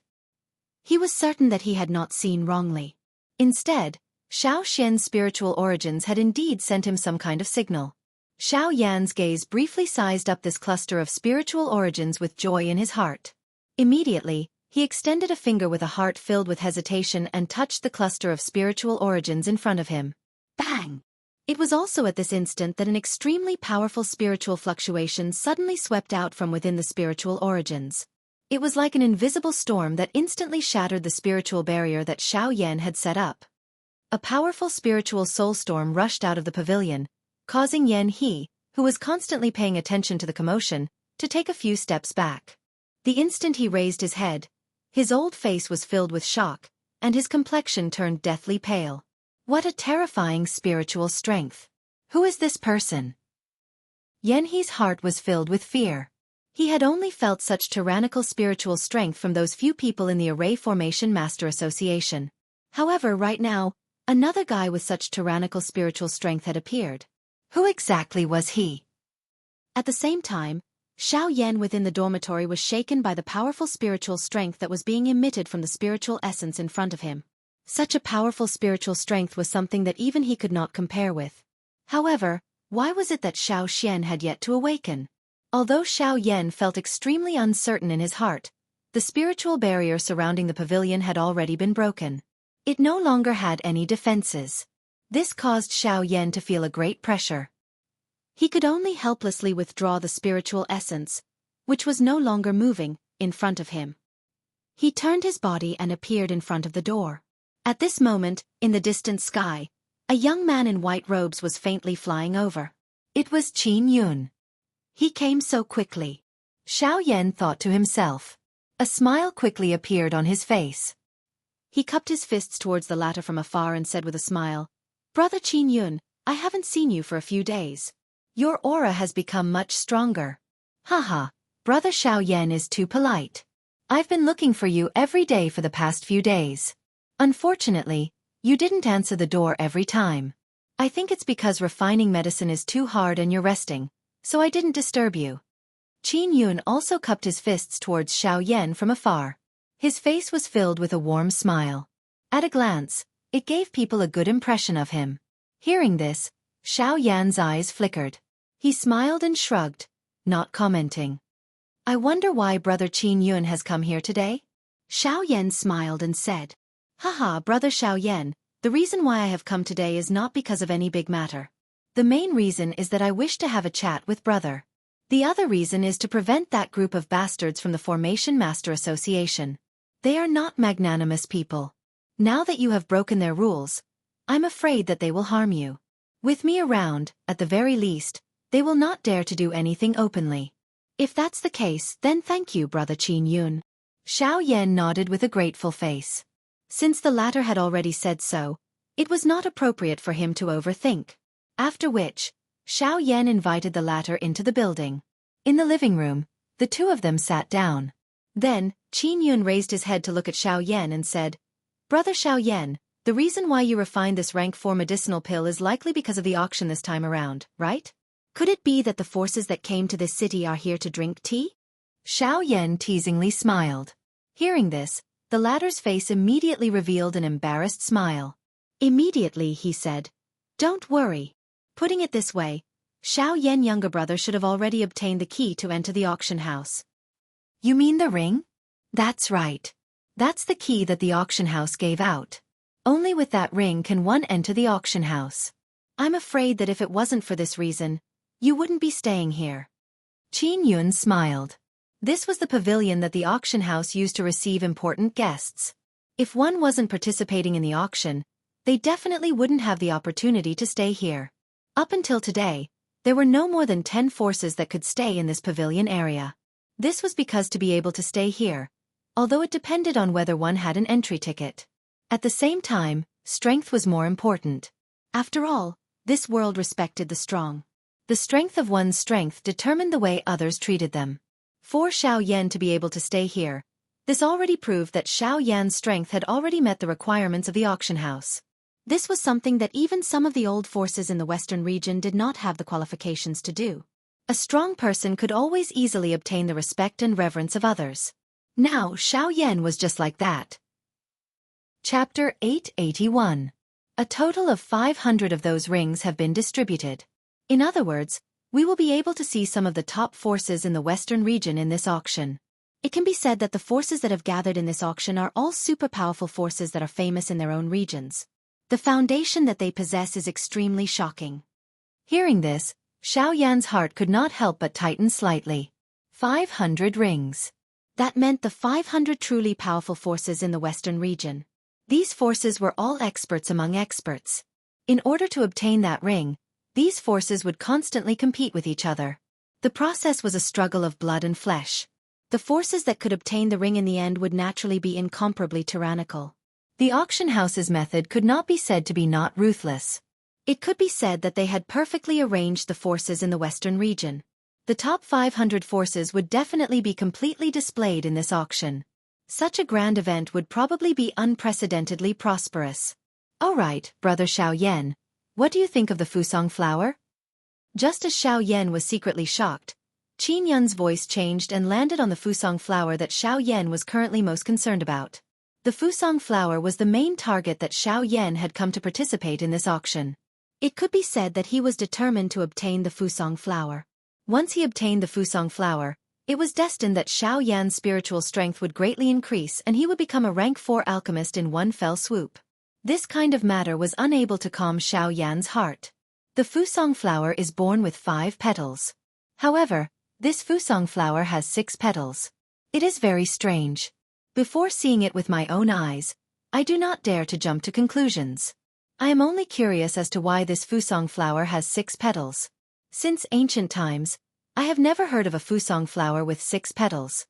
[SPEAKER 1] He was certain that he had not seen wrongly. Instead, Xiao Xian's spiritual origins had indeed sent him some kind of signal. Xiao Yan's gaze briefly sized up this cluster of spiritual origins with joy in his heart. Immediately, he extended a finger with a heart filled with hesitation and touched the cluster of spiritual origins in front of him. Bang! It was also at this instant that an extremely powerful spiritual fluctuation suddenly swept out from within the spiritual origins. It was like an invisible storm that instantly shattered the spiritual barrier that Xiao Yan had set up. A powerful spiritual soul storm rushed out of the pavilion, causing Yan He, who was constantly paying attention to the commotion, to take a few steps back. The instant he raised his head, his old face was filled with shock, and his complexion turned deathly pale. What a terrifying spiritual strength! Who is this person? Yan He's heart was filled with fear. He had only felt such tyrannical spiritual strength from those few people in the Array Formation Master Association. However, right now, another guy with such tyrannical spiritual strength had appeared. Who exactly was he? At the same time, Xiao Yan within the dormitory was shaken by the powerful spiritual strength that was being emitted from the spiritual essence in front of him. Such a powerful spiritual strength was something that even he could not compare with. However, why was it that Xiao Xian had yet to awaken? Although Xiao Yan felt extremely uncertain in his heart, the spiritual barrier surrounding the pavilion had already been broken. It no longer had any defenses. This caused Xiao Yan to feel a great pressure. He could only helplessly withdraw the spiritual essence, which was no longer moving, in front of him. He turned his body and appeared in front of the door. At this moment, in the distant sky, a young man in white robes was faintly flying over. It was Qin Yun. He came so quickly. Xiao Yan thought to himself. A smile quickly appeared on his face. He cupped his fists towards the latter from afar and said with a smile, "Brother Qin Yun, I haven't seen you for a few days. Your aura has become much stronger." "Haha, Brother Xiao Yan is too polite. I've been looking for you every day for the past few days. Unfortunately, you didn't answer the door every time. I think it's because refining medicine is too hard and you're resting, so I didn't disturb you." Qin Yun also cupped his fists towards Xiao Yan from afar. His face was filled with a warm smile. At a glance, it gave people a good impression of him. Hearing this, Xiao Yan's eyes flickered. He smiled and shrugged, not commenting. "I wonder why Brother Qin Yun has come here today?" Xiao Yan smiled and said, "Haha, Brother Xiao Yan, the reason why I have come today is not because of any big matter. The main reason is that I wish to have a chat with Brother. The other reason is to prevent that group of bastards from the Formation Master Association. They are not magnanimous people. Now that you have broken their rules, I'm afraid that they will harm you. With me around, at the very least, they will not dare to do anything openly. If that's the case, then thank you, Brother Qin Yun." Xiao Yan nodded with a grateful face. Since the latter had already said so, it was not appropriate for him to overthink. After which, Xiao Yan invited the latter into the building. In the living room, the two of them sat down. Then, Qin Yun raised his head to look at Xiao Yan and said, "Brother Xiao Yan, the reason why you refined this rank 4 medicinal pill is likely because of the auction this time around, right? Could it be that the forces that came to this city are here to drink tea?" Xiao Yan teasingly smiled. Hearing this, the latter's face immediately revealed an embarrassed smile. Immediately he said, "Don't worry. Putting it this way, Xiao Yan younger brother should have already obtained the key to enter the auction house." "You mean the ring?" "That's right. That's the key that the auction house gave out. Only with that ring can one enter the auction house. I'm afraid that if it wasn't for this reason, you wouldn't be staying here." Qin Yun smiled. This was the pavilion that the auction house used to receive important guests. If one wasn't participating in the auction, they definitely wouldn't have the opportunity to stay here. Up until today, there were no more than 10 forces that could stay in this pavilion area. This was because to be able to stay here, although it depended on whether one had an entry ticket. At the same time, strength was more important. After all, this world respected the strong. The strength of one's strength determined the way others treated them. For Xiao Yan to be able to stay here, this already proved that Xiao Yan's strength had already met the requirements of the auction house. This was something that even some of the old forces in the western region did not have the qualifications to do. A strong person could always easily obtain the respect and reverence of others. Now Xiao Yan was just like that. Chapter 881. A total of 500 of those rings have been distributed. In other words, we will be able to see some of the top forces in the western region in this auction. It can be said that the forces that have gathered in this auction are all super powerful forces that are famous in their own regions. The foundation that they possess is extremely shocking. Hearing this, Xiao Yan's heart could not help but tighten slightly. 500 rings. That meant the 500 truly powerful forces in the western region. These forces were all experts among experts. In order to obtain that ring, these forces would constantly compete with each other. The process was a struggle of blood and flesh. The forces that could obtain the ring in the end would naturally be incomparably tyrannical. The auction house's method could not be said to be not ruthless. It could be said that they had perfectly arranged the forces in the western region. The top 500 forces would definitely be completely displayed in this auction. Such a grand event would probably be unprecedentedly prosperous. All right, Brother Xiao Yan, what do you think of the Fusong flower? Just as Xiao Yan was secretly shocked, Qin Yun's voice changed and landed on the Fusong flower that Xiao Yan was currently most concerned about. The Fusong flower was the main target that Xiao Yan had come to participate in this auction. It could be said that he was determined to obtain the Fusong flower. Once he obtained the Fusong flower, it was destined that Xiao Yan's spiritual strength would greatly increase and he would become a rank 4 alchemist in one fell swoop. This kind of matter was unable to calm Xiao Yan's heart. The Fusong flower is born with 5 petals. However, this Fusong flower has 6 petals. It is very strange. Before seeing it with my own eyes, I do not dare to jump to conclusions. I am only curious as to why this Fusong flower has 6 petals. Since ancient times, I have never heard of a Fusong flower with 6 petals.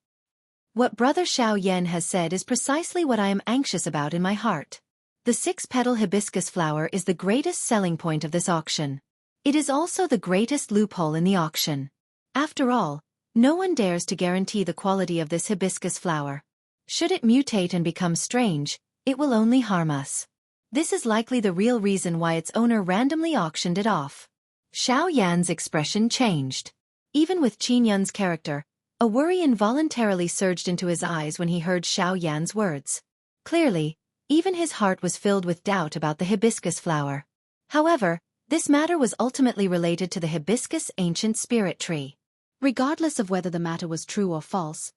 [SPEAKER 1] What Brother Xiao Yan has said is precisely what I am anxious about in my heart. The 6-petal hibiscus flower is the greatest selling point of this auction. It is also the greatest loophole in the auction. After all, no one dares to guarantee the quality of this hibiscus flower. Should it mutate and become strange, it will only harm us. This is likely the real reason why its owner randomly auctioned it off. Xiao Yan's expression changed. Even with Qin Yun's character, a worry involuntarily surged into his eyes when he heard Xiao Yan's words. Clearly, even his heart was filled with doubt about the hibiscus flower. However, this matter was ultimately related to the hibiscus ancient spirit tree. Regardless of whether the matter was true or false,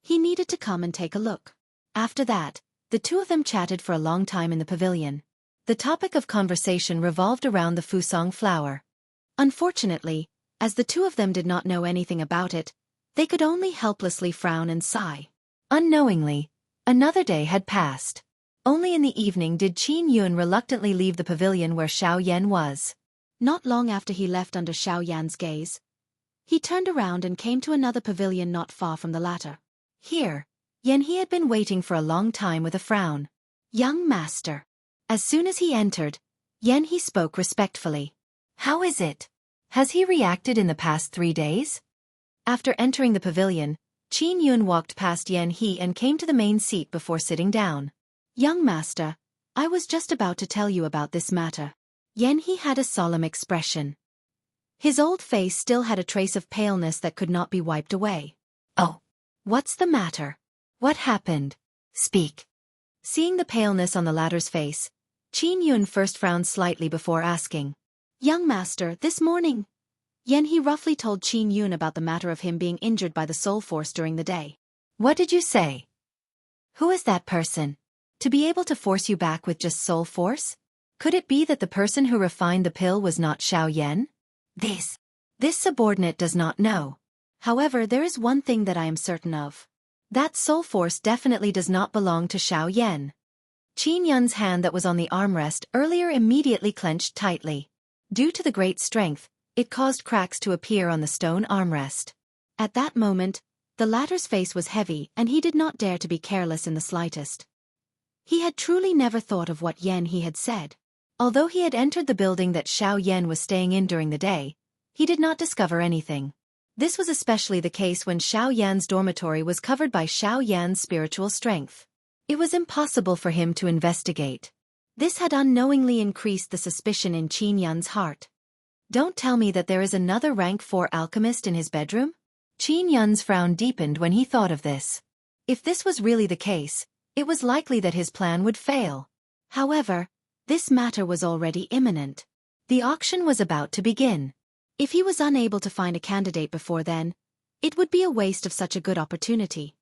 [SPEAKER 1] he needed to come and take a look. After that, the two of them chatted for a long time in the pavilion. The topic of conversation revolved around the Fusong flower. Unfortunately, as the two of them did not know anything about it, they could only helplessly frown and sigh. Unknowingly, another day had passed. Only in the evening did Qin Yun reluctantly leave the pavilion where Xiao Yan was. Not long after he left under Xiao Yan's gaze, he turned around and came to another pavilion not far from the latter. Here, Yan He had been waiting for a long time with a frown. Young master. As soon as he entered, Yan He spoke respectfully. How is it? Has he reacted in the past 3 days? After entering the pavilion, Qin Yun walked past Yan He and came to the main seat before sitting down. Young master, I was just about to tell you about this matter. Yan He had a solemn expression. His old face still had a trace of paleness that could not be wiped away. Oh, what's the matter? What happened? Speak. Seeing the paleness on the latter's face, Qin Yun first frowned slightly before asking. Young master, this morning. Yan He roughly told Qin Yun about the matter of him being injured by the soul force during the day. What did you say? Who is that person? To be able to force you back with just soul force? Could it be that the person who refined the pill was not Xiao Yan? This subordinate does not know. However, there is one thing that I am certain of. That soul force definitely does not belong to Xiao Yan. Qin Yun's hand that was on the armrest earlier immediately clenched tightly. Due to the great strength, it caused cracks to appear on the stone armrest. At that moment, the latter's face was heavy and he did not dare to be careless in the slightest. He had truly never thought of what Yan he had said. Although he had entered the building that Xiao Yan was staying in during the day, he did not discover anything. This was especially the case when Xiao Yan's dormitory was covered by Xiao Yan's spiritual strength. It was impossible for him to investigate. This had unknowingly increased the suspicion in Qin Yun's heart. Don't tell me that there is another rank 4 alchemist in his bedroom? Qin Yun's frown deepened when he thought of this. If this was really the case, it was likely that his plan would fail. However, this matter was already imminent. The auction was about to begin. If he was unable to find a candidate before then, it would be a waste of such a good opportunity.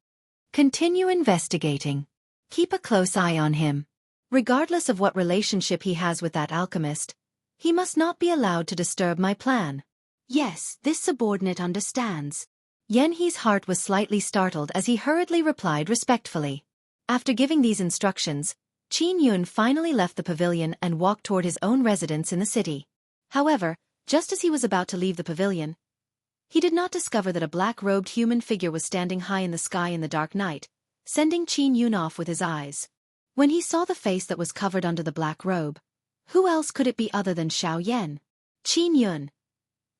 [SPEAKER 1] Continue investigating. Keep a close eye on him. Regardless of what relationship he has with that alchemist, he must not be allowed to disturb my plan. Yes, this subordinate understands. Yan He's heart was slightly startled as he hurriedly replied respectfully. After giving these instructions, Qin Yun finally left the pavilion and walked toward his own residence in the city. However, just as he was about to leave the pavilion, he did not discover that a black-robed human figure was standing high in the sky in the dark night, sending Qin Yun off with his eyes. When he saw the face that was covered under the black robe, who else could it be other than Xiao Yan? Qin Yun.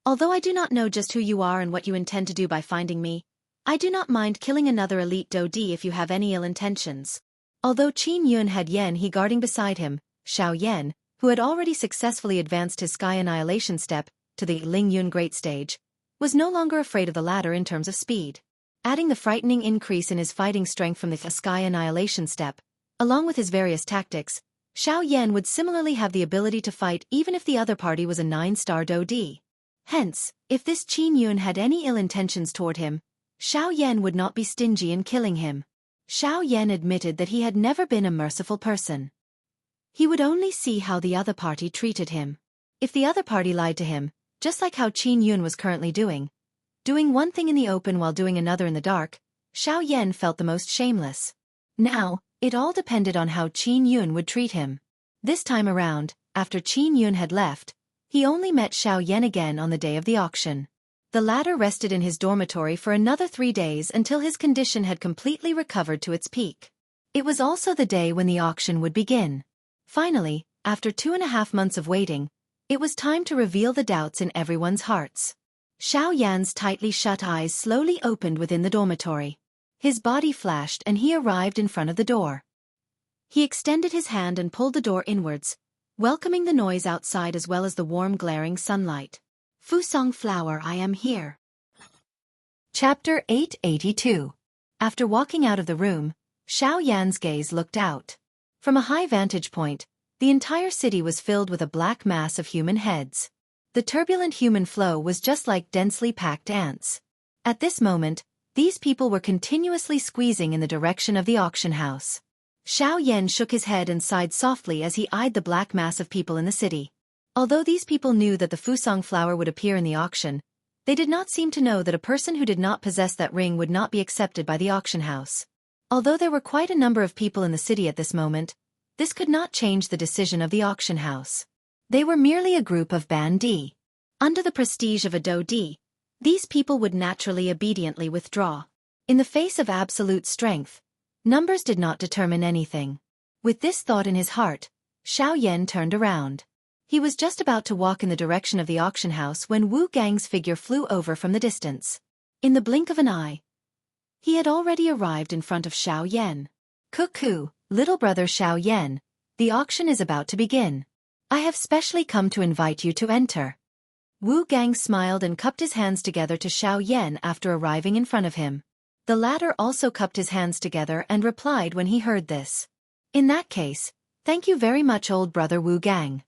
[SPEAKER 1] Although I do not know just who you are and what you intend to do by finding me, I do not mind killing another elite Dodi if you have any ill intentions. Although Qin Yun had Yan He guarding beside him, Xiao Yan, who had already successfully advanced his Sky Annihilation step to the Ling Yun Great Stage, was no longer afraid of the latter in terms of speed. Adding the frightening increase in his fighting strength from the Sky Annihilation step, along with his various tactics, Xiao Yan would similarly have the ability to fight even if the other party was a 9-star Dodi. Hence, if this Qin Yun had any ill intentions toward him, Xiao Yan would not be stingy in killing him. Xiao Yan admitted that he had never been a merciful person. He would only see how the other party treated him. If the other party lied to him, just like how Qin Yun was currently doing one thing in the open while doing another in the dark, Xiao Yan felt the most shameless. Now, it all depended on how Qin Yun would treat him. This time around, after Qin Yun had left, he only met Xiao Yan again on the day of the auction. The latter rested in his dormitory for another 3 days until his condition had completely recovered to its peak. It was also the day when the auction would begin. Finally, after 2.5 months of waiting, it was time to reveal the doubts in everyone's hearts. Xiao Yan's tightly shut eyes slowly opened within the dormitory. His body flashed and he arrived in front of the door. He extended his hand and pulled the door inwards, welcoming the noise outside as well as the warm glaring sunlight. Fusong Flower, I am here. Chapter 882. After walking out of the room, Xiao Yan's gaze looked out. From a high vantage point, the entire city was filled with a black mass of human heads. The turbulent human flow was just like densely packed ants. At this moment, these people were continuously squeezing in the direction of the auction house. Xiao Yan shook his head and sighed softly as he eyed the black mass of people in the city. Although these people knew that the Fusong flower would appear in the auction, they did not seem to know that a person who did not possess that ring would not be accepted by the auction house. Although there were quite a number of people in the city at this moment, this could not change the decision of the auction house. They were merely a group of bandits. Under the prestige of a Dodi, these people would naturally obediently withdraw. In the face of absolute strength, numbers did not determine anything. With this thought in his heart, Xiao Yan turned around. He was just about to walk in the direction of the auction house when Wu Gang's figure flew over from the distance. In the blink of an eye, he had already arrived in front of Xiao Yan. Cuckoo, little brother Xiao Yan, the auction is about to begin. I have specially come to invite you to enter. Wu Gang smiled and cupped his hands together to Xiao Yan after arriving in front of him. The latter also cupped his hands together and replied when he heard this. In that case, thank you very much, old brother Wu Gang.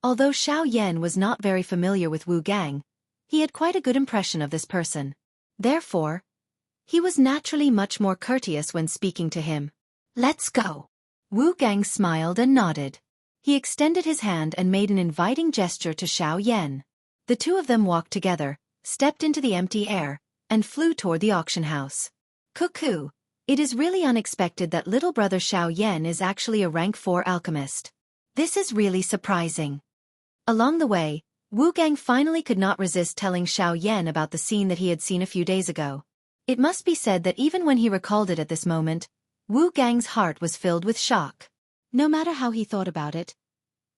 [SPEAKER 1] Although Xiao Yan was not very familiar with Wu Gang, he had quite a good impression of this person. Therefore, he was naturally much more courteous when speaking to him. Let's go. Wu Gang smiled and nodded. He extended his hand and made an inviting gesture to Xiao Yan. The two of them walked together, stepped into the empty air, and flew toward the auction house. Cuckoo! It is really unexpected that little brother Xiao Yan is actually a rank 4 alchemist. This is really surprising. Along the way, Wu Gang finally could not resist telling Xiao Yan about the scene that he had seen a few days ago. It must be said that even when he recalled it at this moment, Wu Gang's heart was filled with shock. No matter how he thought about it,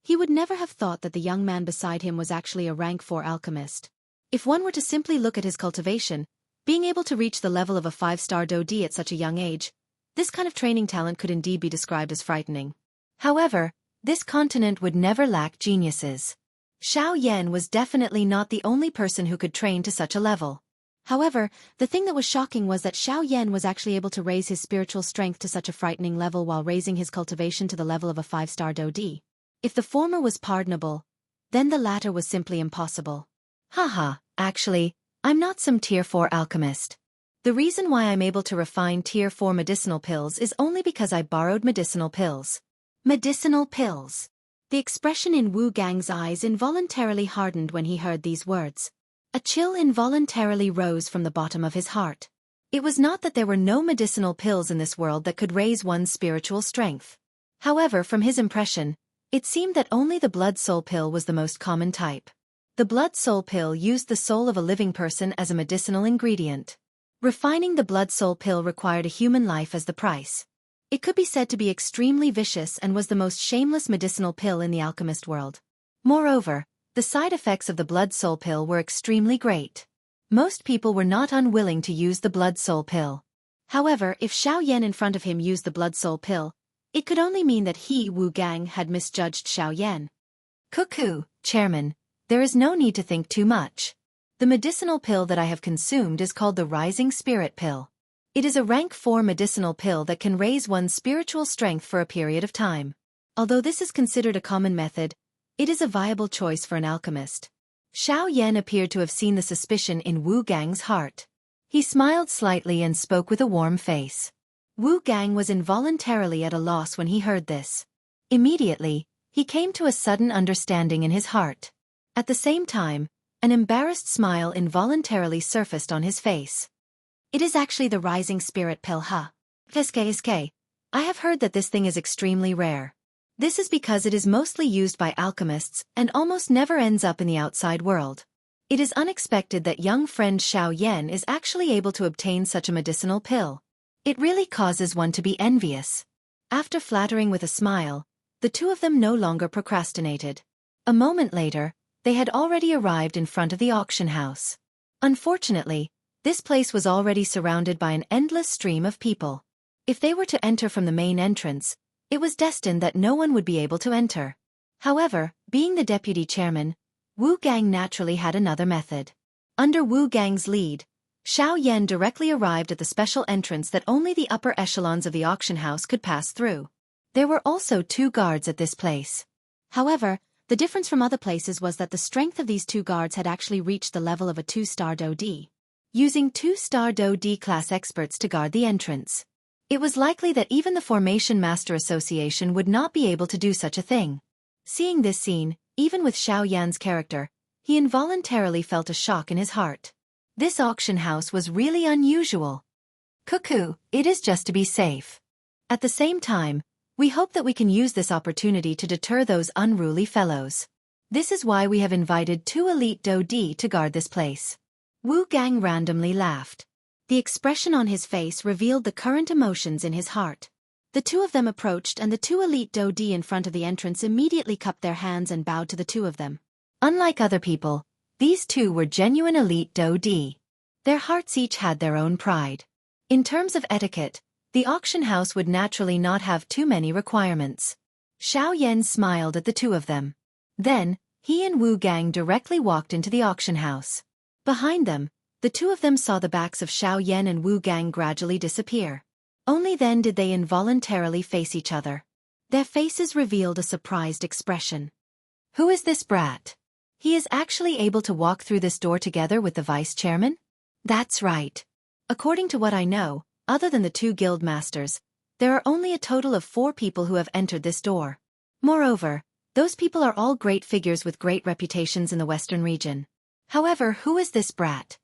[SPEAKER 1] he would never have thought that the young man beside him was actually a rank 4 alchemist. If one were to simply look at his cultivation, being able to reach the level of a 5-star Dodi at such a young age, this kind of training talent could indeed be described as frightening. However, this continent would never lack geniuses. Xiao Yan was definitely not the only person who could train to such a level. However, the thing that was shocking was that Xiao Yan was actually able to raise his spiritual strength to such a frightening level while raising his cultivation to the level of a 5-star Dodi. If the former was pardonable, then the latter was simply impossible. Haha, actually, I'm not some tier 4 alchemist. The reason why I'm able to refine tier 4 medicinal pills is only because I borrowed medicinal pills. Medicinal pills. The expression in Wu Gang's eyes involuntarily hardened when he heard these words. A chill involuntarily rose from the bottom of his heart. It was not that there were no medicinal pills in this world that could raise one's spiritual strength. However, from his impression, it seemed that only the blood soul pill was the most common type. The blood soul pill used the soul of a living person as a medicinal ingredient. Refining the blood soul pill required a human life as the price. It could be said to be extremely vicious and was the most shameless medicinal pill in the alchemist world. Moreover, the side effects of the blood soul pill were extremely great. Most people were not unwilling to use the blood soul pill. However, if Xiao Yan in front of him used the blood soul pill, it could only mean that he, Wu Gang, had misjudged Xiao Yan. Cuckoo, Chairman. There is no need to think too much. The medicinal pill that I have consumed is called the Rising Spirit Pill. It is a rank 4 medicinal pill that can raise one's spiritual strength for a period of time. Although this is considered a common method, it is a viable choice for an alchemist. Xiao Yan appeared to have seen the suspicion in Wu Gang's heart. He smiled slightly and spoke with a warm face. Wu Gang was involuntarily at a loss when he heard this. Immediately, he came to a sudden understanding in his heart. At the same time, an embarrassed smile involuntarily surfaced on his face. It is actually the Rising Spirit Pill, huh? SK. I have heard that this thing is extremely rare. This is because it is mostly used by alchemists and almost never ends up in the outside world. It is unexpected that young friend Xiao Yan is actually able to obtain such a medicinal pill. It really causes one to be envious. After flattering with a smile, the two of them no longer procrastinated. A moment later, they had already arrived in front of the auction house. Unfortunately, this place was already surrounded by an endless stream of people. If they were to enter from the main entrance, it was destined that no one would be able to enter. However, being the deputy chairman, Wu Gang naturally had another method. Under Wu Gang's lead, Xiao Yan directly arrived at the special entrance that only the upper echelons of the auction house could pass through. There were also 2 guards at this place. However, the difference from other places was that the strength of these 2 guards had actually reached the level of a 2-star Dodi. Using 2-star Dodi class experts to guard the entrance. It was likely that even the Formation Master Association would not be able to do such a thing. Seeing this scene, even with Xiao Yan's character, he involuntarily felt a shock in his heart. This auction house was really unusual. Cuckoo, it is just to be safe. At the same time, we hope that we can use this opportunity to deter those unruly fellows. This is why we have invited 2 elite Dodi to guard this place. Wu Gang randomly laughed. The expression on his face revealed the current emotions in his heart. The 2 of them approached and the 2 elite Dodi in front of the entrance immediately cupped their hands and bowed to the 2 of them. Unlike other people, these 2 were genuine elite Dodi. Their hearts each had their own pride. In terms of etiquette, the auction house would naturally not have too many requirements. Xiao Yan smiled at the 2 of them. Then, he and Wu Gang directly walked into the auction house. Behind them, the 2 of them saw the backs of Xiao Yan and Wu Gang gradually disappear. Only then did they involuntarily face each other. Their faces revealed a surprised expression. Who is this brat? He is actually able to walk through this door together with the vice chairman? That's right. According to what I know, other than the 2 guild masters, there are only a total of 4 people who have entered this door. Moreover, those people are all great figures with great reputations in the western region. However, who is this brat?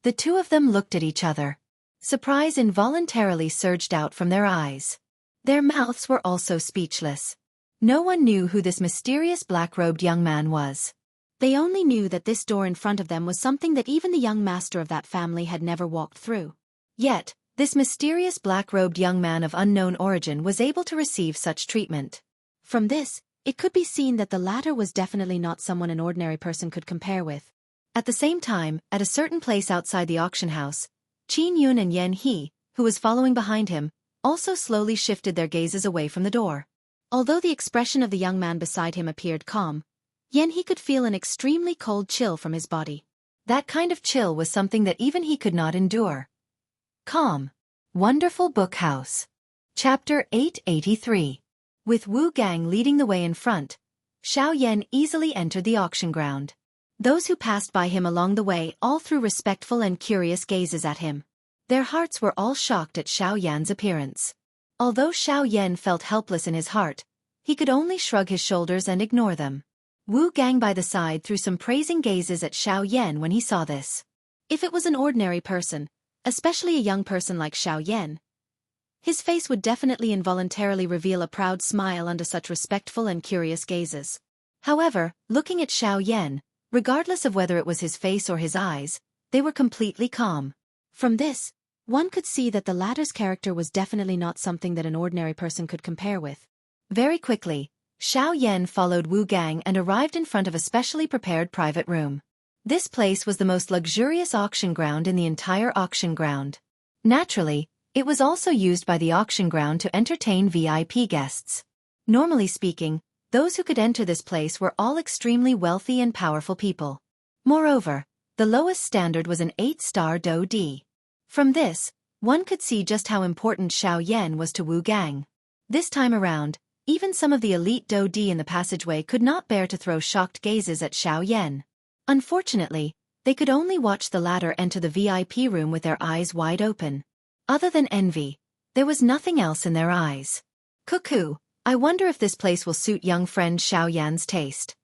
[SPEAKER 1] The 2 of them looked at each other. Surprise involuntarily surged out from their eyes. Their mouths were also speechless. No one knew who this mysterious black-robed young man was. They only knew that this door in front of them was something that even the young master of that family had never walked through. Yet, this mysterious black-robed young man of unknown origin was able to receive such treatment. From this, it could be seen that the latter was definitely not someone an ordinary person could compare with. At the same time, at a certain place outside the auction house, Qin Yun and Yan He, who was following behind him, also slowly shifted their gazes away from the door. Although the expression of the young man beside him appeared calm, Yan He could feel an extremely cold chill from his body. That kind of chill was something that even he could not endure. Calm. Wonderful Book House. Chapter 883. With Wu Gang leading the way in front, Xiao Yan easily entered the auction ground. Those who passed by him along the way all threw respectful and curious gazes at him. Their hearts were all shocked at Xiao Yan's appearance. Although Xiao Yan felt helpless in his heart, he could only shrug his shoulders and ignore them. Wu Gang by the side threw some praising gazes at Xiao Yan when he saw this. If it was an ordinary person, especially a young person like Xiao Yan, his face would definitely involuntarily reveal a proud smile under such respectful and curious gazes. However, looking at Xiao Yan, regardless of whether it was his face or his eyes, they were completely calm. From this, one could see that the latter's character was definitely not something that an ordinary person could compare with. Very quickly, Xiao Yan followed Wu Gang and arrived in front of a specially prepared private room. This place was the most luxurious auction ground in the entire auction ground. Naturally, it was also used by the auction ground to entertain VIP guests. Normally speaking, those who could enter this place were all extremely wealthy and powerful people. Moreover, the lowest standard was an 8-star Do D. From this, one could see just how important Xiao Yan was to Wu Gang. This time around, even some of the elite Do D in the passageway could not bear to throw shocked gazes at Xiao Yan. Unfortunately, they could only watch the latter enter the VIP room with their eyes wide open. Other than envy, there was nothing else in their eyes. Cuckoo, I wonder if this place will suit young friend Xiao Yan's taste.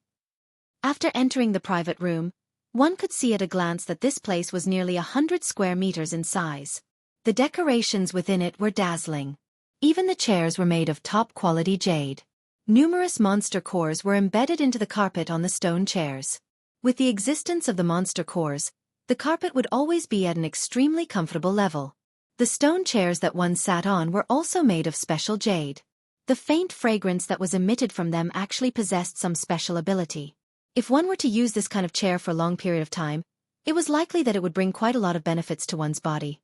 [SPEAKER 1] After entering the private room, one could see at a glance that this place was nearly 100 square meters in size. The decorations within it were dazzling. Even the chairs were made of top-quality jade. Numerous monster cores were embedded into the carpet on the stone chairs. With the existence of the monster cores, the carpet would always be at an extremely comfortable level. The stone chairs that one sat on were also made of special jade. The faint fragrance that was emitted from them actually possessed some special ability. If one were to use this kind of chair for a long period of time, it was likely that it would bring quite a lot of benefits to one's body.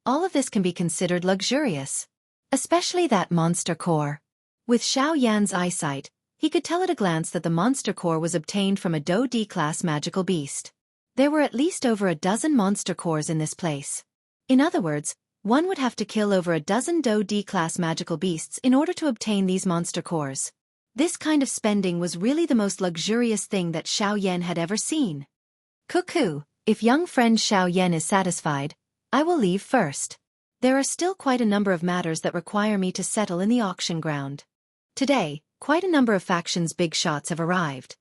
[SPEAKER 1] All of this can be considered luxurious. Especially that monster core. With Xiao Yan's eyesight, he could tell at a glance that the monster core was obtained from a Do D-class magical beast. There were at least over a dozen monster cores in this place. In other words, one would have to kill over a dozen Do D-class magical beasts in order to obtain these monster cores. This kind of spending was really the most luxurious thing that Xiao Yan had ever seen. Cuckoo, if young friend Xiao Yan is satisfied, I will leave first. There are still quite a number of matters that require me to settle in the auction ground. Today, quite a number of factions' big shots have arrived.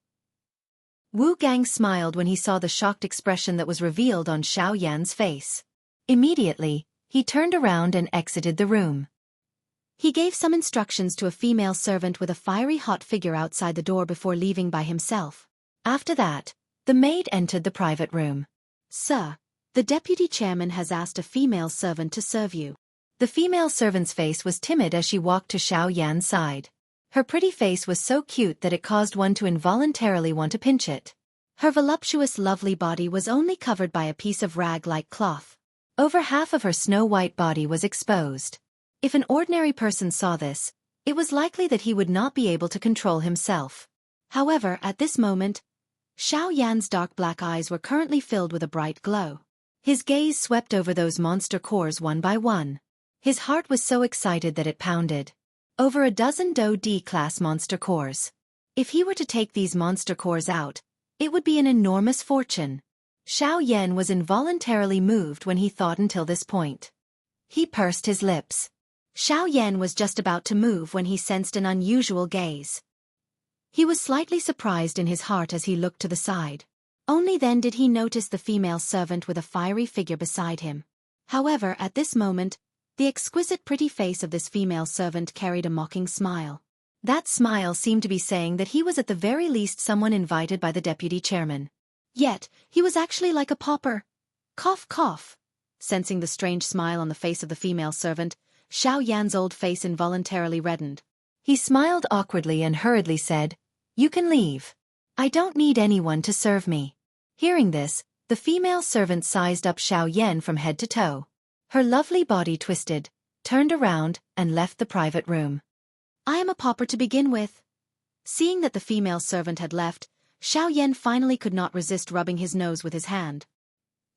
[SPEAKER 1] Wu Gang smiled when he saw the shocked expression that was revealed on Xiao Yan's face. Immediately, he turned around and exited the room. He gave some instructions to a female servant with a fiery hot figure outside the door before leaving by himself. After that, the maid entered the private room. Sir, the deputy chairman has asked a female servant to serve you. The female servant's face was timid as she walked to Xiao Yan's side. Her pretty face was so cute that it caused one to involuntarily want to pinch it. Her voluptuous lovely body was only covered by a piece of rag-like cloth. Over half of her snow-white body was exposed. If an ordinary person saw this, it was likely that he would not be able to control himself. However, at this moment, Xiao Yan's dark black eyes were currently filled with a bright glow. His gaze swept over those monster cores one by one. His heart was so excited that it pounded. Over a dozen Do D-class monster cores. If he were to take these monster cores out, it would be an enormous fortune. Xiao Yan was involuntarily moved when he thought until this point. He pursed his lips. Xiao Yan was just about to move when he sensed an unusual gaze. He was slightly surprised in his heart as he looked to the side. Only then did he notice the female servant with a fiery figure beside him. However, at this moment, the exquisite pretty face of this female servant carried a mocking smile. That smile seemed to be saying that he was at the very least someone invited by the deputy chairman. Yet, he was actually like a pauper. Cough, cough. Sensing the strange smile on the face of the female servant, Xiao Yan's old face involuntarily reddened. He smiled awkwardly and hurriedly said, "You can leave. I don't need anyone to serve me." Hearing this, the female servant sized up Xiao Yan from head to toe. Her lovely body twisted, turned around, and left the private room. "I am a pauper to begin with." Seeing that the female servant had left, Xiao Yan finally could not resist rubbing his nose with his hand.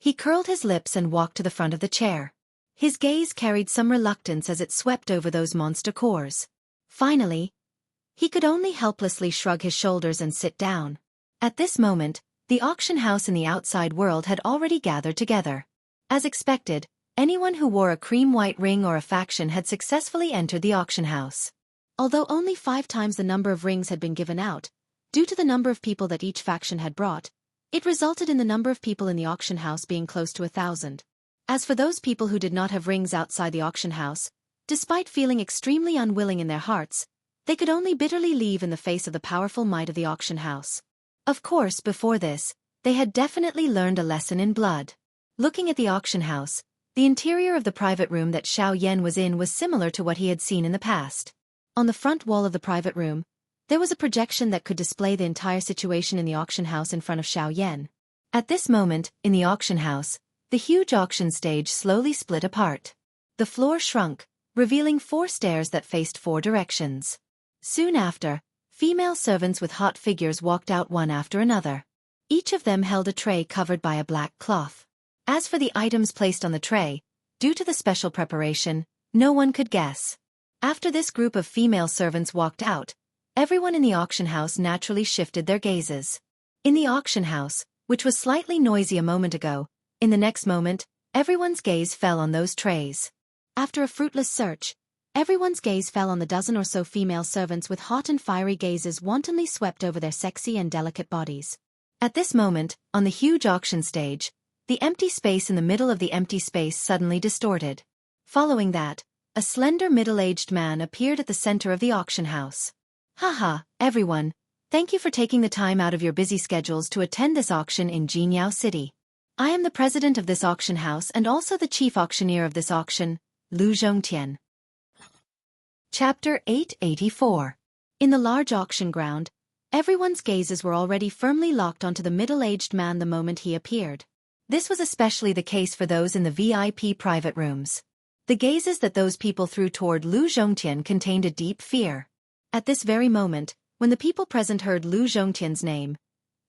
[SPEAKER 1] He curled his lips and walked to the front of the chair. His gaze carried some reluctance as it swept over those monster cores. Finally, he could only helplessly shrug his shoulders and sit down. At this moment, the auction house in the outside world had already gathered together. As expected, anyone who wore a cream-white ring or a faction had successfully entered the auction house. Although only 5 times the number of rings had been given out, due to the number of people that each faction had brought, it resulted in the number of people in the auction house being close to 1,000. As for those people who did not have rings outside the auction house, despite feeling extremely unwilling in their hearts, they could only bitterly leave in the face of the powerful might of the auction house. Of course, before this, they had definitely learned a lesson in blood. Looking at the auction house, the interior of the private room that Xiao Yan was in was similar to what he had seen in the past. On the front wall of the private room, there was a projection that could display the entire situation in the auction house in front of Xiao Yan. At this moment, in the auction house, the huge auction stage slowly split apart. The floor shrunk, revealing 4 stairs that faced 4 directions. Soon after, female servants with hot figures walked out one after another. Each of them held a tray covered by a black cloth. As for the items placed on the tray, due to the special preparation, no one could guess. After this group of female servants walked out, everyone in the auction house naturally shifted their gazes. In the auction house, which was slightly noisy a moment ago, in the next moment, everyone's gaze fell on those trays. After a fruitless search, everyone's gaze fell on the dozen or so female servants with hot and fiery gazes wantonly swept over their sexy and delicate bodies. At this moment, on the huge auction stage, the empty space in the middle of the empty space suddenly distorted. Following that, a slender middle-aged man appeared at the center of the auction house. "Haha, everyone, thank you for taking the time out of your busy schedules to attend this auction in Jingyao City. I am the president of this auction house and also the chief auctioneer of this auction, Lu Zhongtian." Chapter 884. In the large auction ground, everyone's gazes were already firmly locked onto the middle-aged man the moment he appeared. This was especially the case for those in the VIP private rooms. The gazes that those people threw toward Lu Zhongtian contained a deep fear. At this very moment, when the people present heard Lu Zhongtian's name,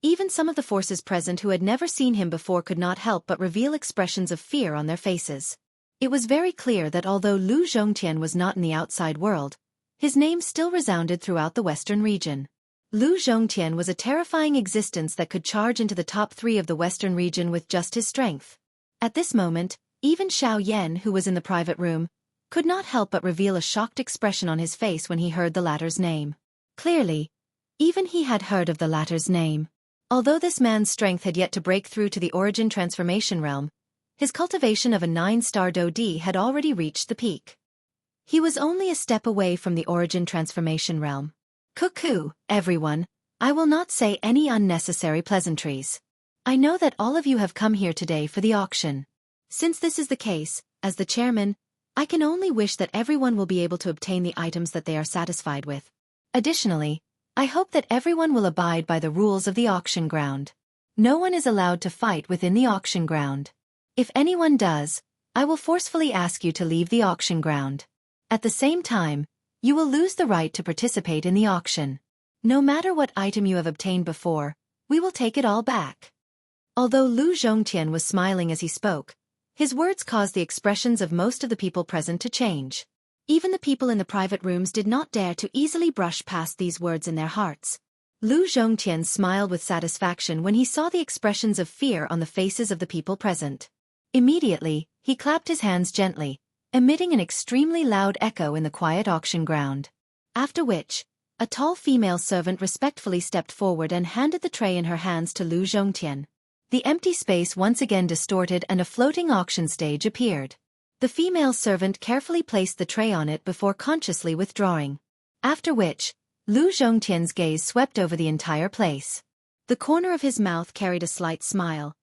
[SPEAKER 1] even some of the forces present who had never seen him before could not help but reveal expressions of fear on their faces. It was very clear that although Lu Zhongtian was not in the outside world, his name still resounded throughout the western region. Lu Zhongtian was a terrifying existence that could charge into the top 3 of the western region with just his strength. At this moment, even Xiao Yan, who was in the private room, could not help but reveal a shocked expression on his face when he heard the latter's name. Clearly, even he had heard of the latter's name. Although this man's strength had yet to break through to the origin transformation realm, his cultivation of a 9-star Dodi had already reached the peak. He was only a step away from the origin transformation realm. Cuckoo, everyone, I will not say any unnecessary pleasantries. I know that all of you have come here today for the auction. Since this is the case, as the chairman, I can only wish that everyone will be able to obtain the items that they are satisfied with. Additionally, I hope that everyone will abide by the rules of the auction ground. No one is allowed to fight within the auction ground. If anyone does, I will forcefully ask you to leave the auction ground. At the same time, you will lose the right to participate in the auction. No matter what item you have obtained before, we will take it all back. Although Lu Zhongtian was smiling as he spoke, his words caused the expressions of most of the people present to change. Even the people in the private rooms did not dare to easily brush past these words in their hearts. Lu Zhongtian smiled with satisfaction when he saw the expressions of fear on the faces of the people present. Immediately, he clapped his hands gently, emitting an extremely loud echo in the quiet auction ground. After which, a tall female servant respectfully stepped forward and handed the tray in her hands to Lu Zhongtian. The empty space once again distorted and a floating auction stage appeared. The female servant carefully placed the tray on it before consciously withdrawing. After which, Lu Zhongtian's gaze swept over the entire place. The corner of his mouth carried a slight smile,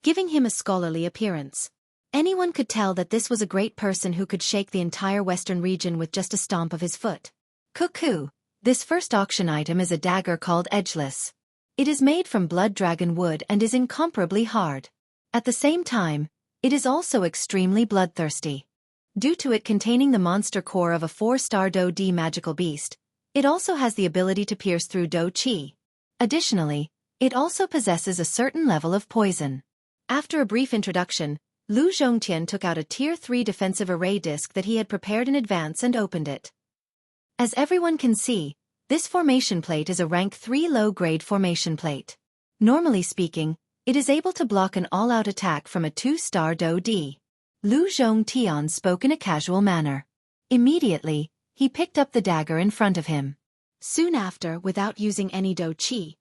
[SPEAKER 1] giving him a scholarly appearance. Anyone could tell that this was a great person who could shake the entire western region with just a stomp of his foot. Cuckoo! This first auction item is a dagger called Edgeless. It is made from blood dragon wood and is incomparably hard. At the same time, it is also extremely bloodthirsty. Due to it containing the monster core of a 4-star Do D magical beast, it also has the ability to pierce through Do Qi. Additionally, it also possesses a certain level of poison. After a brief introduction, Lu Zhongtian took out a Tier 3 defensive array disc that he had prepared in advance and opened it. As everyone can see, this formation plate is a rank 3 low-grade formation plate. Normally speaking, it is able to block an all-out attack from a 2-star Do D. Lu Zhongtian spoke in a casual manner. Immediately, he picked up the dagger in front of him. Soon after, without using any Do Qi,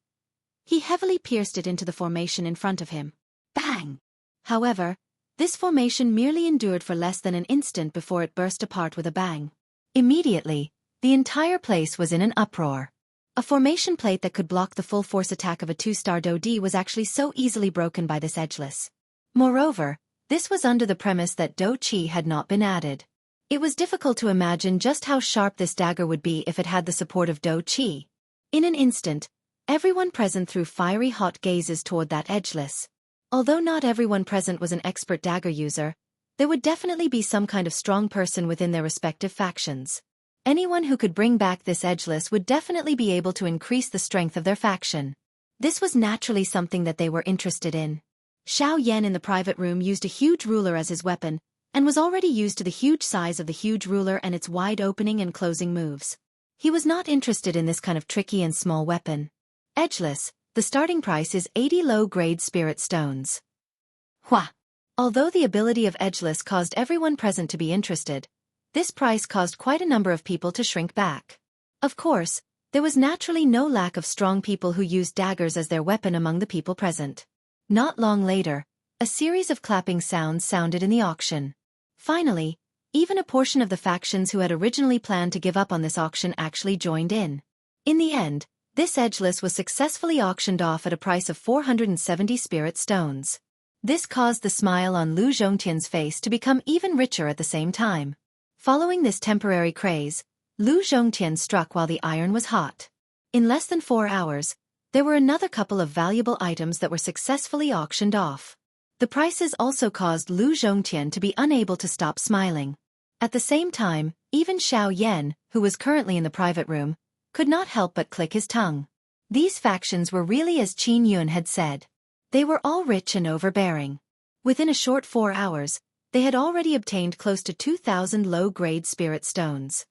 [SPEAKER 1] he heavily pierced it into the formation in front of him. Bang! However, this formation merely endured for less than an instant before it burst apart with a bang. Immediately, the entire place was in an uproar. A formation plate that could block the full force attack of a 2-star Do D was actually so easily broken by this Edgeless. Moreover, this was under the premise that Do Qi had not been added. It was difficult to imagine just how sharp this dagger would be if it had the support of Do Qi. In an instant, everyone present threw fiery hot gazes toward that Edgeless. Although not everyone present was an expert dagger user, there would definitely be some kind of strong person within their respective factions. Anyone who could bring back this Edgeless would definitely be able to increase the strength of their faction. This was naturally something that they were interested in. Xiao Yan in the private room used a huge ruler as his weapon, and was already used to the huge size of the huge ruler and its wide opening and closing moves. He was not interested in this kind of tricky and small weapon. Edgeless, the starting price is 80 low-grade spirit stones. Hua! Although the ability of Edgeless caused everyone present to be interested, this price caused quite a number of people to shrink back. Of course, there was naturally no lack of strong people who used daggers as their weapon among the people present. Not long later, a series of clapping sounds sounded in the auction. Finally, even a portion of the factions who had originally planned to give up on this auction actually joined in. In the end, this Edgeless was successfully auctioned off at a price of 470 spirit stones. This caused the smile on Lu Zhongtian's face to become even richer at the same time. Following this temporary craze, Lu Zhongtian struck while the iron was hot. In less than 4 hours, there were another couple of valuable items that were successfully auctioned off. The prices also caused Lu Zhongtian to be unable to stop smiling. At the same time, even Xiao Yan, who was currently in the private room, could not help but click his tongue. These factions were really as Qin Yun had said. They were all rich and overbearing. Within a short 4 hours, they had already obtained close to 2,000 low-grade spirit stones.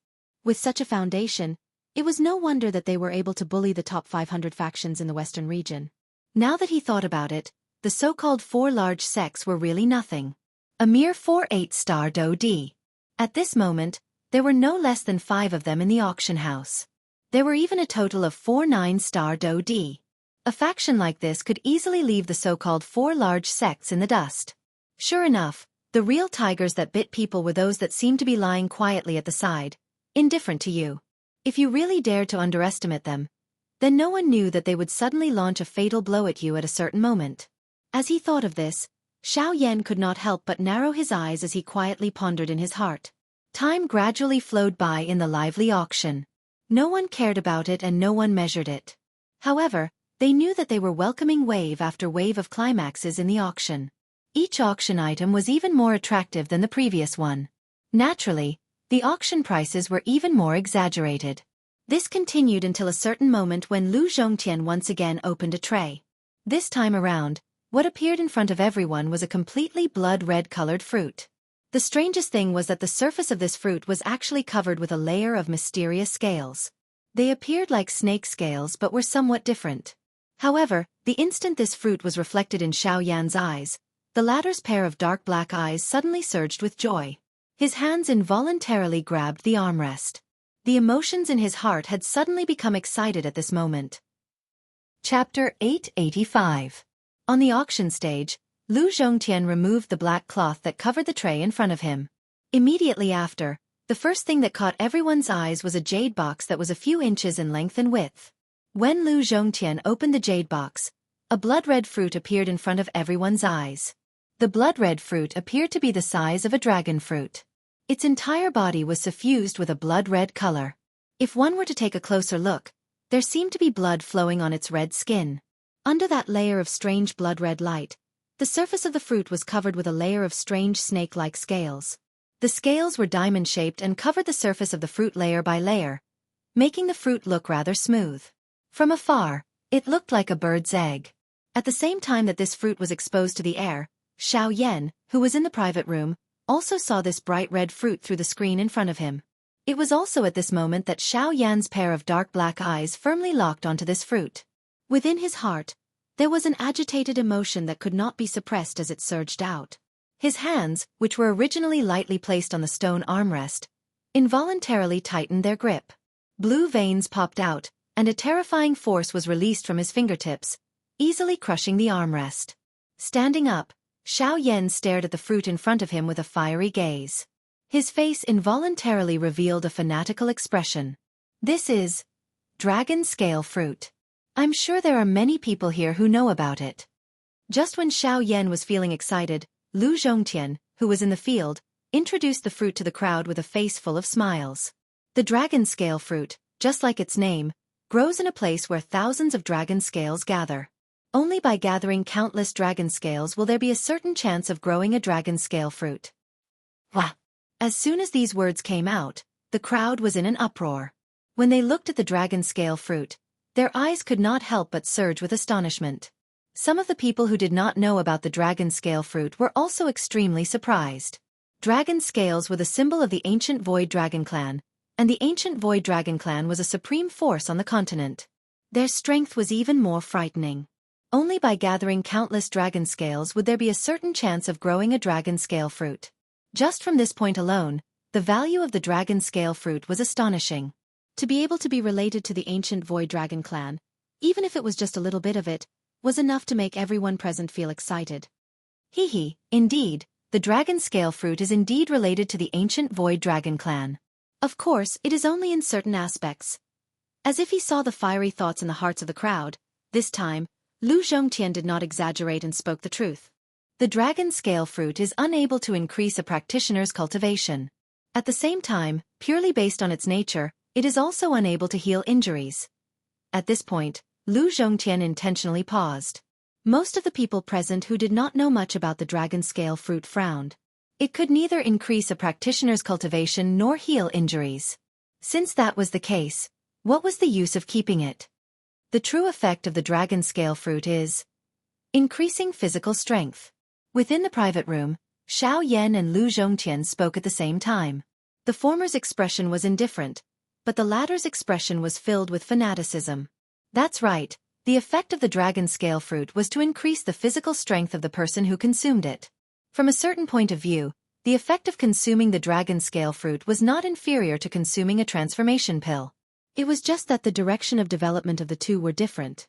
[SPEAKER 1] With such a foundation, it was no wonder that they were able to bully the top 500 factions in the western region. Now that he thought about it, the so-called 4 large sects were really nothing. A mere 4 8-star Do D. At this moment, there were no less than 5 of them in the auction house. There were even a total of 4 9-star Do D. A faction like this could easily leave the so-called 4 large sects in the dust. Sure enough, the real tigers that bit people were those that seemed to be lying quietly at the side, indifferent to you. If you really dared to underestimate them, then no one knew that they would suddenly launch a fatal blow at you at a certain moment. As he thought of this, Xiao Yan could not help but narrow his eyes as he quietly pondered in his heart. Time gradually flowed by in the lively auction. No one cared about it and no one measured it. However, they knew that they were welcoming wave after wave of climaxes in the auction. Each auction item was even more attractive than the previous one. Naturally, the auction prices were even more exaggerated. This continued until a certain moment when Lu Zhongtian once again opened a tray. This time around, what appeared in front of everyone was a completely blood-red-colored fruit. The strangest thing was that the surface of this fruit was actually covered with a layer of mysterious scales. They appeared like snake scales but were somewhat different. However, the instant this fruit was reflected in Xiao Yan's eyes, the latter's pair of dark black eyes suddenly surged with joy. His hands involuntarily grabbed the armrest. The emotions in his heart had suddenly become excited at this moment. Chapter 885. On the auction stage, Lu Zhongtian removed the black cloth that covered the tray in front of him. Immediately after, the first thing that caught everyone's eyes was a jade box that was a few inches in length and width. When Lu Zhongtian opened the jade box, a blood-red fruit appeared in front of everyone's eyes. The blood-red fruit appeared to be the size of a dragon fruit. Its entire body was suffused with a blood-red color. If one were to take a closer look, there seemed to be blood flowing on its red skin. Under that layer of strange blood-red light, the surface of the fruit was covered with a layer of strange snake-like scales. The scales were diamond-shaped and covered the surface of the fruit layer by layer, making the fruit look rather smooth. From afar, it looked like a bird's egg. At the same time that this fruit was exposed to the air, Xiao Yan, who was in the private room, also saw this bright red fruit through the screen in front of him. It was also at this moment that Xiao Yan's pair of dark black eyes firmly locked onto this fruit. Within his heart, there was an agitated emotion that could not be suppressed as it surged out. His hands, which were originally lightly placed on the stone armrest, involuntarily tightened their grip. Blue veins popped out, and a terrifying force was released from his fingertips, easily crushing the armrest. Standing up, Xiao Yan stared at the fruit in front of him with a fiery gaze. His face involuntarily revealed a fanatical expression. This is dragon scale fruit. I'm sure there are many people here who know about it. Just when Xiao Yan was feeling excited, Lu Zhongtian, who was in the field, introduced the fruit to the crowd with a face full of smiles. The dragon scale fruit, just like its name, grows in a place where thousands of dragon scales gather. Only by gathering countless dragon scales will there be a certain chance of growing a dragon scale fruit. Wah! As soon as these words came out, the crowd was in an uproar. When they looked at the dragon scale fruit, their eyes could not help but surge with astonishment. Some of the people who did not know about the dragon scale fruit were also extremely surprised. Dragon scales were the symbol of the ancient Void Dragon clan, and the ancient Void Dragon clan was a supreme force on the continent. Their strength was even more frightening. Only by gathering countless dragon scales would there be a certain chance of growing a dragon scale fruit. Just from this point alone, the value of the dragon scale fruit was astonishing. To be able to be related to the ancient Void Dragon clan, even if it was just a little bit of it, was enough to make everyone present feel excited. Indeed, the dragon scale fruit is indeed related to the ancient Void Dragon clan. Of course, it is only in certain aspects. As if he saw the fiery thoughts in the hearts of the crowd, this time, Lu Zhongtian did not exaggerate and spoke the truth. The dragon scale fruit is unable to increase a practitioner's cultivation. At the same time, purely based on its nature, it is also unable to heal injuries. At this point, Lu Zhongtian intentionally paused. Most of the people present who did not know much about the dragon scale fruit frowned. It could neither increase a practitioner's cultivation nor heal injuries. Since that was the case, what was the use of keeping it? The true effect of the dragon scale fruit is increasing physical strength. Within the private room, Xiao Yan and Lu Zhongtian spoke at the same time. The former's expression was indifferent, but the latter's expression was filled with fanaticism. That's right, the effect of the dragon scale fruit was to increase the physical strength of the person who consumed it. From a certain point of view, the effect of consuming the dragon scale fruit was not inferior to consuming a transformation pill. It was just that the direction of development of the two were different.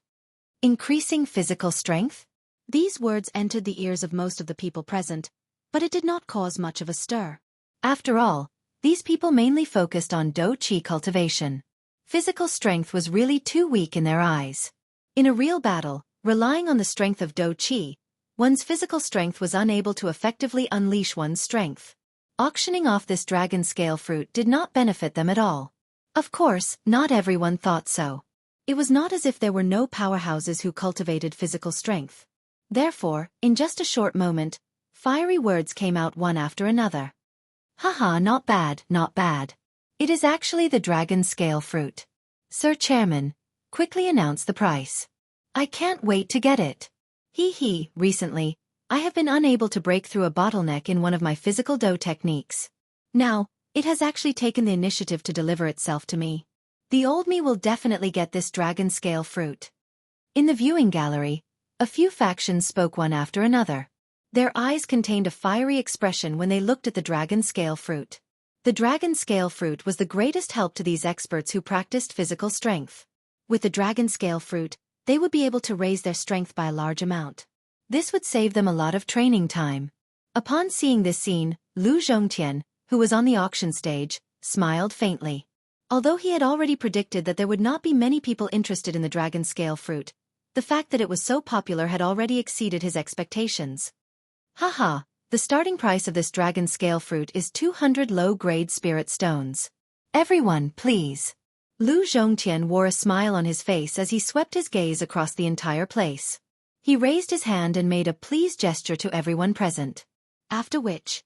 [SPEAKER 1] Increasing physical strength? These words entered the ears of most of the people present, but it did not cause much of a stir. After all, these people mainly focused on Do Qi cultivation. Physical strength was really too weak in their eyes. In a real battle, relying on the strength of Do Qi, one's physical strength was unable to effectively unleash one's strength. Auctioning off this dragon scale fruit did not benefit them at all. Of course, not everyone thought so. It was not as if there were no powerhouses who cultivated physical strength. Therefore, in just a short moment, fiery words came out one after another. Haha, not bad, not bad. It is actually the dragon scale fruit. Sir Chairman, quickly announce the price. I can't wait to get it. Recently, I have been unable to break through a bottleneck in one of my physical do techniques. Now, it has actually taken the initiative to deliver itself to me. The old me will definitely get this dragon scale fruit. In the viewing gallery, a few factions spoke one after another. Their eyes contained a fiery expression when they looked at the dragon scale fruit. The dragon scale fruit was the greatest help to these experts who practiced physical strength. With the dragon scale fruit, they would be able to raise their strength by a large amount. This would save them a lot of training time. Upon seeing this scene, Lu Zhongtian, who was on the auction stage, smiled faintly. Although he had already predicted that there would not be many people interested in the dragon scale fruit, the fact that it was so popular had already exceeded his expectations. Haha, the starting price of this dragon scale fruit is 200 low-grade spirit stones. Everyone, please. Lu Zhongtian wore a smile on his face as he swept his gaze across the entire place. He raised his hand and made a please gesture to everyone present. After which,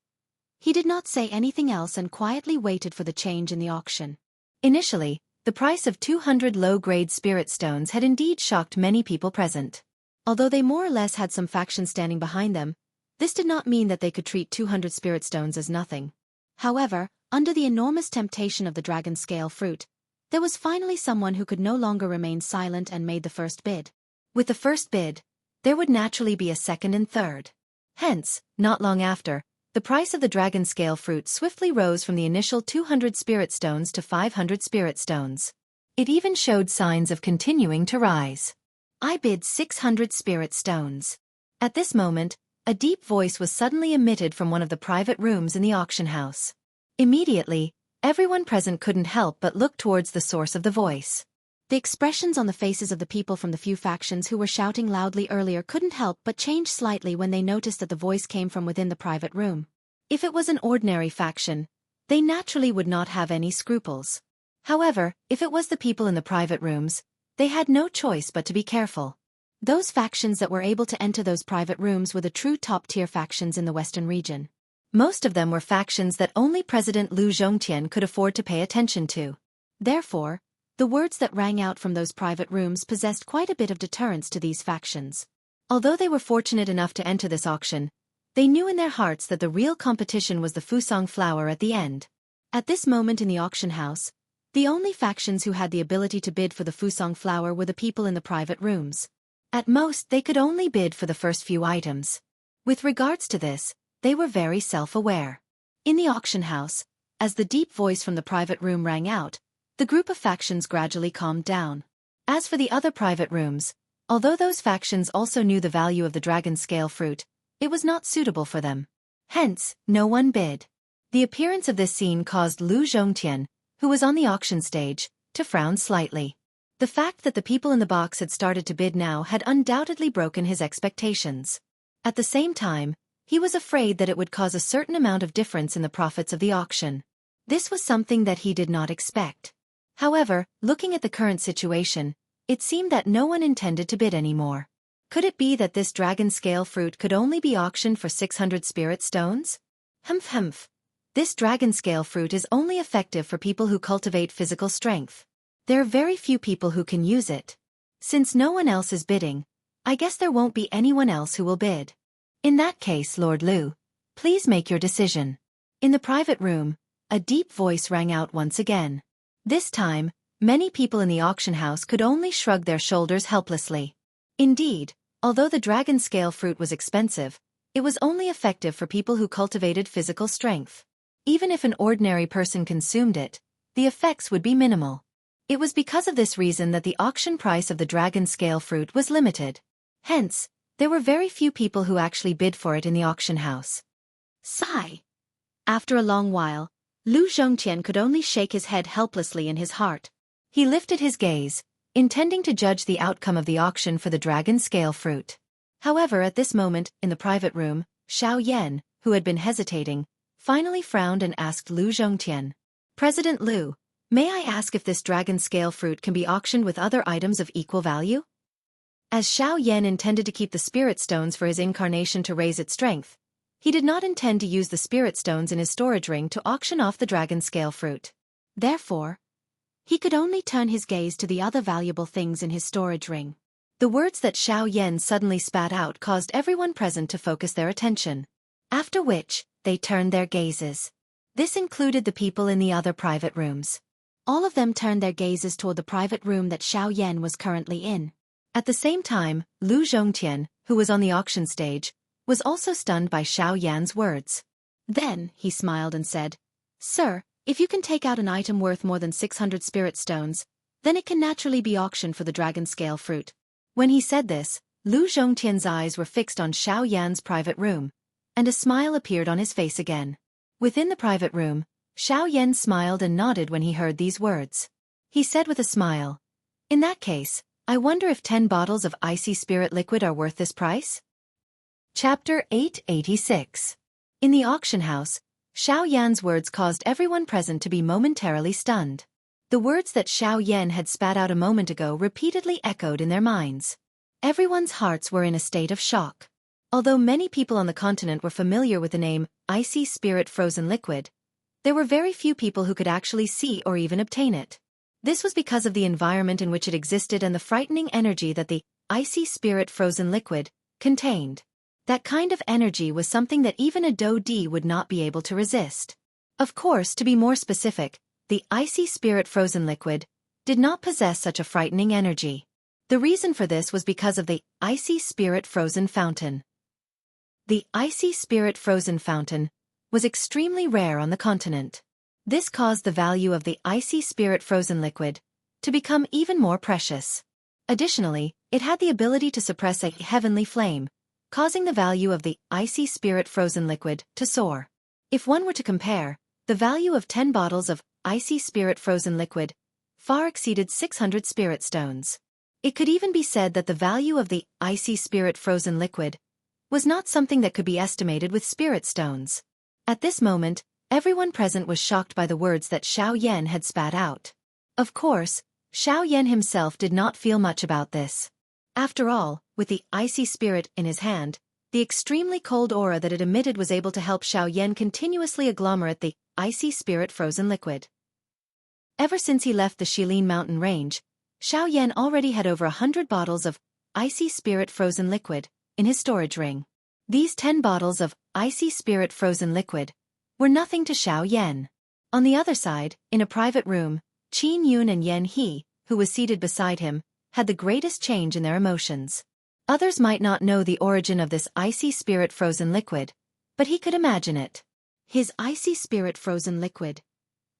[SPEAKER 1] he did not say anything else and quietly waited for the change in the auction. Initially, the price of 200 low-grade spirit stones had indeed shocked many people present. Although they more or less had some factions standing behind them, this did not mean that they could treat 200 spirit stones as nothing. However, under the enormous temptation of the dragon scale fruit, there was finally someone who could no longer remain silent and made the first bid. With the first bid, there would naturally be a second and third. Hence, not long after, the price of the dragon scale fruit swiftly rose from the initial 200 spirit stones to 500 spirit stones. It even showed signs of continuing to rise. I bid 600 spirit stones. At this moment, a deep voice was suddenly emitted from one of the private rooms in the auction house. Immediately, everyone present couldn't help but look towards the source of the voice. The expressions on the faces of the people from the few factions who were shouting loudly earlier couldn't help but change slightly when they noticed that the voice came from within the private room. If it was an ordinary faction, they naturally would not have any scruples. However, if it was the people in the private rooms, they had no choice but to be careful. Those factions that were able to enter those private rooms were the true top-tier factions in the Western region. Most of them were factions that only President Lu Zhongtian could afford to pay attention to. Therefore, the words that rang out from those private rooms possessed quite a bit of deterrence to these factions. Although they were fortunate enough to enter this auction, they knew in their hearts that the real competition was the Fusang flower at the end. At this moment in the auction house, the only factions who had the ability to bid for the Fusang flower were the people in the private rooms. At most, they could only bid for the first few items. With regards to this, they were very self-aware. In the auction house, as the deep voice from the private room rang out, the group of factions gradually calmed down. As for the other private rooms, although those factions also knew the value of the dragon scale fruit, it was not suitable for them. Hence, no one bid. The appearance of this scene caused Lu Zhongtian, who was on the auction stage, to frown slightly. The fact that the people in the box had started to bid now had undoubtedly broken his expectations. At the same time, he was afraid that it would cause a certain amount of difference in the profits of the auction. This was something that he did not expect. However, looking at the current situation, it seemed that no one intended to bid anymore. Could it be that this dragon scale fruit could only be auctioned for 600 spirit stones? Humph. This dragon scale fruit is only effective for people who cultivate physical strength. There are very few people who can use it. Since no one else is bidding, I guess there won't be anyone else who will bid. In that case, Lord Lu, please make your decision. In the private room, a deep voice rang out once again. This time, many people in the auction house could only shrug their shoulders helplessly. Indeed, although the dragon scale fruit was expensive, it was only effective for people who cultivated physical strength. Even if an ordinary person consumed it, the effects would be minimal. It was because of this reason that the auction price of the dragon scale fruit was limited. Hence, there were very few people who actually bid for it in the auction house. Sigh. After a long while, Lu Zhongtian could only shake his head helplessly in his heart. He lifted his gaze, intending to judge the outcome of the auction for the dragon scale fruit. However, at this moment, in the private room, Xiao Yan, who had been hesitating, finally frowned and asked Lu Zhongtian, "President Lu, may I ask if this dragon scale fruit can be auctioned with other items of equal value?" As Xiao Yan intended to keep the spirit stones for his incarnation to raise its strength, he did not intend to use the spirit stones in his storage ring to auction off the dragon scale fruit. Therefore, he could only turn his gaze to the other valuable things in his storage ring. The words that Xiao Yan suddenly spat out caused everyone present to focus their attention. After which, they turned their gazes. This included the people in the other private rooms. All of them turned their gazes toward the private room that Xiao Yan was currently in. At the same time, Lu Zhongtian, who was on the auction stage, was also stunned by Xiao Yan's words. Then, he smiled and said, "Sir, if you can take out an item worth more than 600 spirit stones, then it can naturally be auctioned for the dragon scale fruit." When he said this, Lu Zhongtian's eyes were fixed on Xiao Yan's private room, and a smile appeared on his face again. Within the private room, Xiao Yan smiled and nodded when he heard these words. He said with a smile, "In that case, I wonder if 10 bottles of icy spirit liquid are worth this price?" Chapter 886. In the auction house, Xiao Yan's words caused everyone present to be momentarily stunned. The words that Xiao Yan had spat out a moment ago repeatedly echoed in their minds. Everyone's hearts were in a state of shock. Although many people on the continent were familiar with the name icy spirit frozen liquid, there were very few people who could actually see or even obtain it. This was because of the environment in which it existed and the frightening energy that the icy spirit frozen liquid contained. That kind of energy was something that even a Do-D would not be able to resist. Of course, to be more specific, the icy spirit frozen liquid did not possess such a frightening energy. The reason for this was because of the icy spirit frozen fountain. The icy spirit frozen fountain was extremely rare on the continent. This caused the value of the icy spirit frozen liquid to become even more precious. Additionally, it had the ability to suppress a heavenly flame, causing the value of the icy spirit frozen liquid to soar. If one were to compare, the value of 10 bottles of icy spirit frozen liquid far exceeded 600 spirit stones. It could even be said that the value of the icy spirit frozen liquid was not something that could be estimated with spirit stones. At this moment, everyone present was shocked by the words that Xiao Yan had spat out. Of course, Xiao Yan himself did not feel much about this. After all, with the icy spirit in his hand, the extremely cold aura that it emitted was able to help Xiao Yan continuously agglomerate the icy spirit frozen liquid. Ever since he left the Shilin mountain range, Xiao Yan already had over 100 bottles of icy spirit frozen liquid in his storage ring. These 10 bottles of icy spirit frozen liquid were nothing to Xiao Yan. On the other side, in a private room, Qin Yun and Yan He, who was seated beside him, had the greatest change in their emotions. Others might not know the origin of this icy spirit frozen liquid, but he could imagine it. His icy spirit frozen liquid.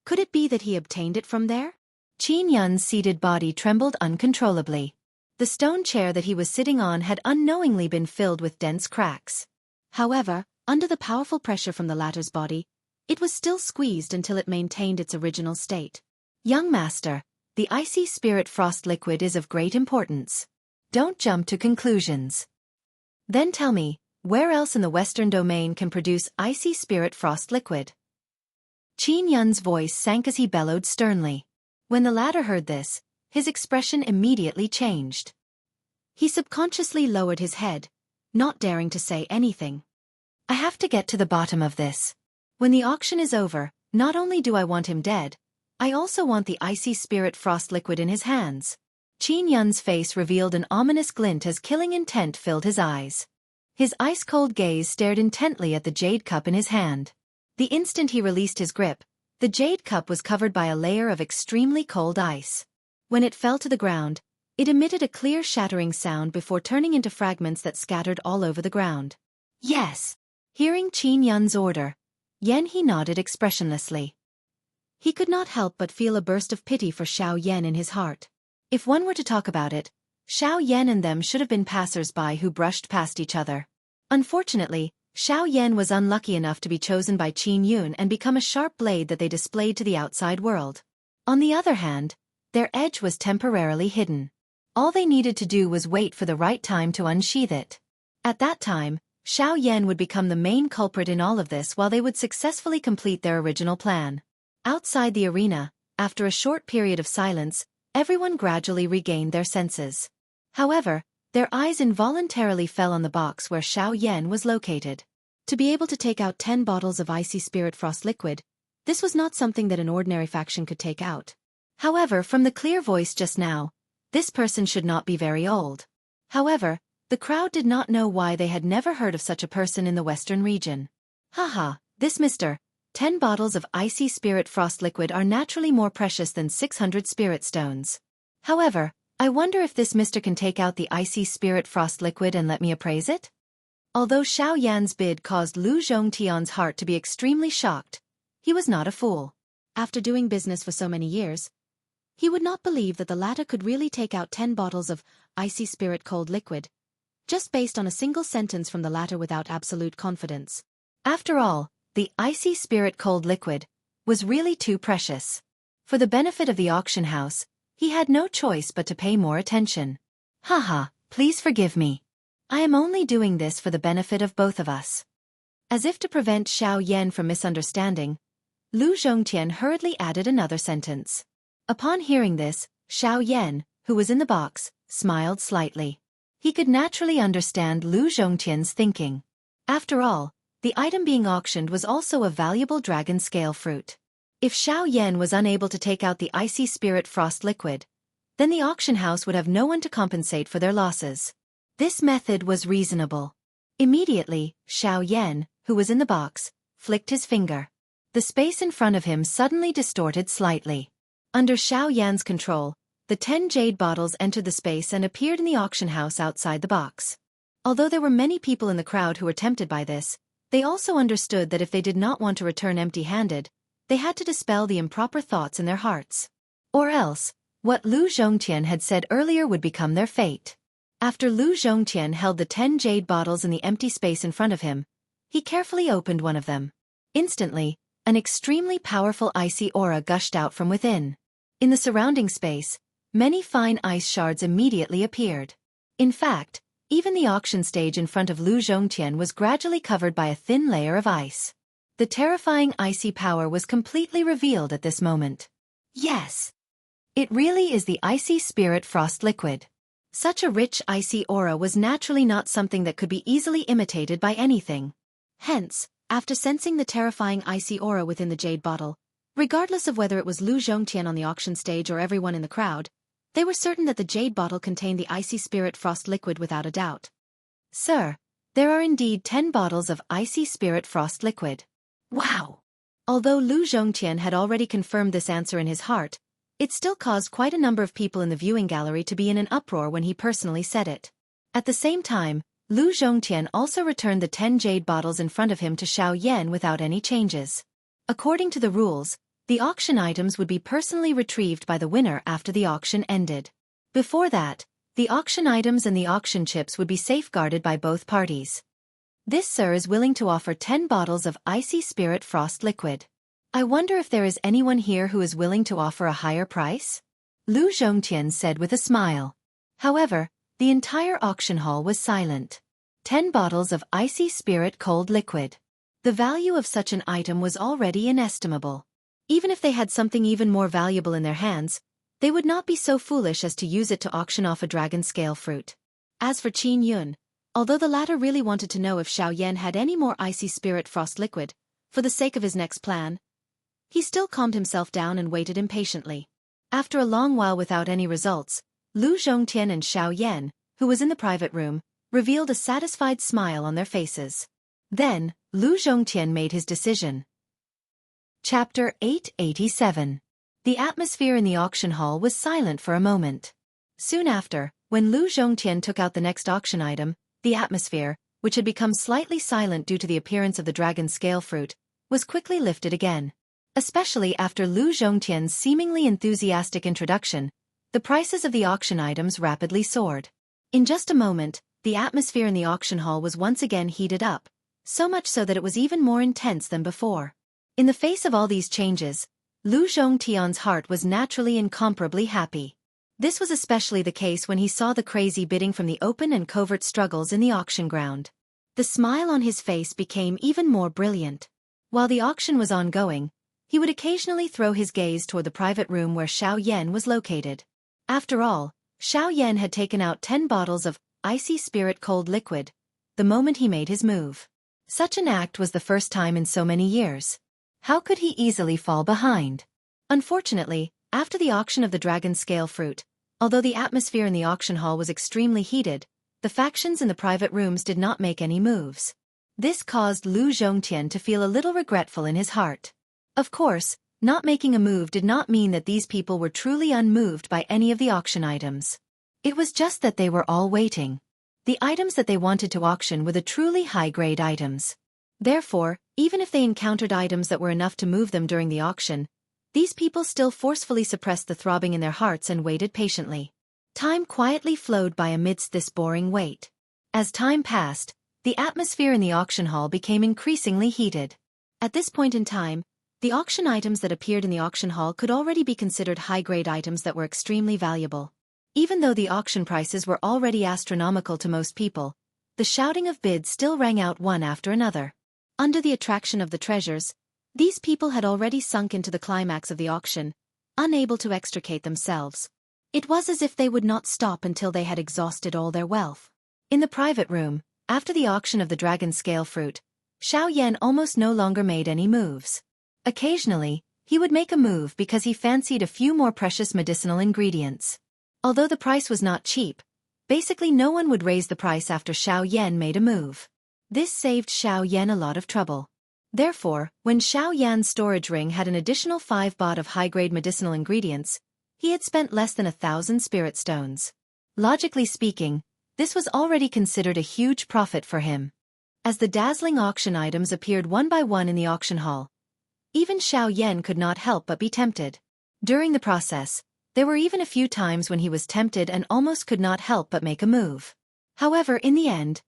[SPEAKER 1] Could it be that he obtained it from there? Qin Yun's seated body trembled uncontrollably. The stone chair that he was sitting on had unknowingly been filled with dense cracks. However, under the powerful pressure from the latter's body, it was still squeezed until it maintained its original state. Young master, the icy spirit frost liquid is of great importance. Don't jump to conclusions. Then tell me, where else in the Western domain can produce icy spirit frost liquid? Qin Yun's voice sank as he bellowed sternly. When the latter heard this, his expression immediately changed. He subconsciously lowered his head, not daring to say anything. I have to get to the bottom of this. When the auction is over, not only do I want him dead, I also want the icy spirit frost liquid in his hands. Qin Yun's face revealed an ominous glint as killing intent filled his eyes. His ice-cold gaze stared intently at the jade cup in his hand. The instant he released his grip, the jade cup was covered by a layer of extremely cold ice. When it fell to the ground, it emitted a clear shattering sound before turning into fragments that scattered all over the ground. Yes! Hearing Qin Yun's order, Yan He nodded expressionlessly. He could not help but feel a burst of pity for Xiao Yan in his heart. If one were to talk about it, Xiao Yan and them should have been passers-by who brushed past each other. Unfortunately, Xiao Yan was unlucky enough to be chosen by Qin Yun and become a sharp blade that they displayed to the outside world. On the other hand, their edge was temporarily hidden. All they needed to do was wait for the right time to unsheath it. At that time, Xiao Yan would become the main culprit in all of this while they would successfully complete their original plan. Outside the arena, after a short period of silence, everyone gradually regained their senses. However, their eyes involuntarily fell on the box where Xiao Yan was located. To be able to take out 10 bottles of icy spirit frost liquid, this was not something that an ordinary faction could take out. However, from the clear voice just now, this person should not be very old. However, the crowd did not know why they had never heard of such a person in the western region. Haha, this Mr. 10 bottles of icy spirit frost liquid are naturally more precious than 600 spirit stones. However, I wonder if this Mr. can take out the icy spirit frost liquid and let me appraise it? Although Xiao Yan's bid caused Lu Zhongtian's heart to be extremely shocked, he was not a fool. After doing business for so many years, he would not believe that the latter could really take out 10 bottles of icy spirit cold liquid. just based on a single sentence from the latter without absolute confidence. After all, the icy spirit cold liquid was really too precious. For the benefit of the auction house, he had no choice but to pay more attention. Haha, please forgive me. I am only doing this for the benefit of both of us. As if to prevent Xiao Yan from misunderstanding, Lu Zhongtian hurriedly added another sentence. Upon hearing this, Xiao Yan, who was in the box, smiled slightly. He could naturally understand Lu Zhongtian's thinking. After all, the item being auctioned was also a valuable dragon scale fruit. If Xiao Yan was unable to take out the icy spirit frost liquid, then the auction house would have no one to compensate for their losses. This method was reasonable. Immediately, Xiao Yan, who was in the box, flicked his finger. The space in front of him suddenly distorted slightly. Under Xiao Yan's control, the 10 jade bottles entered the space and appeared in the auction house outside the box. Although there were many people in the crowd who were tempted by this, they also understood that if they did not want to return empty-handed, they had to dispel the improper thoughts in their hearts. Or else, what Lu Zhongtian had said earlier would become their fate. After Lu Zhongtian held the 10 jade bottles in the empty space in front of him, he carefully opened one of them. Instantly, an extremely powerful icy aura gushed out from within. In the surrounding space, many fine ice shards immediately appeared. In fact, even the auction stage in front of Lu Zhongtian was gradually covered by a thin layer of ice. The terrifying icy power was completely revealed at this moment. Yes! It really is the icy spirit frost liquid. Such a rich icy aura was naturally not something that could be easily imitated by anything. Hence, after sensing the terrifying icy aura within the jade bottle, regardless of whether it was Lu Zhongtian on the auction stage or everyone in the crowd, they were certain that the jade bottle contained the icy spirit frost liquid without a doubt. Sir, there are indeed 10 bottles of icy spirit frost liquid. Wow! Although Lu Zhongtian had already confirmed this answer in his heart, it still caused quite a number of people in the viewing gallery to be in an uproar when he personally said it. At the same time, Lu Zhongtian also returned the 10 jade bottles in front of him to Xiao Yan without any changes. According to the rules, the auction items would be personally retrieved by the winner after the auction ended. Before that, the auction items and the auction chips would be safeguarded by both parties. This sir is willing to offer 10 bottles of icy spirit frost liquid. I wonder if there is anyone here who is willing to offer a higher price? Lu Zhongtian said with a smile. However, the entire auction hall was silent. 10 bottles of icy spirit cold liquid. The value of such an item was already inestimable. Even if they had something even more valuable in their hands, they would not be so foolish as to use it to auction off a dragon scale fruit. As for Qin Yun, although the latter really wanted to know if Xiao Yan had any more icy spirit frost liquid, for the sake of his next plan, he still calmed himself down and waited impatiently. After a long while without any results, Lu Zhongtian and Xiao Yan, who was in the private room, revealed a satisfied smile on their faces. Then, Lu Zhongtian made his decision. Chapter 887. The atmosphere in the auction hall was silent for a moment. Soon after, when Lu Zhongtian took out the next auction item, the atmosphere, which had become slightly silent due to the appearance of the dragon scale fruit, was quickly lifted again. Especially after Lu Zhongtian's seemingly enthusiastic introduction, the prices of the auction items rapidly soared. In just a moment, the atmosphere in the auction hall was once again heated up, so much so that it was even more intense than before. In the face of all these changes, Lu Zhongtian's heart was naturally incomparably happy. This was especially the case when he saw the crazy bidding from the open and covert struggles in the auction ground. The smile on his face became even more brilliant. While the auction was ongoing, he would occasionally throw his gaze toward the private room where Xiao Yan was located. After all, Xiao Yan had taken out 10 bottles of icy spirit cold liquid the moment he made his move. Such an act was the first time in so many years. How could he easily fall behind? Unfortunately, after the auction of the dragon scale fruit, although the atmosphere in the auction hall was extremely heated, the factions in the private rooms did not make any moves. This caused Lu Zhongtian to feel a little regretful in his heart. Of course, not making a move did not mean that these people were truly unmoved by any of the auction items. It was just that they were all waiting. The items that they wanted to auction were the truly high-grade items. Therefore, even if they encountered items that were enough to move them during the auction, these people still forcefully suppressed the throbbing in their hearts and waited patiently. Time quietly flowed by amidst this boring wait. As time passed, the atmosphere in the auction hall became increasingly heated. At this point in time, the auction items that appeared in the auction hall could already be considered high-grade items that were extremely valuable. Even though the auction prices were already astronomical to most people, the shouting of bids still rang out one after another. Under the attraction of the treasures, these people had already sunk into the climax of the auction, unable to extricate themselves. It was as if they would not stop until they had exhausted all their wealth. In the private room, after the auction of the dragon scale fruit, Xiao Yan almost no longer made any moves. Occasionally, he would make a move because he fancied a few more precious medicinal ingredients. Although the price was not cheap, basically no one would raise the price after Xiao Yan made a move. This saved Xiao Yan a lot of trouble. Therefore, when Xiao Yan's storage ring had an additional 5 baht of high-grade medicinal ingredients, he had spent less than 1,000 spirit stones. Logically speaking, this was already considered a huge profit for him. As the dazzling auction items appeared one by one in the auction hall, even Xiao Yan could not help but be tempted. During the process, there were even a few times when he was tempted and almost could not help but make a move. However, in the end,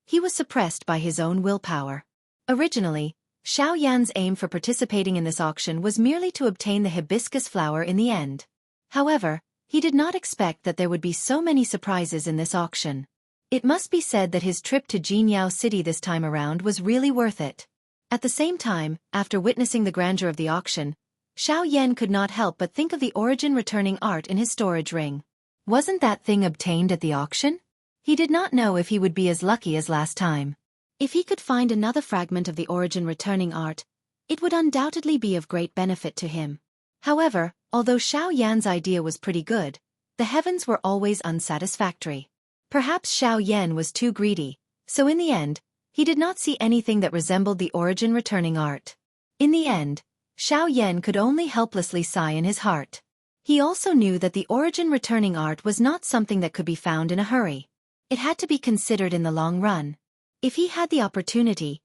[SPEAKER 1] he was suppressed by his own willpower. Originally, Xiao Yan's aim for participating in this auction was merely to obtain the hibiscus flower in the end. However, he did not expect that there would be so many surprises in this auction. It must be said that his trip to Jingyao City this time around was really worth it. At the same time, after witnessing the grandeur of the auction, Xiao Yan could not help but think of the origin returning art in his storage ring. Wasn't that thing obtained at the auction? He did not know if he would be as lucky as last time. If he could find another fragment of the origin returning art, it would undoubtedly be of great benefit to him. However, although Xiao Yan's idea was pretty good, the heavens were always unsatisfactory. Perhaps Xiao Yan was too greedy, so in the end, he did not see anything that resembled the origin returning art. In the end, Xiao Yan could only helplessly sigh in his heart. He also knew that the origin returning art was not something that could be found in a hurry. It had to be considered in the long run. If he had the opportunity,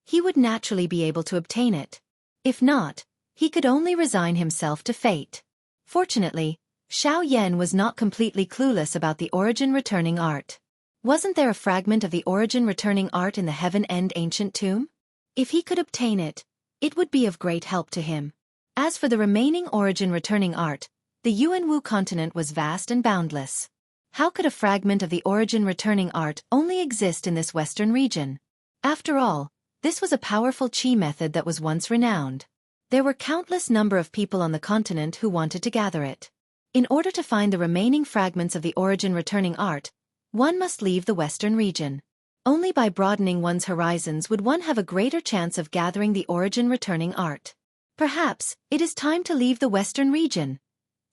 [SPEAKER 1] he would naturally be able to obtain it. If not, he could only resign himself to fate. Fortunately, Xiao Yan was not completely clueless about the origin returning art. Wasn't there a fragment of the origin returning art in the Heaven End ancient tomb? If he could obtain it, it would be of great help to him. As for the remaining origin returning art, the Yuanwu continent was vast and boundless. How could a fragment of the origin returning art only exist in this western region? After all, this was a powerful chi method that was once renowned. There were countless number of people on the continent who wanted to gather it. In order to find the remaining fragments of the origin returning art, one must leave the western region. Only by broadening one's horizons would one have a greater chance of gathering the origin returning art. Perhaps, it is time to leave the western region.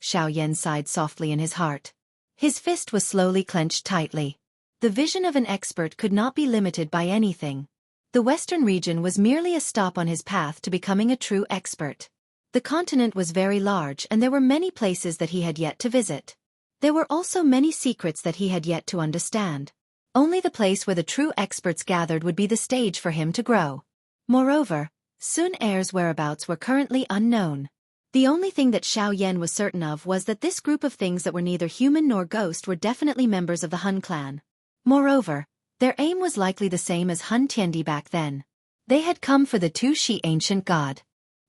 [SPEAKER 1] Xiao Yan sighed softly in his heart. His fist was slowly clenched tightly. The vision of an expert could not be limited by anything. The western region was merely a stop on his path to becoming a true expert. The continent was very large and there were many places that he had yet to visit. There were also many secrets that he had yet to understand. Only the place where the true experts gathered would be the stage for him to grow. Moreover, Sun Er's whereabouts were currently unknown. The only thing that Xiao Yan was certain of was that this group of things that were neither human nor ghost were definitely members of the Hun clan. Moreover, their aim was likely the same as Hun Tiendi back then. They had come for the Tu Shi ancient god.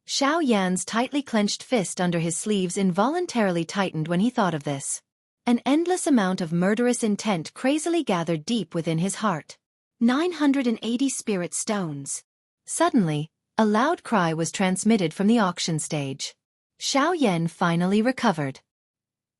[SPEAKER 1] Xiao Yan's tightly clenched fist under his sleeves involuntarily tightened when he thought of this. An endless amount of murderous intent crazily gathered deep within his heart. 980 spirit stones. Suddenly, a loud cry was transmitted from the auction stage. Xiao Yan finally recovered.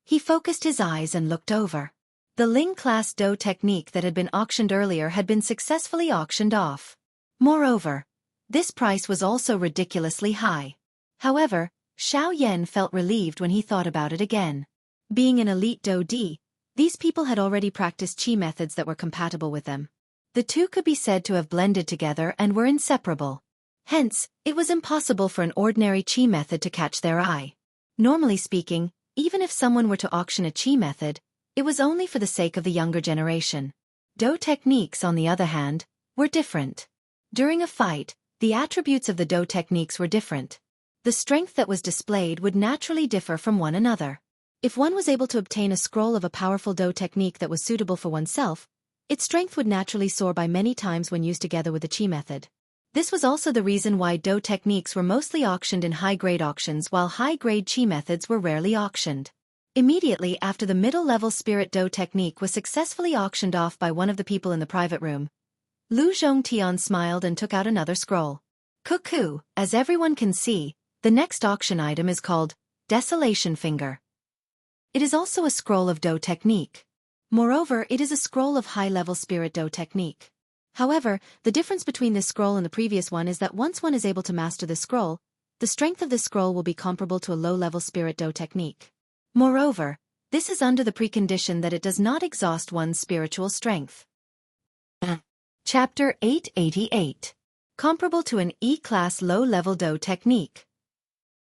[SPEAKER 1] He focused his eyes and looked over. The Ling-class Dou technique that had been auctioned earlier had been successfully auctioned off. Moreover, this price was also ridiculously high. However, Xiao Yan felt relieved when he thought about it again. Being an elite Dou Di, these people had already practiced chi methods that were compatible with them. The two could be said to have blended together and were inseparable. Hence, it was impossible for an ordinary chi method to catch their eye. Normally speaking, even if someone were to auction a chi method, it was only for the sake of the younger generation. Dou techniques, on the other hand, were different. During a fight, the attributes of the Dou techniques were different. The strength that was displayed would naturally differ from one another. If one was able to obtain a scroll of a powerful Dou technique that was suitable for oneself, its strength would naturally soar by many times when used together with the Qi method. This was also the reason why Do techniques were mostly auctioned in high-grade auctions while high-grade Qi methods were rarely auctioned. Immediately after the middle-level Spirit Do technique was successfully auctioned off by one of the people in the private room, Lu Zhongtian smiled and took out another scroll. Cuckoo, as everyone can see, the next auction item is called Desolation Finger. It is also a scroll of Do technique. Moreover, it is a scroll of high-level Spirit Do technique. However, the difference between this scroll and the previous one is that once one is able to master this scroll, the strength of this scroll will be comparable to a low-level Spirit Do technique. Moreover, this is under the precondition that it does not exhaust one's spiritual strength. Chapter 888. Comparable to an E-class low-level Do technique.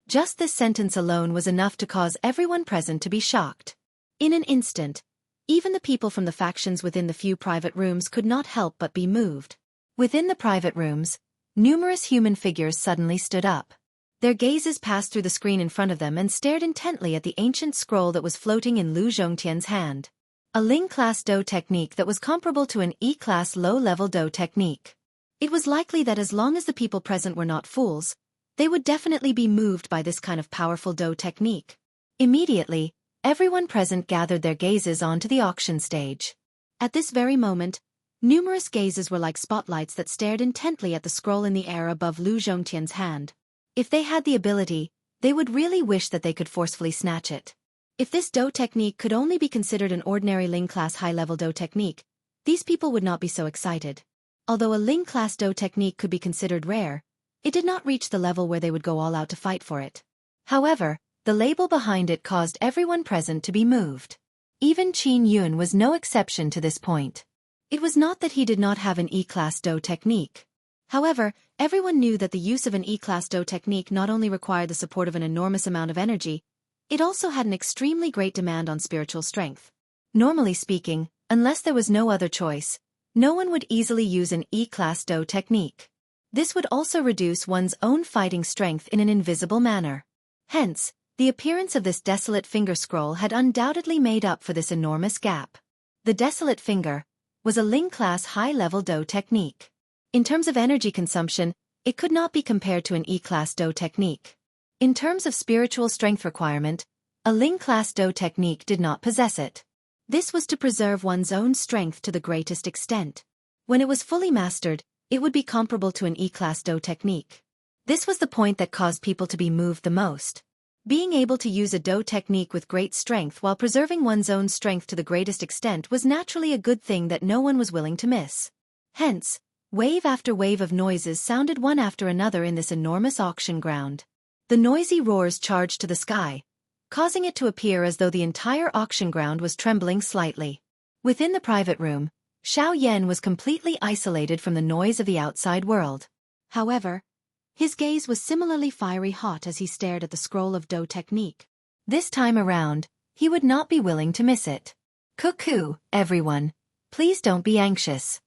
[SPEAKER 1] Just this sentence alone was enough to cause everyone present to be shocked. In an instant, even the people from the factions within the few private rooms could not help but be moved. Within the private rooms, numerous human figures suddenly stood up. Their gazes passed through the screen in front of them and stared intently at the ancient scroll that was floating in Lu Zhongtian's hand. A Ling-class Do technique that was comparable to an E-class low-level Do technique. It was likely that as long as the people present were not fools, they would definitely be moved by this kind of powerful Do technique. Immediately, everyone present gathered their gazes onto the auction stage. At this very moment, numerous gazes were like spotlights that stared intently at the scroll in the air above Lu Zhongtian's hand. If they had the ability, they would really wish that they could forcefully snatch it. If this Do technique could only be considered an ordinary Ling-class high-level Do technique, these people would not be so excited. Although a Ling-class Do technique could be considered rare, it did not reach the level where they would go all out to fight for it. However, the label behind it caused everyone present to be moved. Even Qin Yun was no exception to this point. It was not that he did not have an E-class Do technique. However, everyone knew that the use of an E-class Do technique not only required the support of an enormous amount of energy, it also had an extremely great demand on spiritual strength. Normally speaking, unless there was no other choice, no one would easily use an E-class Do technique. This would also reduce one's own fighting strength in an invisible manner. Hence, the appearance of this Desolate Finger scroll had undoubtedly made up for this enormous gap. The Desolate Finger was a Ling-class high-level Do technique. In terms of energy consumption, it could not be compared to an E-class Do technique. In terms of spiritual strength requirement, a Ling-class Do technique did not possess it. This was to preserve one's own strength to the greatest extent. When it was fully mastered, it would be comparable to an E-class Do technique. This was the point that caused people to be moved the most. Being able to use a Do technique with great strength while preserving one's own strength to the greatest extent was naturally a good thing that no one was willing to miss. Hence, wave after wave of noises sounded one after another in this enormous auction ground. The noisy roars charged to the sky, causing it to appear as though the entire auction ground was trembling slightly. Within the private room, Xiao Yan was completely isolated from the noise of the outside world. However, his gaze was similarly fiery hot as he stared at the scroll of Do technique. This time around, he would not be willing to miss it. Cuckoo, everyone. Please don't be anxious.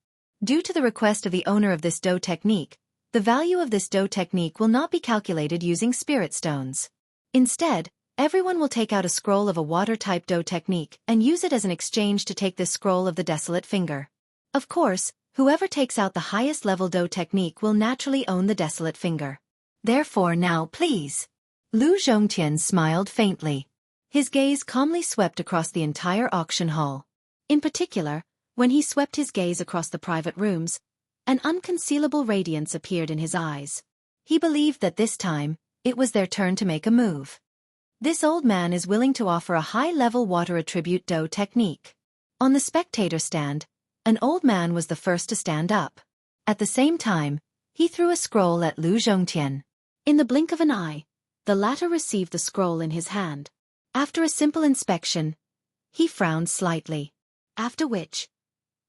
[SPEAKER 1] Due to the request of the owner of this Do technique, the value of this Do technique will not be calculated using spirit stones. Instead, everyone will take out a scroll of a water-type Do technique and use it as an exchange to take this scroll of the Desolate Finger. Of course, whoever takes out the highest level Do technique will naturally own the Desolate Finger. Therefore now please. Lu Zhongtian smiled faintly. His gaze calmly swept across the entire auction hall. In particular, when he swept his gaze across the private rooms, an unconcealable radiance appeared in his eyes. He believed that this time, it was their turn to make a move. This old man is willing to offer a high-level water attribute Do technique. On the spectator stand, an old man was the first to stand up. At the same time, he threw a scroll at Lu Zhongtian. In the blink of an eye, the latter received the scroll in his hand. After a simple inspection, he frowned slightly. After which,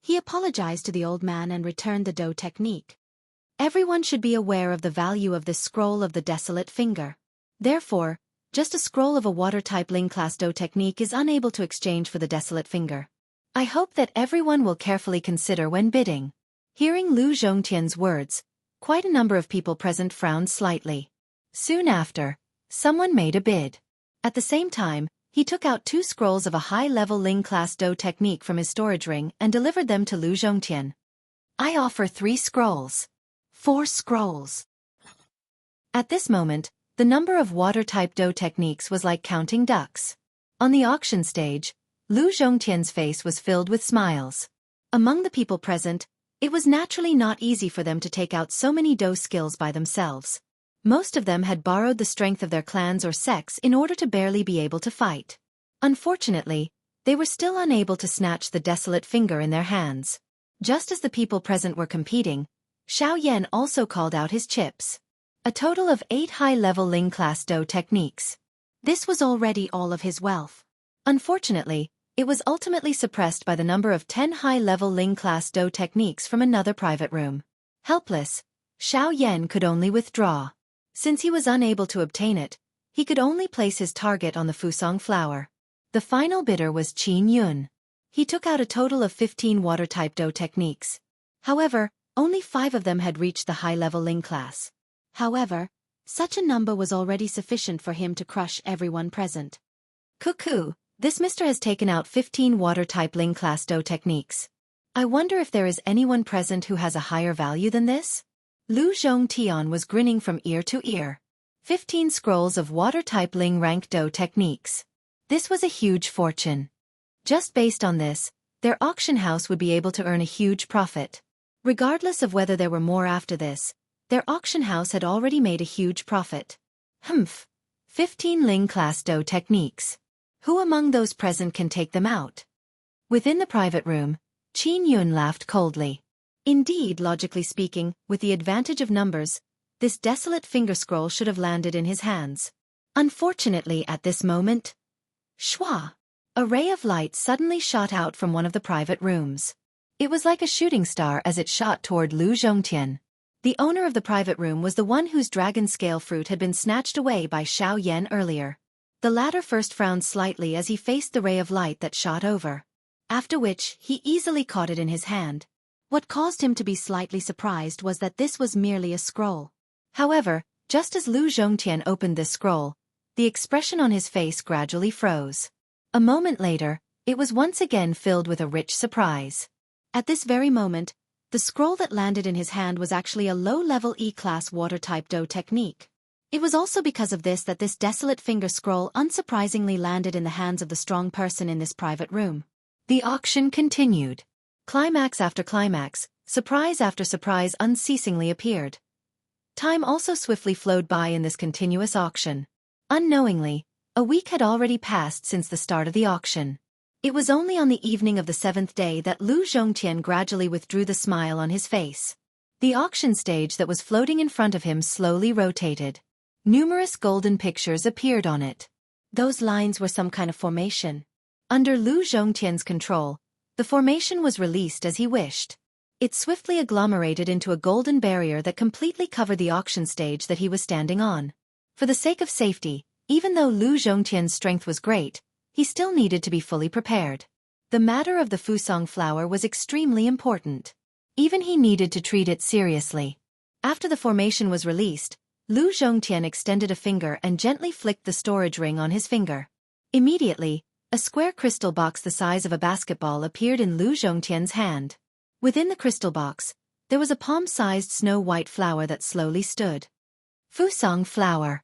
[SPEAKER 1] he apologized to the old man and returned the Do technique. Everyone should be aware of the value of this scroll of the Desolate Finger. Therefore, just a scroll of a water-type Ling-class Do technique is unable to exchange for the Desolate Finger. I hope that everyone will carefully consider when bidding. Hearing Lu Zhongtian's words, quite a number of people present frowned slightly. Soon after, someone made a bid. At the same time, He took out 2 scrolls of a high-level Ling-class Do technique from his storage ring and delivered them to Lu Zhongtian. I offer 3 scrolls. 4 scrolls. At this moment, the number of water-type Do techniques was like counting ducks. On the auction stage, Lu Zhongtian's face was filled with smiles. Among the people present, it was naturally not easy for them to take out so many Do skills by themselves. Most of them had borrowed the strength of their clans or sects in order to barely be able to fight. Unfortunately, they were still unable to snatch the desolate finger in their hands. Just as the people present were competing, Xiao Yan also called out his chips. A total of 8 high-level Ling-class Do techniques. This was already all of his wealth. Unfortunately, it was ultimately suppressed by the number of 10 high-level Ling-class Do techniques from another private room. Helpless, Xiao Yan could only withdraw. Since he was unable to obtain it, he could only place his target on the Fusong flower. The final bidder was Qin Yun. He took out a total of 15 water-type Do techniques. However, only 5 of them had reached the high-level Ling class. However, such a number was already sufficient for him to crush everyone present. Cuckoo, this mister has taken out 15 water-type Ling class Do techniques. I wonder if there is anyone present who has a higher value than this? Lu Zhongtian was grinning from ear to ear. 15 scrolls of water-type Ling rank Do techniques. This was a huge fortune. Just based on this, their auction house would be able to earn a huge profit. Regardless of whether there were more after this, their auction house had already made a huge profit. 15 Ling class Do techniques. Who among those present can take them out? Within the private room, Qin Yun laughed coldly. Indeed, logically speaking, with the advantage of numbers, this desolate finger scroll should have landed in his hands. Unfortunately, at this moment, shwa! A ray of light suddenly shot out from one of the private rooms. It was like a shooting star as it shot toward Lu Zhongtian. The owner of the private room was the one whose dragon scale fruit had been snatched away by Xiao Yan earlier. The latter first frowned slightly as he faced the ray of light that shot over. After which, he easily caught it in his hand. What caused him to be slightly surprised was that this was merely a scroll. However, just as Lu Zhongtian opened this scroll, the expression on his face gradually froze. A moment later, it was once again filled with a rich surprise. At this very moment, the scroll that landed in his hand was actually a low-level E-class water-type Do technique. It was also because of this that this desolate finger scroll unsurprisingly landed in the hands of the strong person in this private room. The auction continued. Climax after climax, surprise after surprise unceasingly appeared. Time also swiftly flowed by in this continuous auction. Unknowingly, a week had already passed since the start of the auction. It was only on the evening of the 7th day that Lu Zhongtian gradually withdrew the smile on his face. The auction stage that was floating in front of him slowly rotated. Numerous golden pictures appeared on it. Those lines were some kind of formation. Under Lu Zhongtian's control, the formation was released as he wished. It swiftly agglomerated into a golden barrier that completely covered the auction stage that he was standing on. For the sake of safety, even though Lu Zhongtian's strength was great, he still needed to be fully prepared. The matter of the Fusong flower was extremely important. Even he needed to treat it seriously. After the formation was released, Lu Zhongtian extended a finger and gently flicked the storage ring on his finger. Immediately, a square crystal box the size of a basketball appeared in Lu Zhongtian's hand. Within the crystal box, there was a palm-sized snow-white flower that slowly stood. Fusong flower.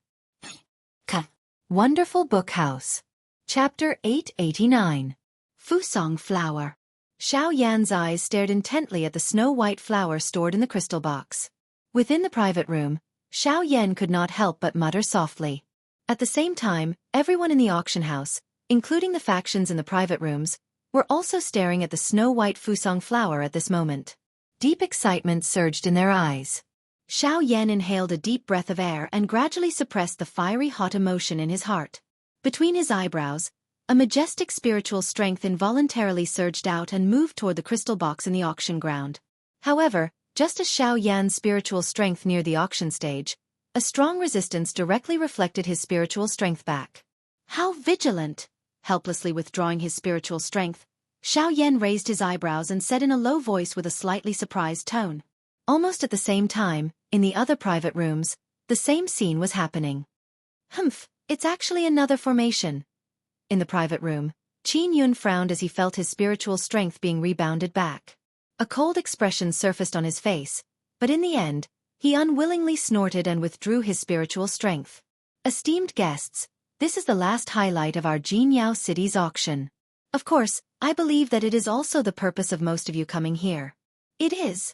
[SPEAKER 1] Wonderful Book House. Chapter 889. Fusong flower. Xiao Yan's eyes stared intently at the snow-white flower stored in the crystal box. Within the private room, Xiao Yan could not help but mutter softly. At the same time, everyone in the auction house, including the factions in the private rooms, were also staring at the snow-white Fusong flower at this moment. Deep excitement surged in their eyes. Xiao Yan inhaled a deep breath of air and gradually suppressed the fiery hot emotion in his heart. Between his eyebrows, a majestic spiritual strength involuntarily surged out and moved toward the crystal box in the auction ground. However, just as Xiao Yan's spiritual strength neared the auction stage, a strong resistance directly reflected his spiritual strength back. How vigilant! Helplessly withdrawing his spiritual strength, Xiao Yan raised his eyebrows and said in a low voice with a slightly surprised tone. Almost at the same time, in the other private rooms, the same scene was happening. It's actually another formation. in the private room, Qin Yun frowned as he felt his spiritual strength being rebounded back. A cold expression surfaced on his face, but in the end, he unwillingly snorted and withdrew his spiritual strength. Esteemed guests, this is the last highlight of our Jinyao City's auction. Of course, I believe that it is also the purpose of most of you coming here. It is.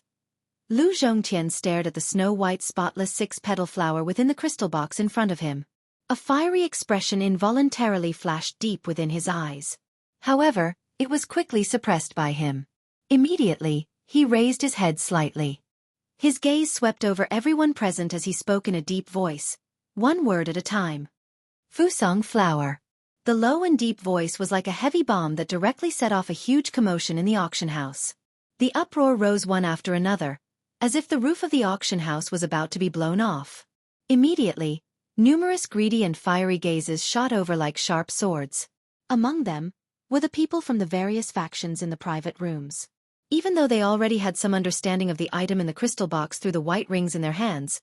[SPEAKER 1] Lu Zhongtian stared at the snow-white spotless six-petal flower within the crystal box in front of him. A fiery expression involuntarily flashed deep within his eyes. However, it was quickly suppressed by him. Immediately, he raised his head slightly. His gaze swept over everyone present as he spoke in a deep voice, one word at a time. Fusang flower. The low and deep voice was like a heavy bomb that directly set off a huge commotion in the auction house. The uproar rose one after another, as if the roof of the auction house was about to be blown off. Immediately, numerous greedy and fiery gazes shot over like sharp swords. Among them were the people from the various factions in the private rooms. Even though they already had some understanding of the item in the crystal box through the white rings in their hands,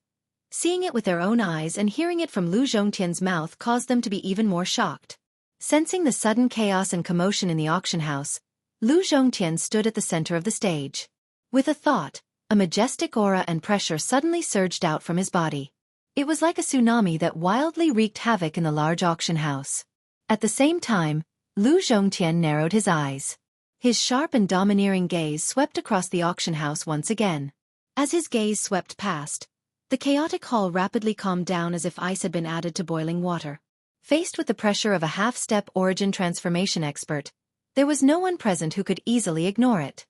[SPEAKER 1] seeing it with their own eyes and hearing it from Lu Zhongtian's mouth caused them to be even more shocked. Sensing the sudden chaos and commotion in the auction house, Lu Zhongtian stood at the center of the stage. With a thought, a majestic aura and pressure suddenly surged out from his body. It was like a tsunami that wildly wreaked havoc in the large auction house. At the same time, Lu Zhongtian narrowed his eyes. His sharp and domineering gaze swept across the auction house once again. As his gaze swept past, the chaotic hall rapidly calmed down as if ice had been added to boiling water. Faced with the pressure of a half-step origin transformation expert, there was no one present who could easily ignore it.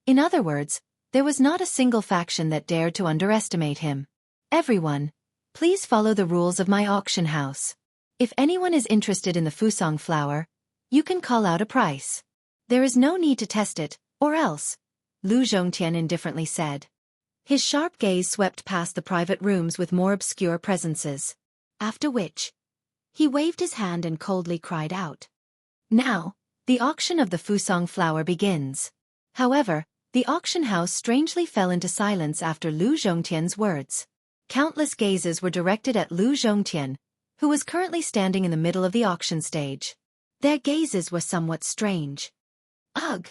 [SPEAKER 1] In other words, there was not a single faction that dared to underestimate him. Everyone, please follow the rules of my auction house. If anyone is interested in the Fusang flower, you can call out a price. There is no need to test it, or else, Lu Zhongtian indifferently said. His sharp gaze swept past the private rooms with more obscure presences. After which, he waved his hand and coldly cried out. Now, the auction of the Fusang flower begins. However, the auction house strangely fell into silence after Lu Zhongtian's words. Countless gazes were directed at Lu Zhongtian, who was currently standing in the middle of the auction stage. Their gazes were somewhat strange. Ugh!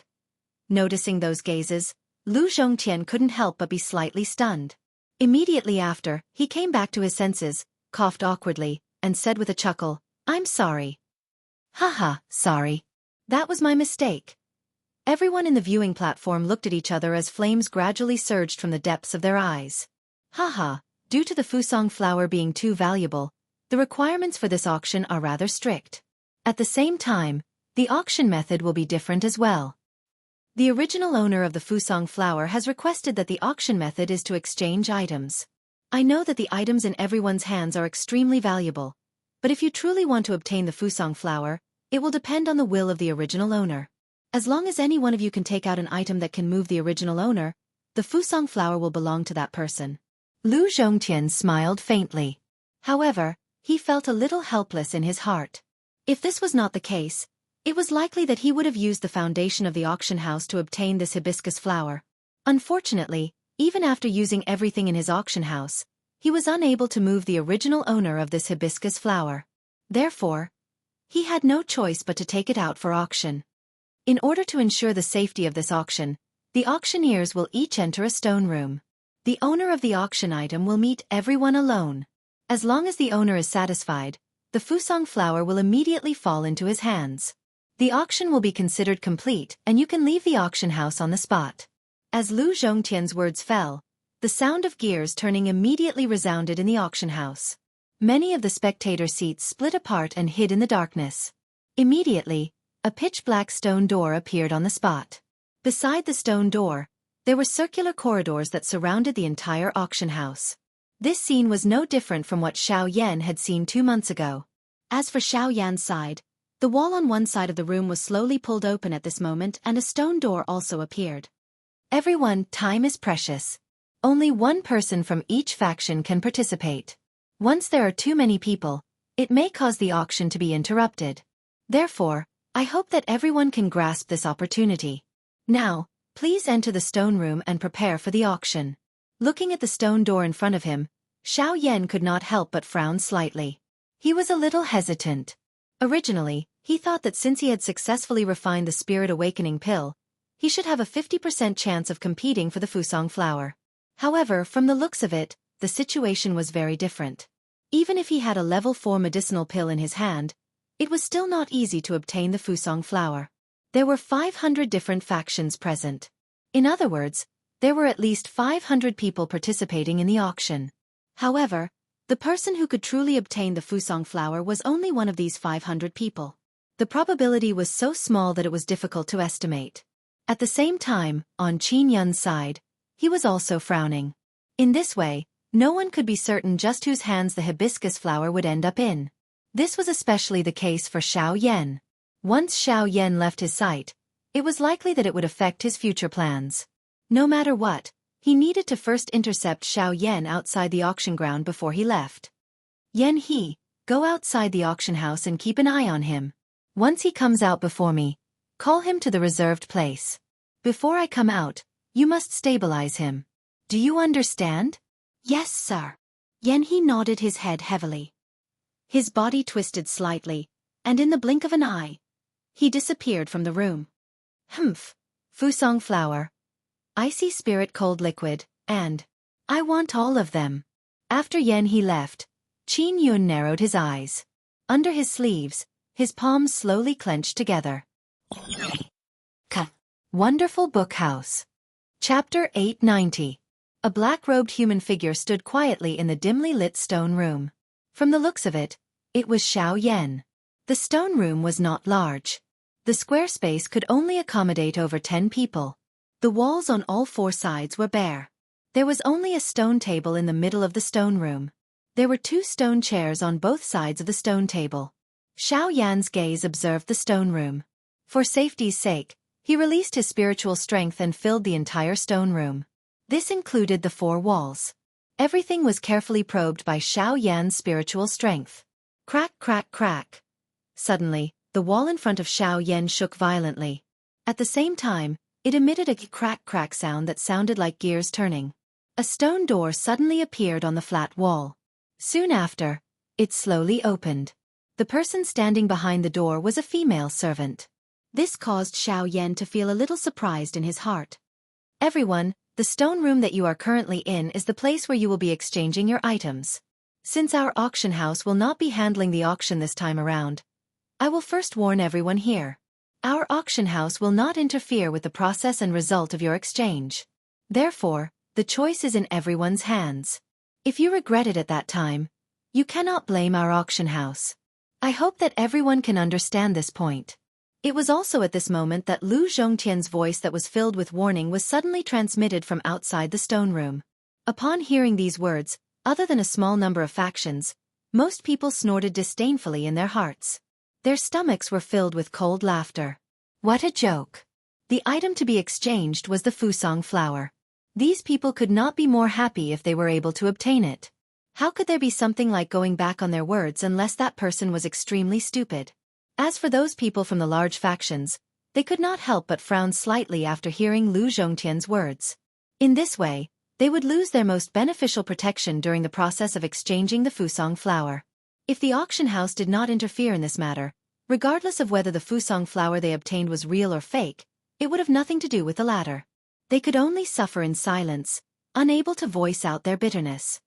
[SPEAKER 1] Noticing those gazes, Lu Zhongtian couldn't help but be slightly stunned. Immediately after, he came back to his senses, coughed awkwardly, and said with a chuckle, "I'm sorry." Haha, sorry. That was my mistake. Everyone in the viewing platform looked at each other as flames gradually surged from the depths of their eyes. Haha, due to the Fusang flower being too valuable, the requirements for this auction are rather strict. At the same time, the auction method will be different as well. The original owner of the Fusang flower has requested that the auction method is to exchange items. I know that the items in everyone's hands are extremely valuable, but if you truly want to obtain the Fusang flower, it will depend on the will of the original owner. As long as any one of you can take out an item that can move the original owner, the Fusang flower will belong to that person. Lu Zhongtian smiled faintly. However, he felt a little helpless in his heart. If this was not the case, it was likely that he would have used the foundation of the auction house to obtain this hibiscus flower. Unfortunately, even after using everything in his auction house, he was unable to move the original owner of this hibiscus flower. Therefore, he had no choice but to take it out for auction. In order to ensure the safety of this auction, the auctioneers will each enter a stone room. The owner of the auction item will meet everyone alone. As long as the owner is satisfied, the Fusang flower will immediately fall into his hands. The auction will be considered complete and you can leave the auction house on the spot. As Lu Zhongtian's words fell, the sound of gears turning immediately resounded in the auction house. Many of the spectator seats split apart and hid in the darkness. Immediately, a pitch-black stone door appeared on the spot. Beside the stone door, there were circular corridors that surrounded the entire auction house. This scene was no different from what Xiao Yan had seen 2 months ago. As for Xiao Yan's side, the wall on one side of the room was slowly pulled open at this moment and a stone door also appeared. Everyone, time is precious. Only one person from each faction can participate. Once there are too many people, it may cause the auction to be interrupted. Therefore, I hope that everyone can grasp this opportunity. Now, please enter the stone room and prepare for the auction. Looking at the stone door in front of him, Xiao Yan could not help but frown slightly. He was a little hesitant. Originally, He thought that since he had successfully refined the Spirit Awakening pill, he should have a 50% chance of competing for the Fusang flower. However, from the looks of it, the situation was very different. Even if he had a level 4 medicinal pill in his hand, it was still not easy to obtain the Fusang flower. There were 500 different factions present. In other words, there were at least 500 people participating in the auction. However, the person who could truly obtain the Fusang flower was only one of these 500 people. The probability was so small that it was difficult to estimate. At the same time, on Qin Yun's side, he was also frowning. In this way, no one could be certain just whose hands the hibiscus flower would end up in. This was especially the case for Xiao Yan. Once Xiao Yan left his sight, it was likely that it would affect his future plans. No matter what, he needed to first intercept Xiao Yan outside the auction ground before he left. Yan He, go outside the auction house and keep an eye on him. Once he comes out before me, call him to the reserved place. Before I come out, you must stabilize him. Do you understand? Yes, sir. Yan He nodded his head heavily. His body twisted slightly, and in the blink of an eye, he disappeared from the room. Humph. Fusang flower. Icy spirit cold liquid, and I want all of them. After Yan He left, Qin Yun narrowed his eyes. Under his sleeves, his palms slowly clenched together. Wonderful Book House. Chapter 890. A black-robed human figure stood quietly in the dimly lit stone room. From the looks of it, it was Xiao Yan. The stone room was not large. The square space could only accommodate over 10 people. The walls on all 4 sides were bare. There was only a stone table in the middle of the stone room. There were 2 stone chairs on both sides of the stone table. Xiao Yan's gaze observed the stone room. For safety's sake, he released his spiritual strength and filled the entire stone room. This included the 4 walls. Everything was carefully probed by Xiao Yan's spiritual strength. Crack, crack, crack. Suddenly, the wall in front of Xiao Yan shook violently. At the same time, it emitted a crack-crack sound that sounded like gears turning. A stone door suddenly appeared on the flat wall. Soon after, it slowly opened. The person standing behind the door was a female servant. This caused Xiao Yan to feel a little surprised in his heart. Everyone, the stone room that you are currently in is the place where you will be exchanging your items. Since our auction house will not be handling the auction this time around, I will first warn everyone here. Our auction house will not interfere with the process and result of your exchange. Therefore, the choice is in everyone's hands. If you regret it at that time, you cannot blame our auction house. I hope that everyone can understand this point. It was also at this moment that Lu Zhongtian's voice that was filled with warning was suddenly transmitted from outside the stone room. Upon hearing these words, other than a small number of factions, most people snorted disdainfully in their hearts. Their stomachs were filled with cold laughter. What a joke! The item to be exchanged was the Fusang flower. These people could not be more happy if they were able to obtain it. How could there be something like going back on their words unless that person was extremely stupid? As for those people from the large factions, they could not help but frown slightly after hearing Lu Zhongtian's words. In this way, they would lose their most beneficial protection during the process of exchanging the Fusang flower. If the auction house did not interfere in this matter, regardless of whether the Fusang flower they obtained was real or fake, it would have nothing to do with the latter. They could only suffer in silence, unable to voice out their bitterness.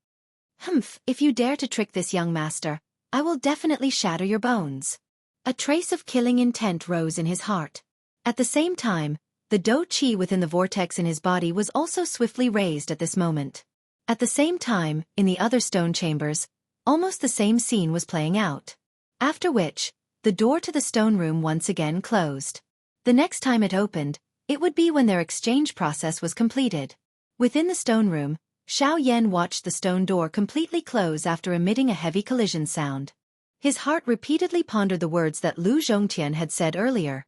[SPEAKER 1] Humph, if you dare to trick this young master, I will definitely shatter your bones. A trace of killing intent rose in his heart. At the same time, the Do Qi within the vortex in his body was also swiftly raised at this moment. At the same time, in the other stone chambers, almost the same scene was playing out. After which, the door to the stone room once again closed. The next time it opened, it would be when their exchange process was completed. Within the stone room, Xiao Yan watched the stone door completely close after emitting a heavy collision sound. His heart repeatedly pondered the words that Lu Zhongtian had said earlier.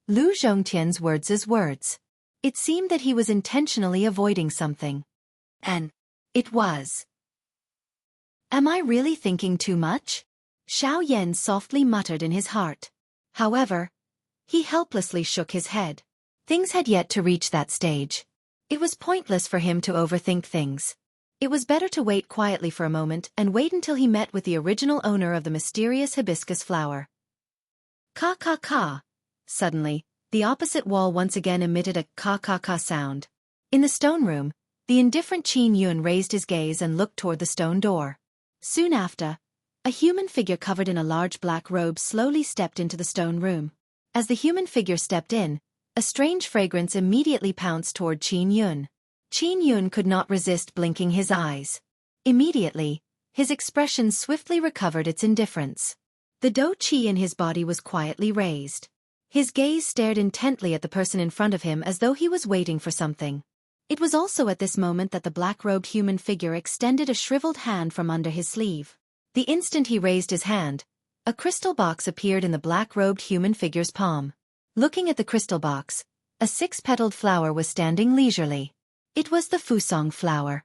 [SPEAKER 1] Lu Zhongtian's words. It seemed that he was intentionally avoiding something. And it was. Am I really thinking too much? Xiao Yan softly muttered in his heart. However, he helplessly shook his head. Things had yet to reach that stage. It was pointless for him to overthink things. It was better to wait quietly for a moment and wait until he met with the original owner of the mysterious hibiscus flower. Ka ka ka. Suddenly, the opposite wall once again emitted a ka ka ka sound. In the stone room, the indifferent Qin Yun raised his gaze and looked toward the stone door. Soon after, a human figure covered in a large black robe slowly stepped into the stone room. As the human figure stepped in, a strange fragrance immediately pounced toward Qin Yun. Qin Yun could not resist blinking his eyes. Immediately, his expression swiftly recovered its indifference. The dou qi in his body was quietly raised. His gaze stared intently at the person in front of him as though he was waiting for something. It was also at this moment that the black-robed human figure extended a shriveled hand from under his sleeve. The instant he raised his hand, a crystal box appeared in the black-robed human figure's palm. Looking at the crystal box, a six-petaled flower was standing leisurely. It was the Fusong flower.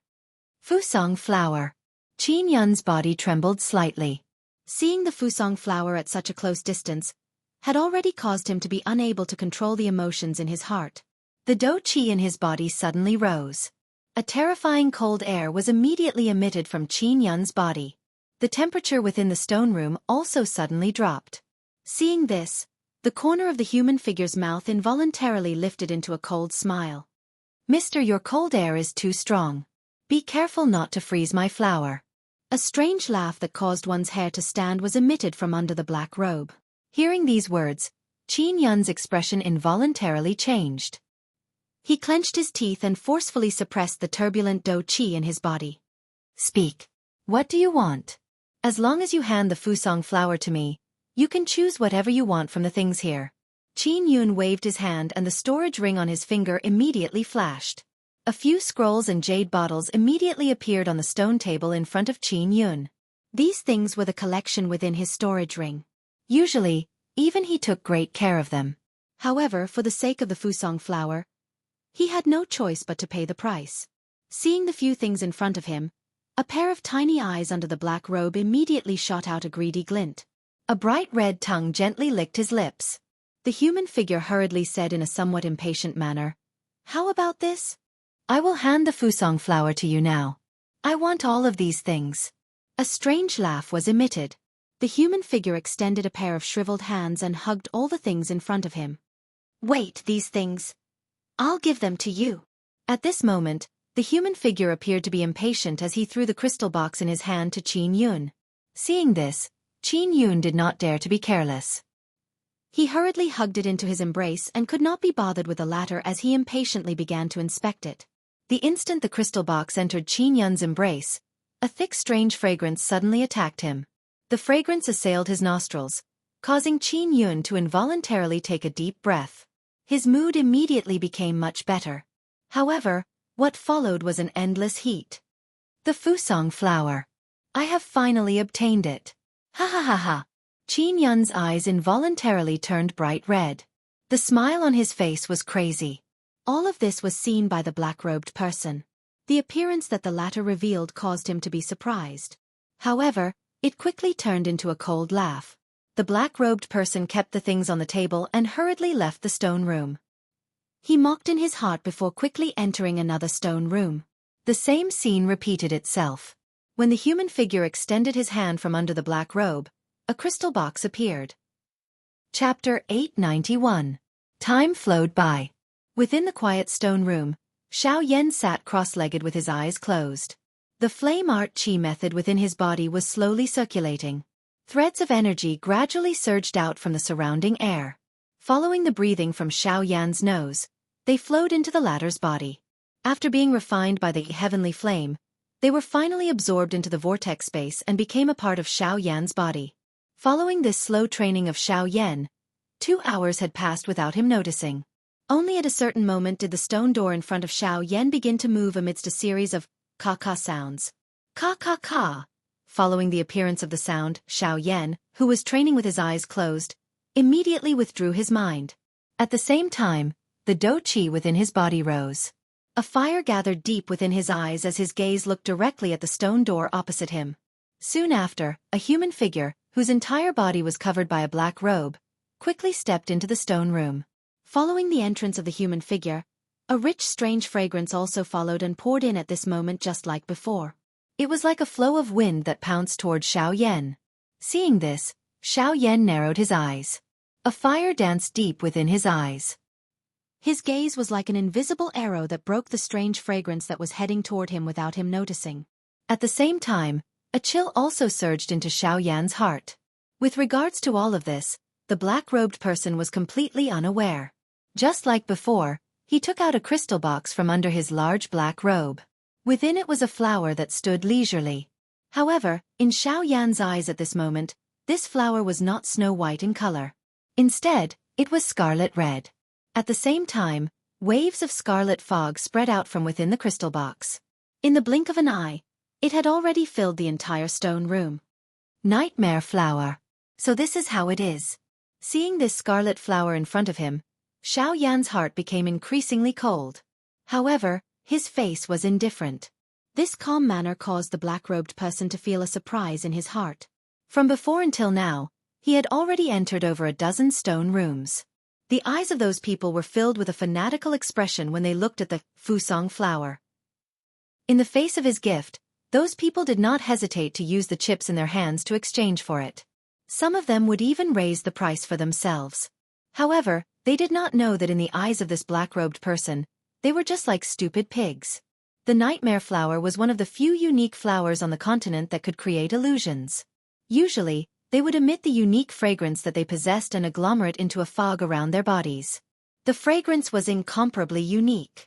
[SPEAKER 1] Fusong flower. Qin Yun's body trembled slightly. Seeing the Fusong flower at such a close distance had already caused him to be unable to control the emotions in his heart. The dou qi in his body suddenly rose. A terrifying cold air was immediately emitted from Qin Yun's body. The temperature within the stone room also suddenly dropped. Seeing this, the corner of the human figure's mouth involuntarily lifted into a cold smile. "Mister, your cold air is too strong. Be careful not to freeze my flower." A strange laugh that caused one's hair to stand was emitted from under the black robe. Hearing these words, Qin Yun's expression involuntarily changed. He clenched his teeth and forcefully suppressed the turbulent dou qi in his body. "Speak. What do you want? As long as you hand the Fusong flower to me, you can choose whatever you want from the things here." Qin Yun waved his hand and the storage ring on his finger immediately flashed. A few scrolls and jade bottles immediately appeared on the stone table in front of Qin Yun. These things were the collection within his storage ring. Usually, even he took great care of them. However, for the sake of the Fusong flower, he had no choice but to pay the price. Seeing the few things in front of him, a pair of tiny eyes under the black robe immediately shot out a greedy glint. A bright red tongue gently licked his lips. The human figure hurriedly said in a somewhat impatient manner, "How about this? I will hand the Fusong flower to you now. I want all of these things." A strange laugh was emitted. The human figure extended a pair of shriveled hands and hugged all the things in front of him. "Wait, these things. I'll give them to you." At this moment, the human figure appeared to be impatient as he threw the crystal box in his hand to Qin Yun. Seeing this, Qin Yun did not dare to be careless. He hurriedly hugged it into his embrace and could not be bothered with the latter as he impatiently began to inspect it. The instant the crystal box entered Qin Yun's embrace, a thick strange fragrance suddenly attacked him. The fragrance assailed his nostrils, causing Qin Yun to involuntarily take a deep breath. His mood immediately became much better. However, what followed was an endless heat. "The Fusong flower. I have finally obtained it. Ha ha ha ha." Qin Yun's eyes involuntarily turned bright red. The smile on his face was crazy. All of this was seen by the black-robed person. The appearance that the latter revealed caused him to be surprised. However, it quickly turned into a cold laugh. The black-robed person kept the things on the table and hurriedly left the stone room. He mocked in his heart before quickly entering another stone room. The same scene repeated itself. When the human figure extended his hand from under the black robe, a crystal box appeared. Chapter 891. Time flowed by. Within the quiet stone room, Xiao Yan sat cross-legged with his eyes closed. The flame art chi method within his body was slowly circulating. Threads of energy gradually surged out from the surrounding air. Following the breathing from Xiao Yan's nose, they flowed into the latter's body. After being refined by the heavenly flame, they were finally absorbed into the vortex space and became a part of Xiao Yan's body. Following this slow training of Xiao Yan, 2 hours had passed without him noticing. Only at a certain moment did the stone door in front of Xiao Yan begin to move amidst a series of ka-ka sounds. Ka-ka-ka. Following the appearance of the sound, Xiao Yan, who was training with his eyes closed, immediately withdrew his mind. At the same time, the dou qi within his body rose. A fire gathered deep within his eyes as his gaze looked directly at the stone door opposite him. Soon after, a human figure, whose entire body was covered by a black robe, quickly stepped into the stone room. Following the entrance of the human figure, a rich strange fragrance also followed and poured in at this moment just like before. It was like a flow of wind that pounced toward Xiao Yan. Seeing this, Xiao Yan narrowed his eyes. A fire danced deep within his eyes.
[SPEAKER 2] His gaze was like an invisible arrow that broke the strange fragrance that was heading toward him without him noticing.
[SPEAKER 1] At the same time, a chill also surged into Xiao Yan's heart. With regards to all of this, the black-robed person was completely unaware. Just like before, he took out a crystal box from under his large black robe. Within it was a flower that stood leisurely. However, in Xiao Yan's eyes at this moment, this flower was not snow-white in color. Instead, it was scarlet red. At the same time, waves of scarlet fog spread out from within the crystal box. In the blink of an eye, it had already filled the entire stone room. Nightmare flower. So this is how it is. Seeing this scarlet flower in front of him, Xiao Yan's heart became increasingly cold. However, his face was indifferent. This calm manner caused the black-robed person to feel a surprise in his heart. From before until now, he had already entered over a dozen stone rooms. The eyes of those people were filled with a fanatical expression when they looked at the Fusong flower. In the face of his gift, those people did not hesitate to use the chips in their hands to exchange for it. Some of them would even raise the price for themselves. However, they did not know that in the eyes of this black-robed person, they were just like stupid pigs. The nightmare flower was one of the few unique flowers on the continent that could create illusions. Usually, they would emit the unique fragrance that they possessed and agglomerate into a fog around their bodies. The fragrance was incomparably unique.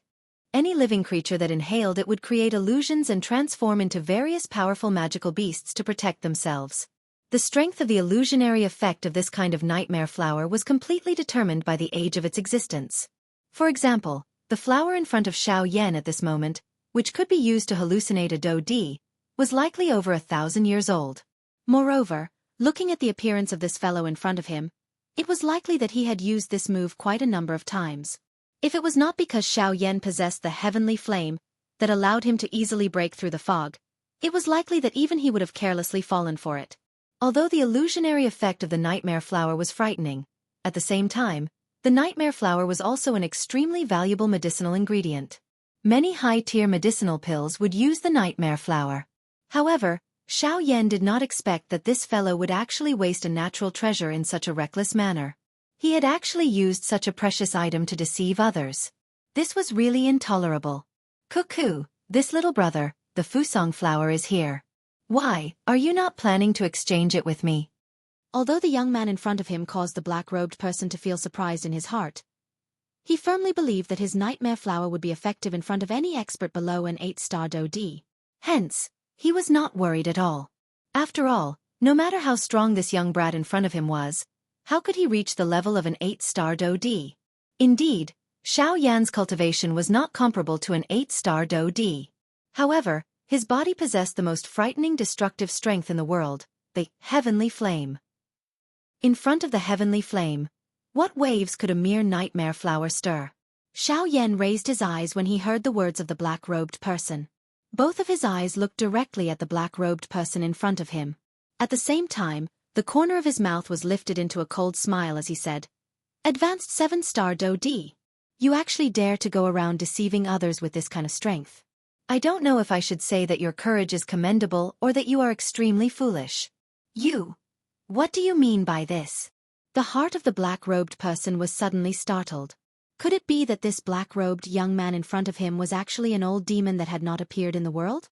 [SPEAKER 1] Any living creature that inhaled it would create illusions and transform into various powerful magical beasts to protect themselves. The strength of the illusionary effect of this kind of nightmare flower was completely determined by the age of its existence. For example, the flower in front of Xiao Yan at this moment, which could be used to hallucinate a Do-Di, was likely over 1,000 years old. Moreover, looking at the appearance of this fellow in front of him, it was likely that he had used this move quite a number of times. If it was not because Xiao Yan possessed the heavenly flame that allowed him to easily break through the fog, it was likely that even he would have carelessly fallen for it. Although the illusionary effect of the nightmare flower was frightening, at the same time, the nightmare flower was also an extremely valuable medicinal ingredient. Many high-tier medicinal pills would use the nightmare flower. However, Xiao Yan did not expect that this fellow would actually waste a natural treasure in such a reckless manner. He had actually used such a precious item to deceive others. This was really intolerable. Cuckoo, this little brother, the Fusong flower is here. Why, are you not planning to exchange it with me?
[SPEAKER 2] Although the young man in front of him caused the black-robed person to feel surprised in his heart, he firmly believed that his nightmare flower would be effective in front of any expert below an 8-star Do-Di.
[SPEAKER 1] Hence, he was not worried at all. After all, no matter how strong this young brat in front of him was, how could he reach the level of an 8-star Do-Di? Indeed, Xiao Yan's cultivation was not comparable to an 8-star Do-Di. However, his body possessed the most frightening destructive strength in the world, the heavenly flame. In front of the heavenly flame, what waves could a mere nightmare flower stir? Xiao Yan raised his eyes when he heard the words of the black-robed person. Both of his eyes looked directly at the black-robed person in front of him. At the same time, the corner of his mouth was lifted into a cold smile as he said, "Advanced 7-star Do-Di. You actually dare to go around deceiving others with this kind of strength. I don't know if I should say that your courage is commendable or that you are extremely foolish. You. What do you mean by this?" The heart of the black-robed person was suddenly startled. Could it be that this black-robed young man in front of him was actually an old demon that had not appeared in the world?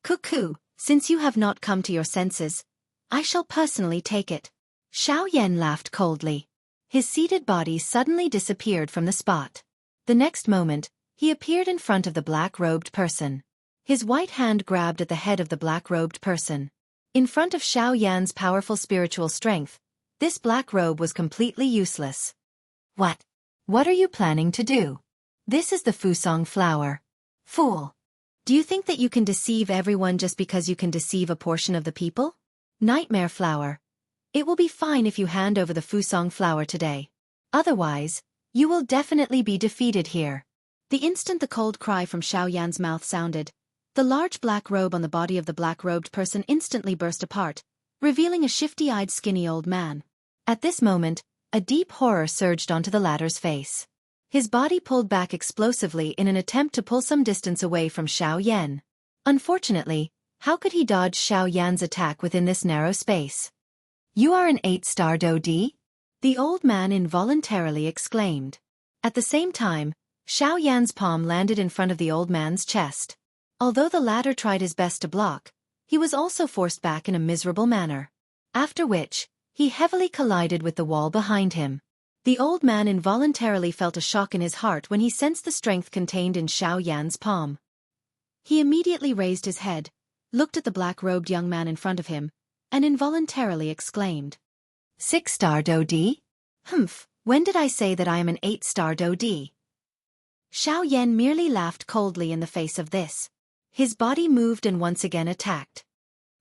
[SPEAKER 1] Cuckoo, since you have not come to your senses, I shall personally take it. Xiao Yan laughed coldly. His seated body suddenly disappeared from the spot. The next moment, he appeared in front of the black-robed person. His white hand grabbed at the head of the black-robed person. In front of Xiao Yan's powerful spiritual strength, this black robe was completely useless. What? What are you planning to do? This is the Fusong flower. Fool. Do you think that you can deceive everyone just because you can deceive a portion of the people? Nightmare flower. It will be fine if you hand over the Fusong flower today. Otherwise, you will definitely be defeated here. The instant the cold cry from Xiao Yan's mouth sounded, the large black robe on the body of the black-robed person instantly burst apart, revealing a shifty-eyed skinny old man. At this moment, a deep horror surged onto the latter's face. His body pulled back explosively in an attempt to pull some distance away from Xiao Yan. Unfortunately, how could he dodge Xiao Yan's attack within this narrow space? You are an 8-star Do-Di? the old man involuntarily exclaimed. At the same time, Xiao Yan's palm landed in front of the old man's chest. Although the latter tried his best to block, he was also forced back in a miserable manner. After which, he heavily collided with the wall behind him. The old man involuntarily felt a shock in his heart when he sensed the strength contained in Xiao Yan's palm. He immediately raised his head, looked at the black-robed young man in front of him, and involuntarily exclaimed, 6-star Dodi? Humph, when did I say that I am an 8-star Dodi? Xiao Yan merely laughed coldly in the face of this. His body moved and once again attacked.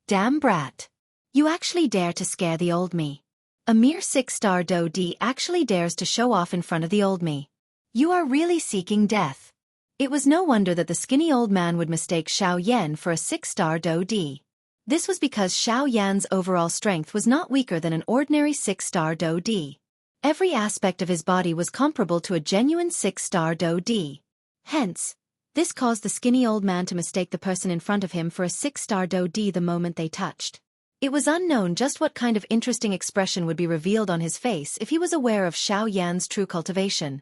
[SPEAKER 1] Damn brat. You actually dare to scare the old me. A mere 6-star Dodi actually dares to show off in front of the old me. You are really seeking death. It was no wonder that the skinny old man would mistake Xiao Yan for a 6-star Dodi. This was because Xiao Yan's overall strength was not weaker than an ordinary 6-star Dodi. Every aspect of his body was comparable to a genuine 6-star Dodi. Hence, this caused the skinny old man to mistake the person in front of him for a 6-star Dodi the moment they touched. It was unknown just what kind of interesting expression would be revealed on his face if he was aware of Xiao Yan's true cultivation.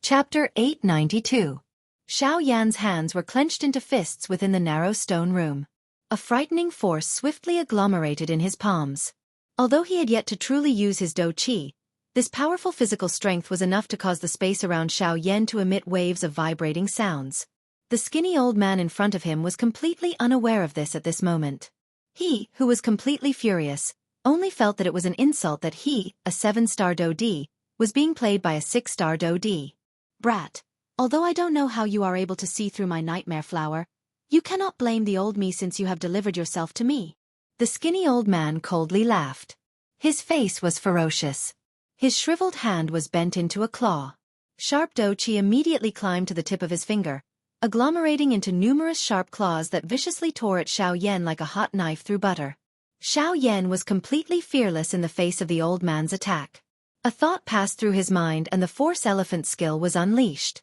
[SPEAKER 1] Chapter 892. Xiao Yan's hands were clenched into fists within the narrow stone room. A frightening force swiftly agglomerated in his palms. Although he had yet to truly use his Do Qi, this powerful physical strength was enough to cause the space around Xiao Yan to emit waves of vibrating sounds. The skinny old man in front of him was completely unaware of this at this moment. He, who was completely furious, only felt that it was an insult that he, a 7-star Dodi, was being played by a 6-star Dodi. Brat, although I don't know how you are able to see through my nightmare flower, you cannot blame the old me since you have delivered yourself to me. The skinny old man coldly laughed. His face was ferocious. His shriveled hand was bent into a claw. Sharp Do Qi immediately climbed to the tip of his finger, agglomerating into numerous sharp claws that viciously tore at Xiao Yan like a hot knife through butter. Xiao Yan was completely fearless in the face of the old man's attack. A thought passed through his mind and the Force Elephant skill was unleashed.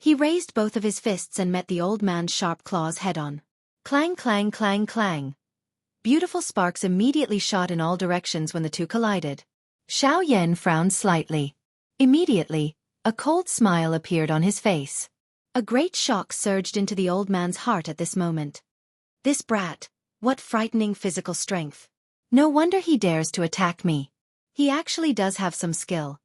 [SPEAKER 1] He raised both of his fists and met the old man's sharp claws head-on. Clang clang clang clang. Beautiful sparks immediately shot in all directions when the two collided. Xiao Yan frowned slightly. Immediately, a cold smile appeared on his face. A great shock surged into the old man's heart at this moment. This brat, what frightening physical strength. No wonder he dares to attack me. He actually does have some skill.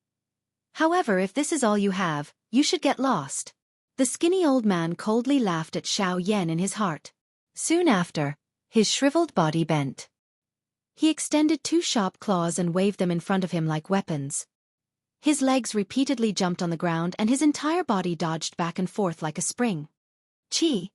[SPEAKER 1] However, if this is all you have, you should get lost. The skinny old man coldly laughed at Xiao Yan in his heart. Soon after, his shriveled body bent. He extended 2 sharp claws and waved them in front of him like weapons. His legs repeatedly jumped on the ground and his entire body dodged back and forth like a spring. Chi!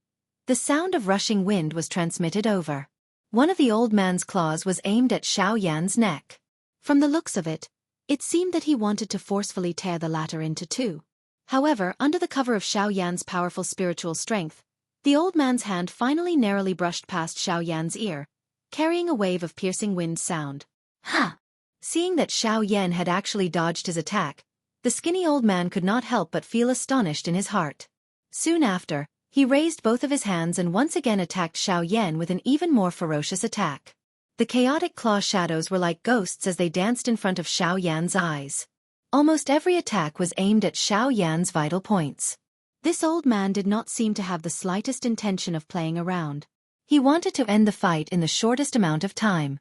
[SPEAKER 1] The sound of rushing wind was transmitted over. One of the old man's claws was aimed at Xiao Yan's neck. From the looks of it, it seemed that he wanted to forcefully tear the latter into 2. However, under the cover of Xiao Yan's powerful spiritual strength, the old man's hand finally narrowly brushed past Xiao Yan's ear, carrying a wave of piercing wind sound. Ha! Seeing that Xiao Yan had actually dodged his attack, the skinny old man could not help but feel astonished in his heart. Soon after, he raised both of his hands and once again attacked Xiao Yan with an even more ferocious attack. The chaotic claw shadows were like ghosts as they danced in front of Xiao Yan's eyes. Almost every attack was aimed at Xiao Yan's vital points. This old man did not seem to have the slightest intention of playing around. He wanted to end the fight in the shortest amount of time.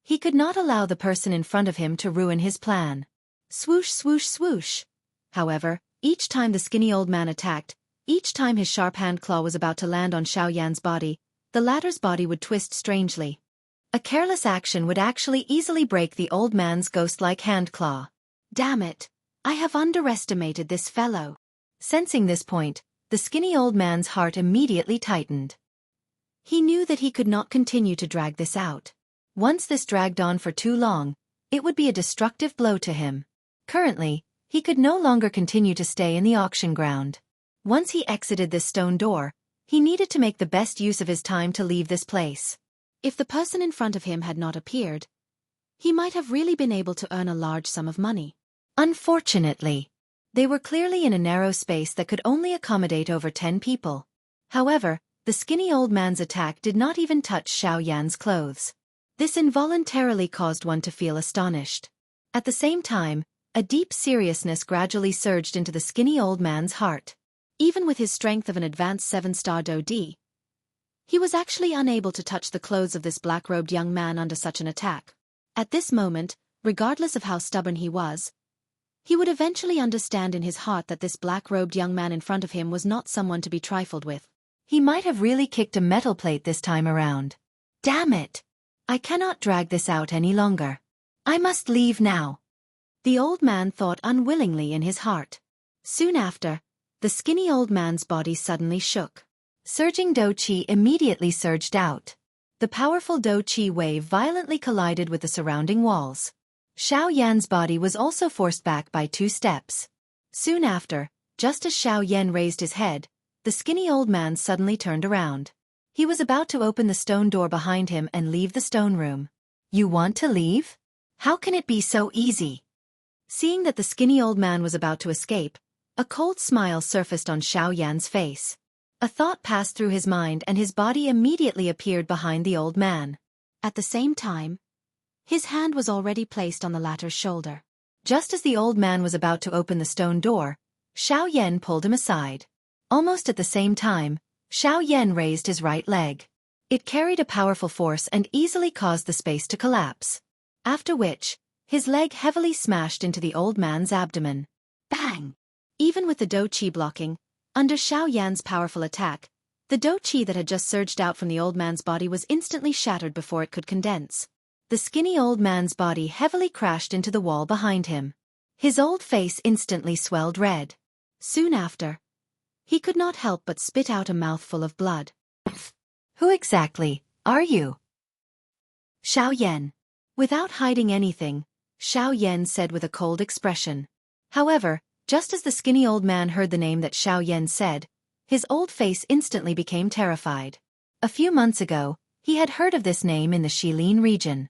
[SPEAKER 1] He could not allow the person in front of him to ruin his plan. Swoosh swoosh swoosh. However, each time the skinny old man attacked, each time his sharp hand claw was about to land on Xiao Yan's body, the latter's body would twist strangely. A careless action would actually easily break the old man's ghost-like hand claw. Damn it! I have underestimated this fellow. Sensing this point, the skinny old man's heart immediately tightened. He knew that he could not continue to drag this out. Once this dragged on for too long, it would be a destructive blow to him. Currently, he could no longer continue to stay in the auction ground. Once he exited this stone door, he needed to make the best use of his time to leave this place. If the person in front of him had not appeared, he might have really been able to earn a large sum of money. Unfortunately, they were clearly in a narrow space that could only accommodate over 10 people. However, the skinny old man's attack did not even touch Xiao Yan's clothes. This involuntarily caused one to feel astonished. At the same time, a deep seriousness gradually surged into the skinny old man's heart.
[SPEAKER 2] Even with his strength of an advanced 7-star DoD, he was actually unable to touch the clothes of this black-robed young man under such an attack. At this moment, regardless of how stubborn he was, he would eventually understand in his heart that this black-robed young man in front of him was not someone to be trifled with.
[SPEAKER 1] He might have really kicked a metal plate this time around. Damn it! I cannot drag this out any longer. I must leave now.
[SPEAKER 2] The old man thought unwillingly in his heart. Soon after, the skinny old man's body suddenly shook.
[SPEAKER 1] Surging Do-Chi immediately surged out. The powerful Do-Chi wave violently collided with the surrounding walls. Xiao Yan's body was also forced back by 2 steps. Soon after, just as Xiao Yan raised his head, the skinny old man suddenly turned around. He was about to open the stone door behind him and leave the stone room. You want to leave? How can it be so easy? Seeing that the skinny old man was about to escape, a cold smile surfaced on Xiao Yan's face. A thought passed through his mind and his body immediately appeared behind the old man.
[SPEAKER 2] At the same time, his hand was already placed on the latter's shoulder.
[SPEAKER 1] Just as the old man was about to open the stone door, Xiao Yan pulled him aside. Almost at the same time, Xiao Yan raised his right leg. It carried a powerful force and easily caused the space to collapse. After which, his leg heavily smashed into the old man's abdomen. Bang!
[SPEAKER 2] Even with the Do-Chi blocking, under Xiao Yan's powerful attack, the Do-Chi that had just surged out from the old man's body was instantly shattered before it could condense.
[SPEAKER 1] The skinny old man's body heavily crashed into the wall behind him. His old face instantly swelled red.
[SPEAKER 2] Soon after, he could not help but spit out a mouthful of blood.
[SPEAKER 1] Who exactly are you? Xiao Yan. Without hiding anything, Xiao Yan said with a cold expression. However, just as the skinny old man heard the name that Xiao Yan said, his old face instantly became terrified. A few months ago, he had heard of this name in the Shilin region.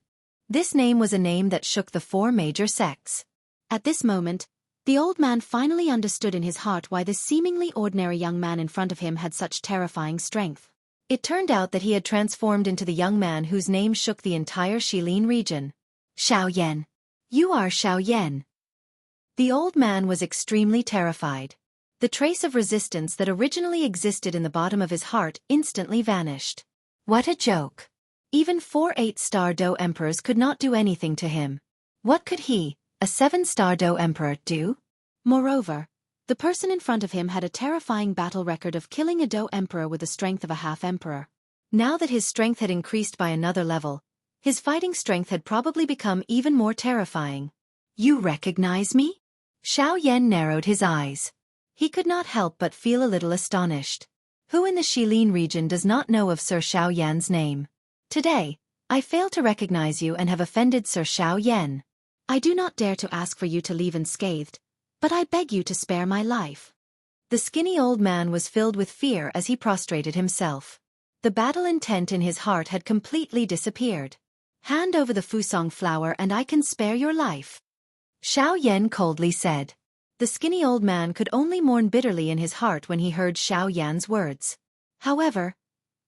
[SPEAKER 1] This name was a name that shook the 4 major sects.
[SPEAKER 2] At this moment, the old man finally understood in his heart why this seemingly ordinary young man in front of him had such terrifying strength.
[SPEAKER 1] It turned out that he had transformed into the young man whose name shook the entire Shilin region. Xiao Yan. You are Xiao Yan. The old man was extremely terrified. The trace of resistance that originally existed in the bottom of his heart instantly vanished. What a joke. Even 4 8-star Do Emperors could not do anything to him. What could he, a 7-star Do Emperor, do?
[SPEAKER 2] Moreover, the person in front of him had a terrifying battle record of killing a Do Emperor with the strength of a half-emperor. Now that his strength had increased by another level, his fighting strength had probably become even more terrifying. You recognize me? Xiao Yan narrowed his eyes. He could not help but feel a little astonished. Who in the Shilin region does not know of Sir Xiao Yan's name? Today, I fail to recognize you and have offended Sir Xiao Yan. I do not dare to ask for you to leave unscathed, but I beg you to spare my life.
[SPEAKER 1] The skinny old man was filled with fear as he prostrated himself. The battle intent in his heart had completely disappeared. Hand over the Fusong flower and I can spare your life. Xiao Yan coldly said. The skinny old man could only mourn bitterly in his heart when he heard Xiao Yan's words. However,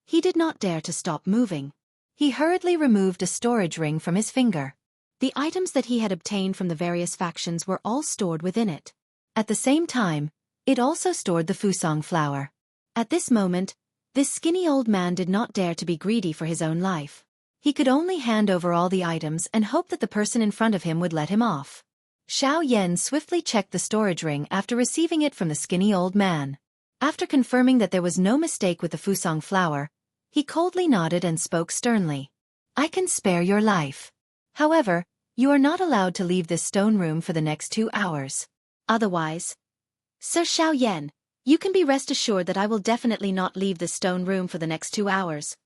[SPEAKER 1] he did not dare to stop moving. He hurriedly removed a storage ring from his finger.
[SPEAKER 2] The items that he had obtained from the various factions were all stored within it.
[SPEAKER 1] At the same time, it also stored the Fusong flower. At this moment, this skinny old man did not dare to be greedy for his own life. He could only hand over all the items and hope that the person in front of him would let him off. Xiao Yan swiftly checked the storage ring after receiving it from the skinny old man. After confirming that there was no mistake with the Fusong flower, he coldly nodded and spoke sternly. I can spare your life. However, you are not allowed to leave this stone room for the next 2 hours.
[SPEAKER 2] Otherwise, Sir Xiao Yan, you can be rest assured that I will definitely not leave this stone room for the next 2 hours.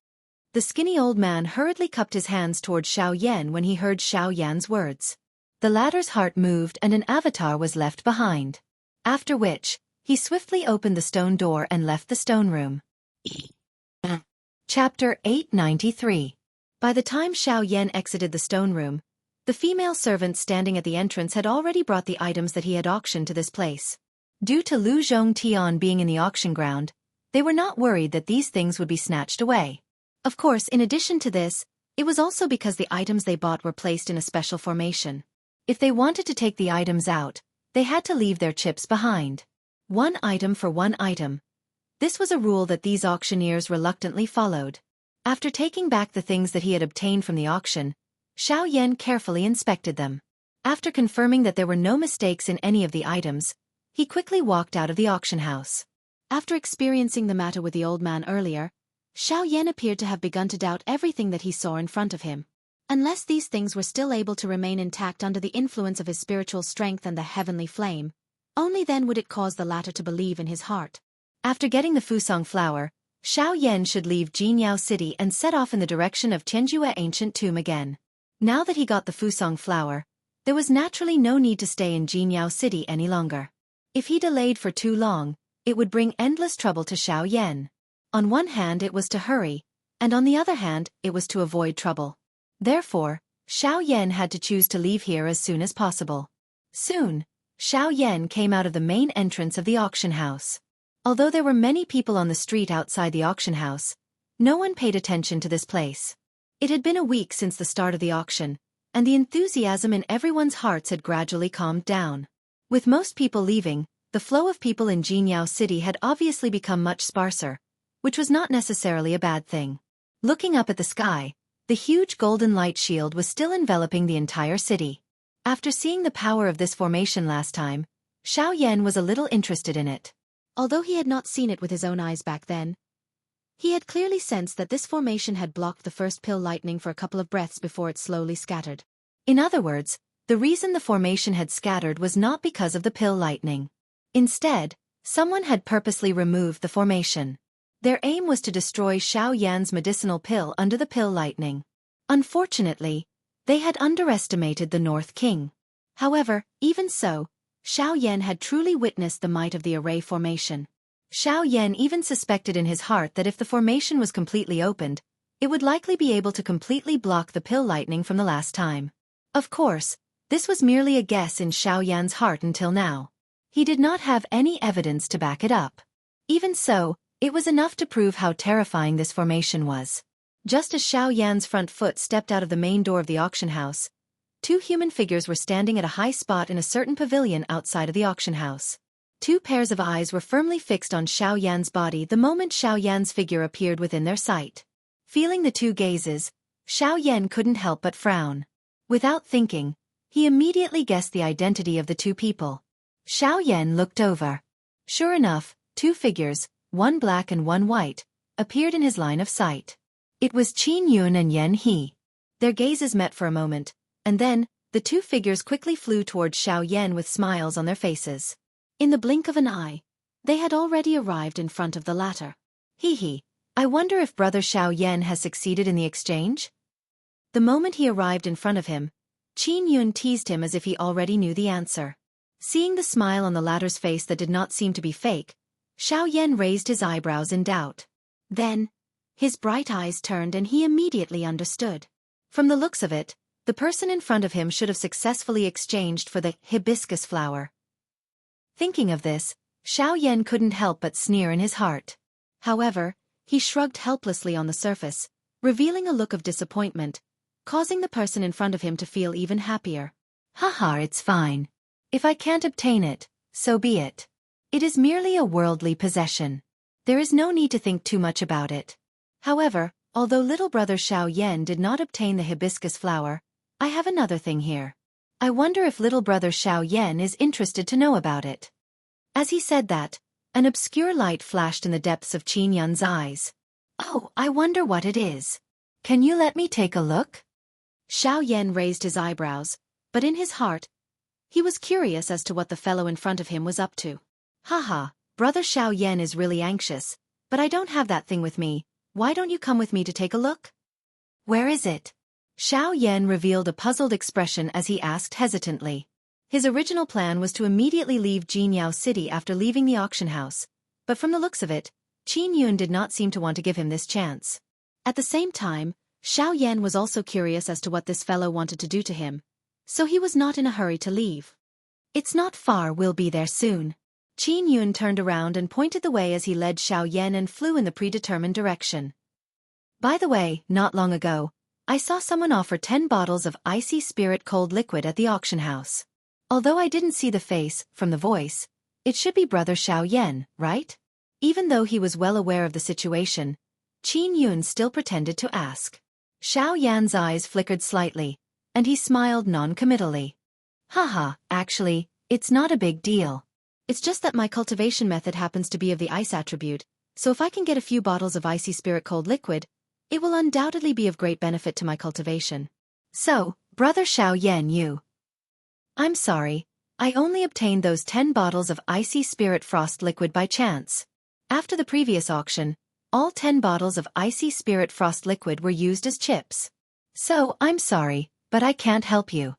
[SPEAKER 1] The skinny old man hurriedly cupped his hands toward Xiao Yan when he heard Xiao Yan's words. The latter's heart moved and an avatar was left behind. After which, he swiftly opened the stone door and left the stone room. Chapter 893. By the time Xiao Yan exited the stone room, the female servant standing at the entrance had already brought the items that he had auctioned to this place. Due to Lu Zhongtian being in the auction ground, they were not worried that these things would be snatched away. Of course, in addition to this, it was also because the items they bought were placed in a special formation. If they wanted to take the items out, they had to leave their chips behind. One item for one item. This was a rule that these auctioneers reluctantly followed. After taking back the things that he had obtained from the auction, Xiao Yan carefully inspected them. After confirming that there were no mistakes in any of the items, he quickly walked out of the auction house.
[SPEAKER 2] After experiencing the matter with the old man earlier, Xiao Yan appeared to have begun to doubt everything that he saw in front of him. Unless these things were still able to remain intact under the influence of his spiritual strength and the heavenly flame, only then would it cause the latter to believe in his heart.
[SPEAKER 1] After getting the Fusong flower, Xiao Yan should leave Jinyao City and set off in the direction of Tianjue ancient tomb again. Now that he got the Fusong flower, there was naturally no need to stay in Jinyao City any longer. If he delayed for too long, it would bring endless trouble to Xiao Yan. On one hand it was to hurry, and on the other hand it was to avoid trouble. Therefore, Xiao Yan had to choose to leave here as soon as possible. Soon, Xiao Yan came out of the main entrance of the auction house. Although there were many people on the street outside the auction house, no one paid attention to this place. It had been a week since the start of the auction, and the enthusiasm in everyone's hearts had gradually calmed down. With most people leaving, the flow of people in Jinyao City had obviously become much sparser, which was not necessarily a bad thing. Looking up at the sky, the huge golden light shield was still enveloping the entire city. After seeing the power of this formation last time, Xiao Yan was a little interested in it.
[SPEAKER 2] Although he had not seen it with his own eyes back then, he had clearly sensed that this formation had blocked the first pill lightning for a couple of breaths before it slowly scattered.
[SPEAKER 1] In other words, the reason the formation had scattered was not because of the pill lightning. Instead, someone had purposely removed the formation. Their aim was to destroy Xiao Yan's medicinal pill under the pill lightning. Unfortunately, they had underestimated the North King. However, even so, Xiao Yan had truly witnessed the might of the array formation. Xiao Yan even suspected in his heart that if the formation was completely opened, it would likely be able to completely block the pill lightning from the last time. Of course, this was merely a guess in Xiao Yan's heart until now. He did not have any evidence to back it up. Even so, it was enough to prove how terrifying this formation was. Just as Xiao Yan's front foot stepped out of the main door of the auction house, two human figures were standing at a high spot in a certain pavilion outside of the auction house. Two pairs of eyes were firmly fixed on Xiao Yan's body the moment Xiao Yan's figure appeared within their sight. Feeling the two gazes, Xiao Yan couldn't help but frown. Without thinking, he immediately guessed the identity of the two people. Xiao Yan looked over. Sure enough, two figures, one black and one white, appeared in his line of sight. It was Qin Yun and Yan He. Their gazes met for a moment, and then, the two figures quickly flew towards Xiao Yan with smiles on their faces. In the blink of an eye, they had already arrived in front of the latter. Hee, I wonder if brother Xiao Yan has succeeded in the exchange? The moment he arrived in front of him, Qin Yun teased him as if he already knew the answer. Seeing the smile on the latter's face that did not seem to be fake, Xiao Yan raised his eyebrows in doubt. Then, his bright eyes turned and he immediately understood. From the looks of it, the person in front of him should have successfully exchanged for the hibiscus flower. Thinking of this, Xiao Yan couldn't help but sneer in his heart. However, he shrugged helplessly on the surface, revealing a look of disappointment, causing the person in front of him to feel even happier. Haha, it's fine. If I can't obtain it, so be it. It is merely a worldly possession. There is no need to think too much about it. However, although little brother Xiao Yan did not obtain the hibiscus flower, I have another thing here. I wonder if little brother Xiao Yan is interested to know about it. As he said that, an obscure light flashed in the depths of Qin Yun's eyes. Oh, I wonder what it is. Can you let me take a look? Xiao Yan raised his eyebrows, but in his heart, he was curious as to what the fellow in front of him was up to. Haha, brother Xiao Yan is really anxious, but I don't have that thing with me. Why don't you come with me to take a look? Where is it? Xiao Yan revealed a puzzled expression as he asked hesitantly. His original plan was to immediately leave Jinyao City after leaving the auction house, but from the looks of it, Qin Yun did not seem to want to give him this chance. At the same time, Xiao Yan was also curious as to what this fellow wanted to do to him, so he was not in a hurry to leave. It's not far, we'll be there soon. Qin Yun turned around and pointed the way as he led Xiao Yan and flew in the predetermined direction. By the way, not long ago, I saw someone offer 10 bottles of icy spirit cold liquid at the auction house. Although I didn't see the face, from the voice, it should be Brother Xiao Yan, right? Even though he was well aware of the situation, Qin Yun still pretended to ask. Xiao Yan's eyes flickered slightly, and he smiled non-committally. Haha, actually, it's not a big deal. It's just that my cultivation method happens to be of the ice attribute, so if I can get a few bottles of icy spirit cold liquid, it will undoubtedly be of great benefit to my cultivation. So, Brother Xiao Yan, I'm sorry, I only obtained those 10 bottles of icy spirit frost liquid by chance. After the previous auction, all 10 bottles of icy spirit frost liquid were used as chips. So, I'm sorry, but I can't help you.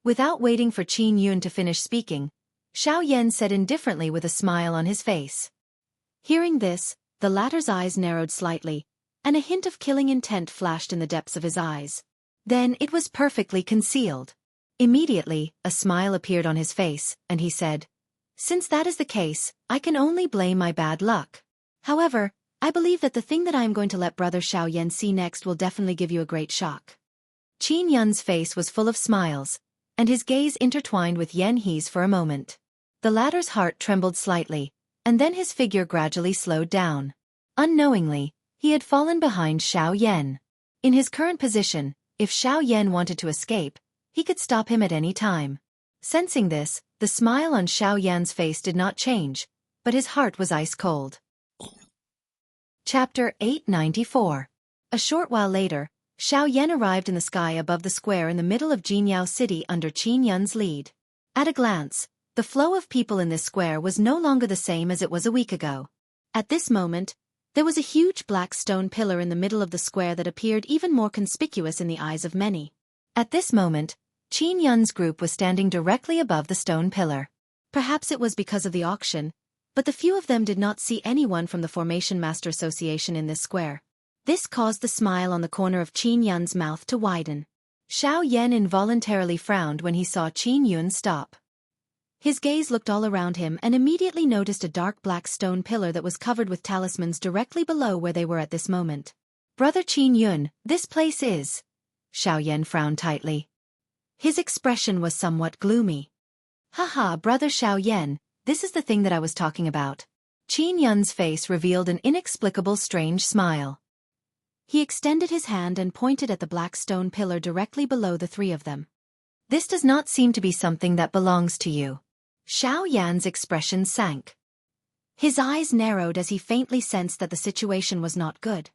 [SPEAKER 1] Without waiting for Qin Yun to finish speaking, Xiao Yan said indifferently with a smile on his face. Hearing this, the latter's eyes narrowed slightly, and a hint of killing intent flashed in the depths of his eyes. Then it was perfectly concealed. Immediately, a smile appeared on his face, and he said, "Since that is the case, I can only blame my bad luck. However, I believe that the thing that I am going to let Brother Xiao Yan see next will definitely give you a great shock." Qin Yun's face was full of smiles, and his gaze intertwined with Yan He's for a moment. The latter's heart trembled slightly, and then his figure gradually slowed down. Unknowingly, he had fallen behind Xiao Yan. In his current position, if Xiao Yan wanted to escape, he could stop him at any time. Sensing this, the smile on Xiao Yan's face did not change, but his heart was ice cold. Chapter 894. A short while later, Xiao Yan arrived in the sky above the square in the middle of Jinyao City under Qin Yun's lead. At a glance, the flow of people in this square was no longer the same as it was a week ago. At this moment, there was a huge black stone pillar in the middle of the square that appeared even more conspicuous in the eyes of many. At this moment, Qin Yun's group was standing directly above the stone pillar. Perhaps it was because of the auction, but the few of them did not see anyone from the Formation Master Association in this square. This caused the smile on the corner of Qin Yun's mouth to widen. Xiao Yan involuntarily frowned when he saw Qin Yun stop. His gaze looked all around him and immediately noticed a dark black stone pillar that was covered with talismans directly below where they were at this moment. "Brother Qin Yun, this place is..." Xiao Yan frowned tightly. His expression was somewhat gloomy. "Haha, Brother Xiao Yan, this is the thing that I was talking about." Qin Yun's face revealed an inexplicable strange smile. He extended his hand and pointed at the black stone pillar directly below the three of them. "This does not seem to be something that belongs to you." Xiao Yan's expression sank. His eyes narrowed as he faintly sensed that the situation was not good.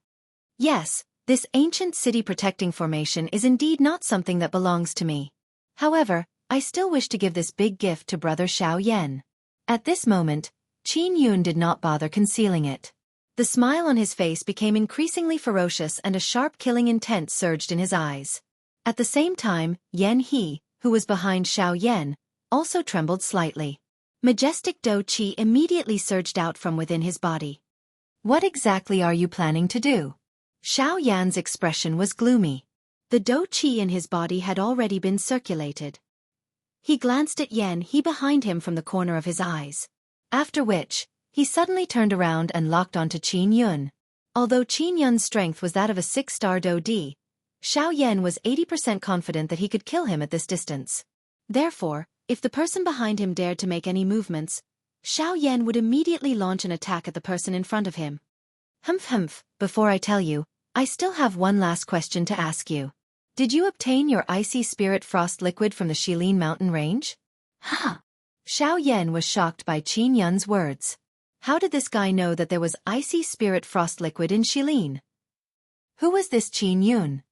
[SPEAKER 1] "Yes, this ancient city protecting formation is indeed not something that belongs to me. However, I still wish to give this big gift to Brother Xiao Yan." At this moment, Qin Yun did not bother concealing it. The smile on his face became increasingly ferocious and a sharp killing intent surged in his eyes. At the same time, Yan He, who was behind Xiao Yan, also trembled slightly. Majestic Do Qi immediately surged out from within his body. "What exactly are you planning to do?" Xiao Yan's expression was gloomy. The Do Qi in his body had already been circulated. He glanced at Yan He behind him from the corner of his eyes. After which, he suddenly turned around and locked onto Qin Yun. Although Qin Yun's strength was that of a 6-star Do Di, Xiao Yan was 80% confident that he could kill him at this distance. Therefore, if the person behind him dared to make any movements, Xiao Yan would immediately launch an attack at the person in front of him. Humph, before I tell you, I still have one last question to ask you. Did you obtain your icy spirit frost liquid from the Shilin mountain range? Ha! Xiao Yan was shocked by Qin Yun's words. How did this guy know that there was icy spirit frost liquid in Shilin? Who was this Qin Yun?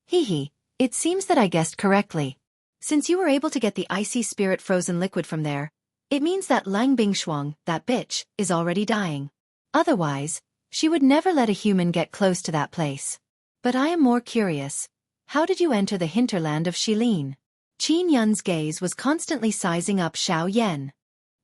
[SPEAKER 1] Hee, it seems that I guessed correctly. Since you were able to get the icy spirit frozen liquid from there, it means that Lang Bingshuang, that bitch, is already dying. Otherwise, she would never let a human get close to that place. But I am more curious. How did you enter the hinterland of Shilin? Qin Yun's gaze was constantly sizing up Xiao Yan.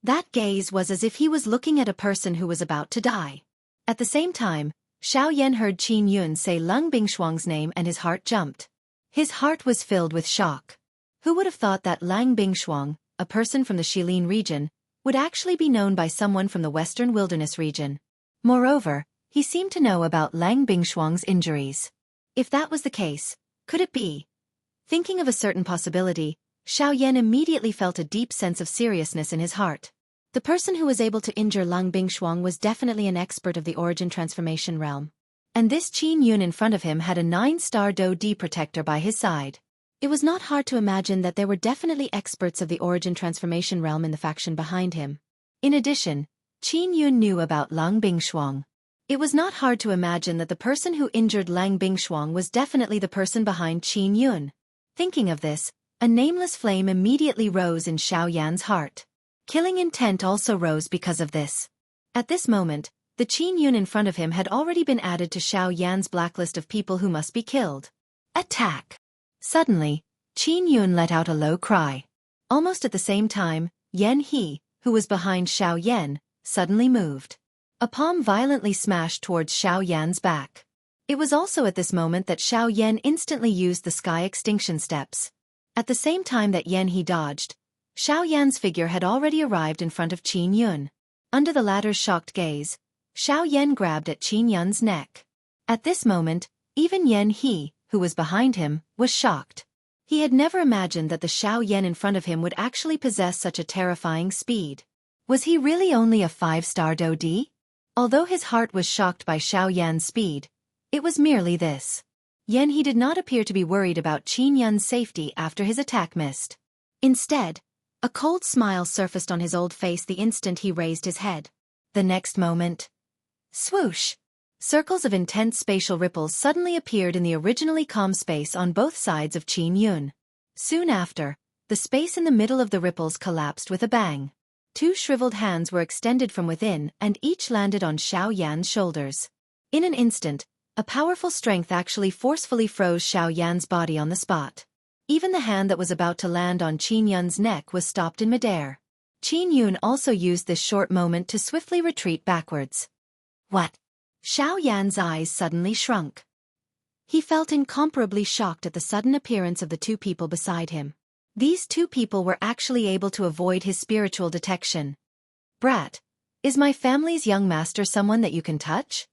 [SPEAKER 1] That gaze was as if he was looking at a person who was about to die. At the same time, Xiao Yan heard Qin Yun say Lang Bingshuang's name and his heart jumped. His heart was filled with shock. Who would have thought that Lang Bingshuang, a person from the Shilin region, would actually be known by someone from the Western Wilderness region? Moreover, he seemed to know about Lang Bingshuang's injuries. If that was the case, Could it be? Thinking of a certain possibility, Xiao Yan immediately felt a deep sense of seriousness in his heart.
[SPEAKER 2] The person who was able to injure Lang Bingshuang was definitely an expert of the origin transformation realm.
[SPEAKER 1] And this Qin Yun in front of him had a 9-star Do D protector by his side.
[SPEAKER 2] It was not hard to imagine that there were definitely experts of the origin transformation realm in the faction behind him.
[SPEAKER 1] In addition, Qin Yun knew about Lang Bingshuang. It was not hard to imagine that the person who injured Lang Bingshuang was definitely the person behind Qin Yun. Thinking of this, a nameless flame immediately rose in Xiao Yan's heart. Killing intent also rose because of this. At this moment, the Qin Yun in front of him had already been added to Xiao Yan's blacklist of people who must be killed. Attack! Suddenly, Qin Yun let out a low cry. Almost at the same time, Yan He, who was behind Xiao Yan, suddenly moved. A palm violently smashed towards Xiao Yan's back. It was also at this moment that Xiao Yan instantly used the sky extinction steps. At the same time that Yan He dodged, Xiao Yan's figure had already arrived in front of Qin Yun. Under the latter's shocked gaze, Xiao Yan grabbed at Qin Yun's neck. At this moment, even Yan He, who was behind him, was shocked. He had never imagined that the Xiao Yan in front of him would actually possess such a terrifying speed. Was he really only a 5-star Do D? Although his heart was shocked by Xiao Yan's speed, it was merely this. Yan He did not appear to be worried about Qin Yun's safety after his attack missed. Instead, a cold smile surfaced on his old face the instant he raised his head. The next moment, swoosh! Circles of intense spatial ripples suddenly appeared in the originally calm space on both sides of Qin Yun. Soon after, the space in the middle of the ripples collapsed with a bang. 2 shriveled hands were extended from within and each landed on Xiao Yan's shoulders. In an instant, a powerful strength actually forcefully froze Xiao Yan's body on the spot. Even the hand that was about to land on Qin Yun's neck was stopped in midair. Qin Yun also used this short moment to swiftly retreat backwards. What? Xiao Yan's eyes suddenly shrunk. He felt incomparably shocked at the sudden appearance of the 2 people beside him. These 2 people were actually able to avoid his spiritual detection. Brat, is my family's young master someone that you can touch?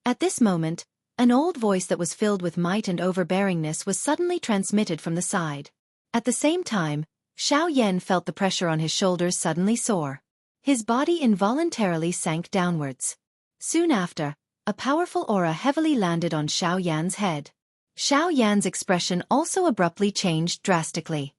[SPEAKER 1] At this moment, an old voice that was filled with might and overbearingness was suddenly transmitted from the side. At the same time, Xiao Yan felt the pressure on his shoulders suddenly soar. His body involuntarily sank downwards. Soon after, a powerful aura heavily landed on Xiao Yan's head. Xiao Yan's expression also abruptly changed drastically.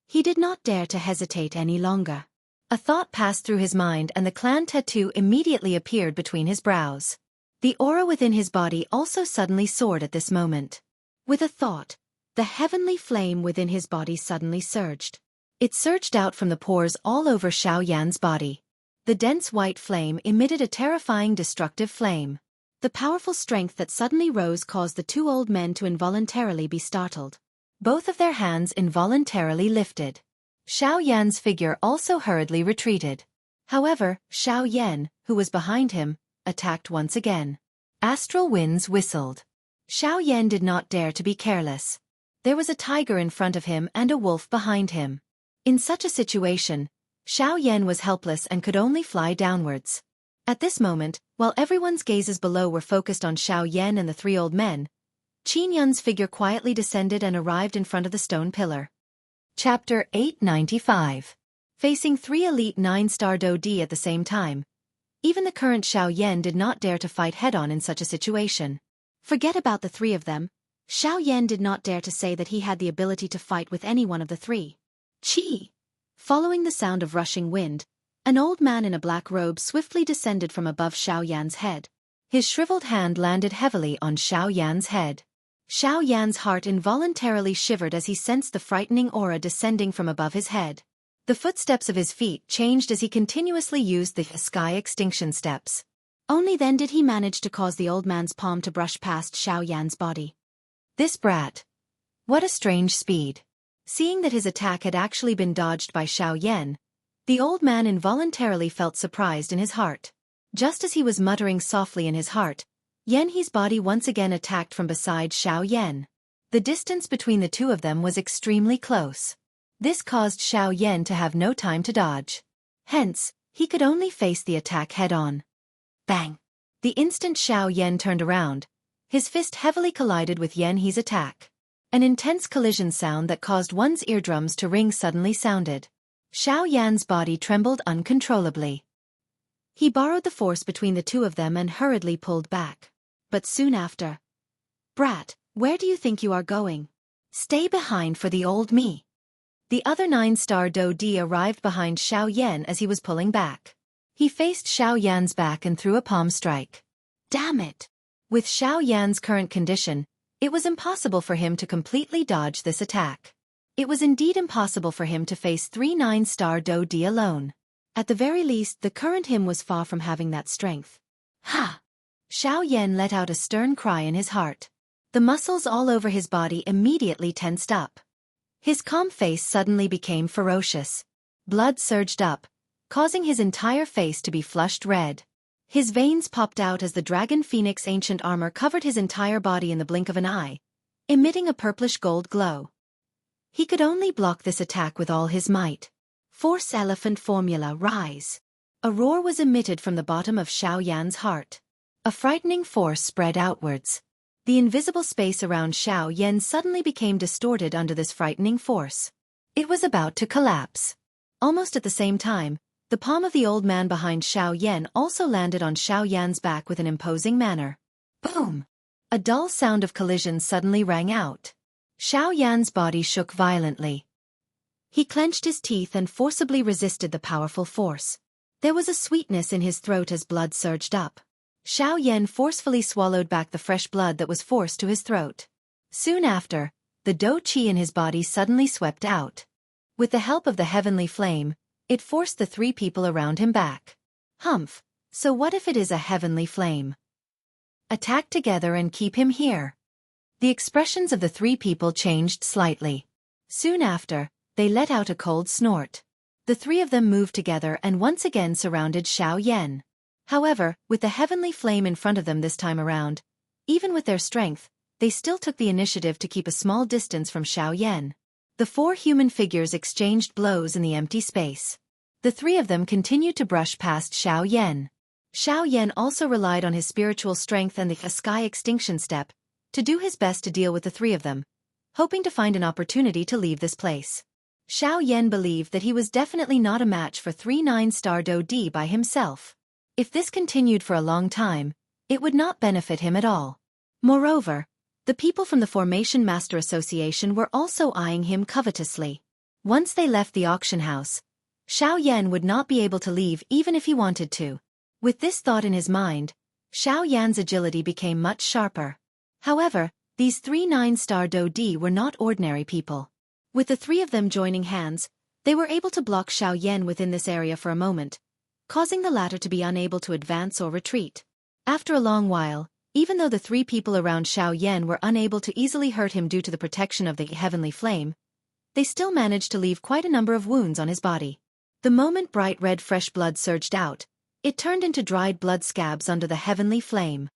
[SPEAKER 1] He did not dare to hesitate any longer. A thought passed through his mind and the clan tattoo immediately appeared between his brows. The aura within his body also suddenly soared at this moment. With a thought, the heavenly flame within his body suddenly surged. It surged out from the pores all over Xiao Yan's body. The dense white flame emitted a terrifying destructive flame. The powerful strength that suddenly rose caused the 2 old men to involuntarily be startled. Both of their hands involuntarily lifted. Xiao Yan's figure also hurriedly retreated. However, Xiao Yan, who was behind him, attacked once again. Astral winds whistled. Xiao Yan did not dare to be careless. There was a tiger in front of him and a wolf behind him. In such a situation, Xiao Yan was helpless and could only fly downwards. At this moment, while everyone's gazes below were focused on Xiao Yan and the 3 old men, Qin Yun's figure quietly descended and arrived in front of the stone pillar. Chapter 895. Facing 3 elite 9-star Do D at the same time, even the current Xiao Yan did not dare to fight head-on in such a situation. Forget about the 3 of them. Xiao Yan did not dare to say that he had the ability to fight with any one of the 3. Chi! Following the sound of rushing wind, an old man in a black robe swiftly descended from above Xiao Yan's head. His shriveled hand landed heavily on Xiao Yan's head. Xiao Yan's heart involuntarily shivered as he sensed the frightening aura descending from above his head. The footsteps of his feet changed as he continuously used the sky extinction steps. Only then did he manage to cause the old man's palm to brush past Xiao Yan's body. This brat! What a strange speed! Seeing that his attack had actually been dodged by Xiao Yan, the old man involuntarily felt surprised in his heart. Just as he was muttering softly in his heart, Yan He's body once again attacked from beside Xiao Yan. The distance between the 2 of them was extremely close. This caused Xiao Yan to have no time to dodge. Hence, he could only face the attack head-on. Bang! The instant Xiao Yan turned around, his fist heavily collided with Yan He's attack. An intense collision sound that caused one's eardrums to ring suddenly sounded. Xiao Yan's body trembled uncontrollably. He borrowed the force between the two of them and hurriedly pulled back. But soon after. "Brat, where do you think you are going? Stay behind for the old me." The other 9-star Do Di arrived behind Xiao Yan as he was pulling back. He faced Xiao Yan's back and threw a palm strike. Damn it! With Xiao Yan's current condition, it was impossible for him to completely dodge this attack. It was indeed impossible for him to face 3 9-star Do Di alone. At the very least, the current him was far from having that strength. Ha! Xiao Yan let out a stern cry in his heart. The muscles all over his body immediately tensed up. His calm face suddenly became ferocious. Blood surged up, causing his entire face to be flushed red. His veins popped out as the Dragon Phoenix ancient armor covered his entire body in the blink of an eye, emitting a purplish gold glow. He could only block this attack with all his might. Force Elephant Formula Rise. A roar was emitted from the bottom of Xiao Yan's heart. A frightening force spread outwards. The invisible space around Xiao Yan suddenly became distorted under this frightening force. It was about to collapse. Almost at the same time, the palm of the old man behind Xiao Yan also landed on Xiao Yan's back with an imposing manner. Boom! A dull sound of collision suddenly rang out. Xiao Yan's body shook violently. He clenched his teeth and forcibly resisted the powerful force. There was a sweetness in his throat as blood surged up. Xiao Yan forcefully swallowed back the fresh blood that was forced to his throat. Soon after, the Do Qi in his body suddenly swept out. With the help of the heavenly flame, it forced the 3 people around him back. Humph, so what if it is a heavenly flame? Attack together and keep him here. The expressions of the 3 people changed slightly. Soon after, they let out a cold snort. The 3 of them moved together and once again surrounded Xiao Yan. However, with the heavenly flame in front of them this time around, even with their strength, they still took the initiative to keep a small distance from Xiao Yan. The 4 human figures exchanged blows in the empty space. The 3 of them continued to brush past Xiao Yan. Xiao Yan also relied on his spiritual strength and the sky extinction step to do his best to deal with the 3 of them, hoping to find an opportunity to leave this place. Xiao Yan believed that he was definitely not a match for 3 9-star Do Di by himself. If this continued for a long time, it would not benefit him at all. Moreover, the people from the Formation Master Association were also eyeing him covetously. Once they left the auction house, Xiao Yan would not be able to leave even if he wanted to. With this thought in his mind, Xiao Yan's agility became much sharper. However, these 3 9-star Do Di were not ordinary people. With the 3 of them joining hands, they were able to block Xiao Yan within this area for a moment, causing the latter to be unable to advance or retreat. After a long while, even though the 3 people around Xiao Yan were unable to easily hurt him due to the protection of the heavenly flame, they still managed to leave quite a number of wounds on his body. The moment bright red fresh blood surged out, it turned into dried blood scabs under the heavenly flame.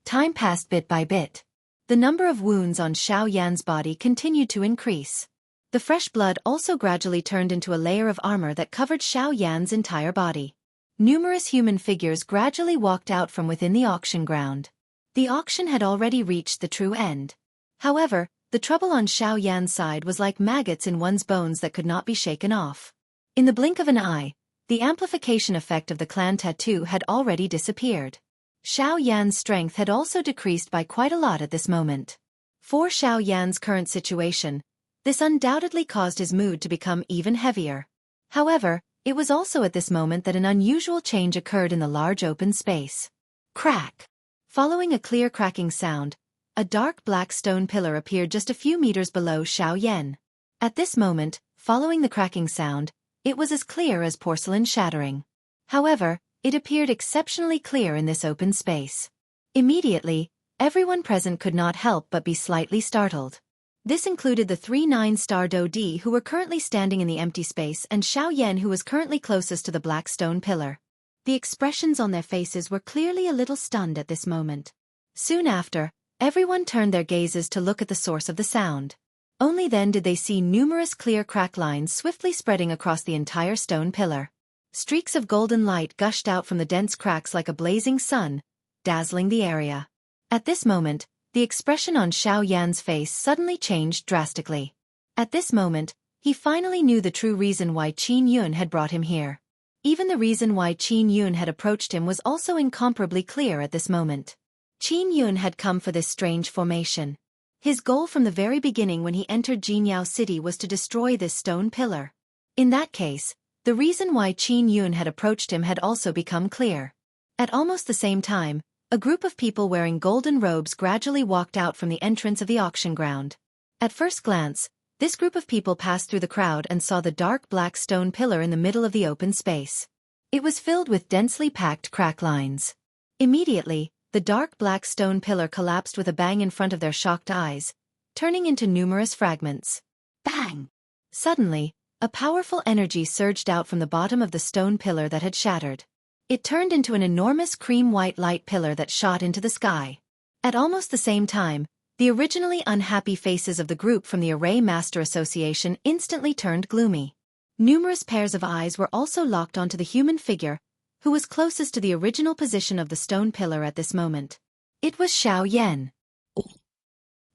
[SPEAKER 1] Time passed bit by bit. The number of wounds on Xiao Yan's body continued to increase. The fresh blood also gradually turned into a layer of armor that covered Xiao Yan's entire body. Numerous human figures gradually walked out from within the auction ground. The auction had already reached the true end. However, the trouble on Xiao Yan's side was like maggots in one's bones that could not be shaken off. In the blink of an eye, the amplification effect of the clan tattoo had already disappeared. Xiao Yan's strength had also decreased by quite a lot at this moment. For Xiao Yan's current situation, this undoubtedly caused his mood to become even heavier. However, it was also at this moment that an unusual change occurred in the large open space. Crack! Following a clear cracking sound, a dark black stone pillar appeared just a few meters below Xiao Yan. At this moment, following the cracking sound, it was as clear as porcelain shattering. However, it appeared exceptionally clear in this open space. Immediately, everyone present could not help but be slightly startled. This included the 3 9-star Do Di who were currently standing in the empty space and Xiao Yan who was currently closest to the black stone pillar. The expressions on their faces were clearly a little stunned at this moment. Soon after, everyone turned their gazes to look at the source of the sound. Only then did they see numerous clear crack lines swiftly spreading across the entire stone pillar. Streaks of golden light gushed out from the dense cracks like a blazing sun, dazzling the area. At this moment, the expression on Xiao Yan's face suddenly changed drastically. At this moment, he finally knew the true reason why Qin Yun had brought him here. Even the reason why Qin Yun had approached him was also incomparably clear at this moment. Qin Yun had come for this strange formation. His goal from the very beginning when he entered Jinyao City was to destroy this stone pillar. In that case, the reason why Qin Yun had approached him had also become clear. At almost the same time, a group of people wearing golden robes gradually walked out from the entrance of the auction ground. At first glance, this group of people passed through the crowd and saw the dark black stone pillar in the middle of the open space. It was filled with densely packed crack lines. Immediately, the dark black stone pillar collapsed with a bang in front of their shocked eyes, turning into numerous fragments. Bang! Suddenly, a powerful energy surged out from the bottom of the stone pillar that had shattered. It turned into an enormous cream-white light pillar that shot into the sky. At almost the same time, the originally unhappy faces of the group from the Array Master Association instantly turned gloomy. Numerous pairs of eyes were also locked onto the human figure, who was closest to the original position of the stone pillar at this moment. It was Xiao Yan.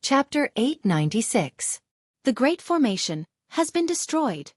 [SPEAKER 1] Chapter 896. The Great Formation has been destroyed.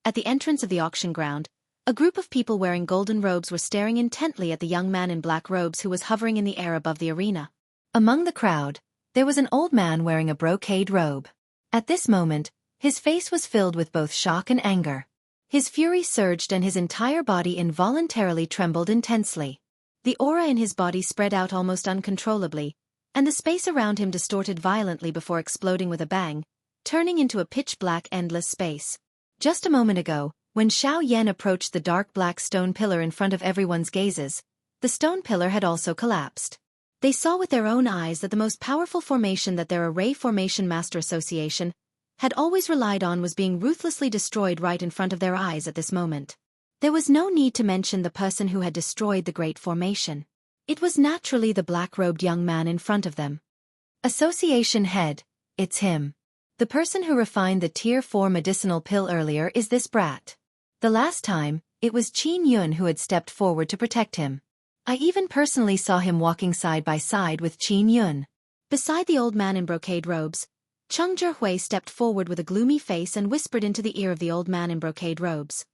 [SPEAKER 1] At the entrance of the auction ground, a group of people wearing golden robes were staring intently at the young man in black robes who was hovering in the air above the arena. Among the crowd, there was an old man wearing a brocade robe. At this moment, his face was filled with both shock and anger. His fury surged and his entire body involuntarily trembled intensely. The aura in his body spread out almost uncontrollably, and the space around him distorted violently before exploding with a bang, turning into a pitch-black endless space. Just a moment ago, when Xiao Yan approached the dark black stone pillar in front of everyone's gazes, the stone pillar had also collapsed. They saw with their own eyes that the most powerful formation that their Array Formation Master Association had always relied on was being ruthlessly destroyed right in front of their eyes at this moment. There was no need to mention the person who had destroyed the Great Formation. It was naturally the black-robed young man in front of them. Association Head, it's him. The person who refined the Tier 4 medicinal pill earlier is this brat. The last time, it was Qin Yun who had stepped forward to protect him. I even personally saw him walking side by side with Qin Yun. Beside the old man in brocade robes, Cheng Zhihui stepped forward with a gloomy face and whispered into the ear of the old man in brocade robes.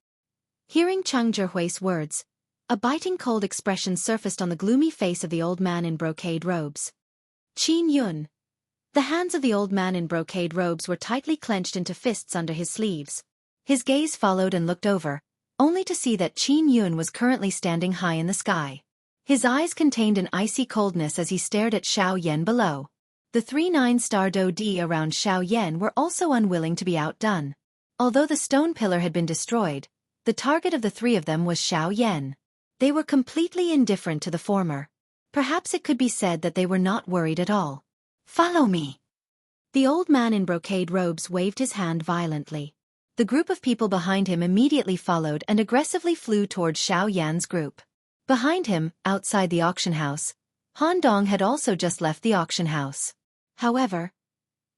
[SPEAKER 1] Hearing Cheng Zhihui's words, a biting cold expression surfaced on the gloomy face of the old man in brocade robes. Qin Yun. The hands of the old man in brocade robes were tightly clenched into fists under his sleeves. His gaze followed and looked over, only to see that Qin Yun was currently standing high in the sky. His eyes contained an icy coldness as he stared at Xiao Yan below. The 3 9-star Do-Di around Xiao Yan were also unwilling to be outdone. Although the stone pillar had been destroyed, the target of the three of them was Xiao Yan. They were completely indifferent to the former. Perhaps it could be said that they were not worried at all. Follow me. The old man in brocade robes waved his hand violently. The group of people behind him immediately followed and aggressively flew toward Xiao Yan's group. Behind him, outside the auction house, Han Dong had also just left the auction house. However,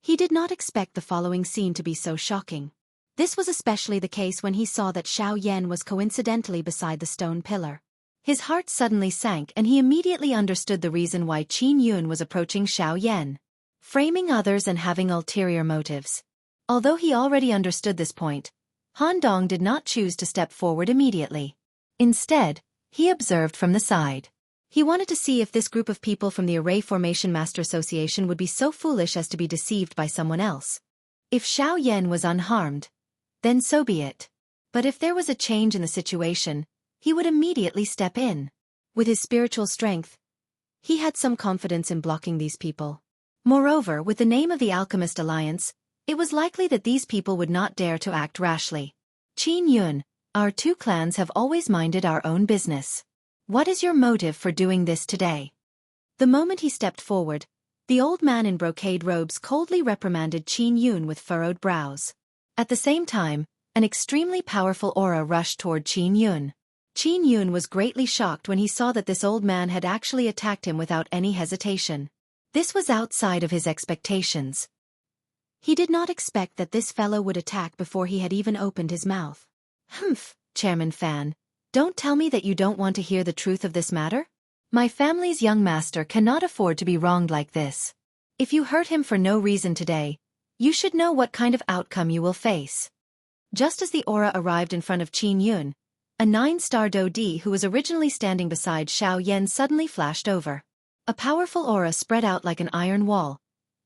[SPEAKER 1] he did not expect the following scene to be so shocking. This was especially the case when he saw that Xiao Yan was coincidentally beside the stone pillar. His heart suddenly sank and he immediately understood the reason why Qin Yun was approaching Xiao Yan. Framing others and having ulterior motives. Although he already understood this point, Han Dong did not choose to step forward immediately. Instead, he observed from the side. He wanted to see if this group of people from the Array Formation Master Association would be so foolish as to be deceived by someone else. If Xiao Yan was unharmed, then so be it. But if there was a change in the situation, he would immediately step in. With his spiritual strength, he had some confidence in blocking these people. Moreover, with the name of the Alchemist Alliance, it was likely that these people would not dare to act rashly. Qin Yun, our two clans have always minded our own business. What is your motive for doing this today? The moment he stepped forward, the old man in brocade robes coldly reprimanded Qin Yun with furrowed brows. At the same time, an extremely powerful aura rushed toward Qin Yun. Qin Yun was greatly shocked when he saw that this old man had actually attacked him without any hesitation. This was outside of his expectations. He did not expect that this fellow would attack before he had even opened his mouth. Humph, Chairman Fan. Don't tell me that you don't want to hear the truth of this matter? My family's young master cannot afford to be wronged like this. If you hurt him for no reason today, you should know what kind of outcome you will face. Just as the aura arrived in front of Qin Yun, a 9-star Dodi who was originally standing beside Xiao Yan suddenly flashed over. A powerful aura spread out like an iron wall,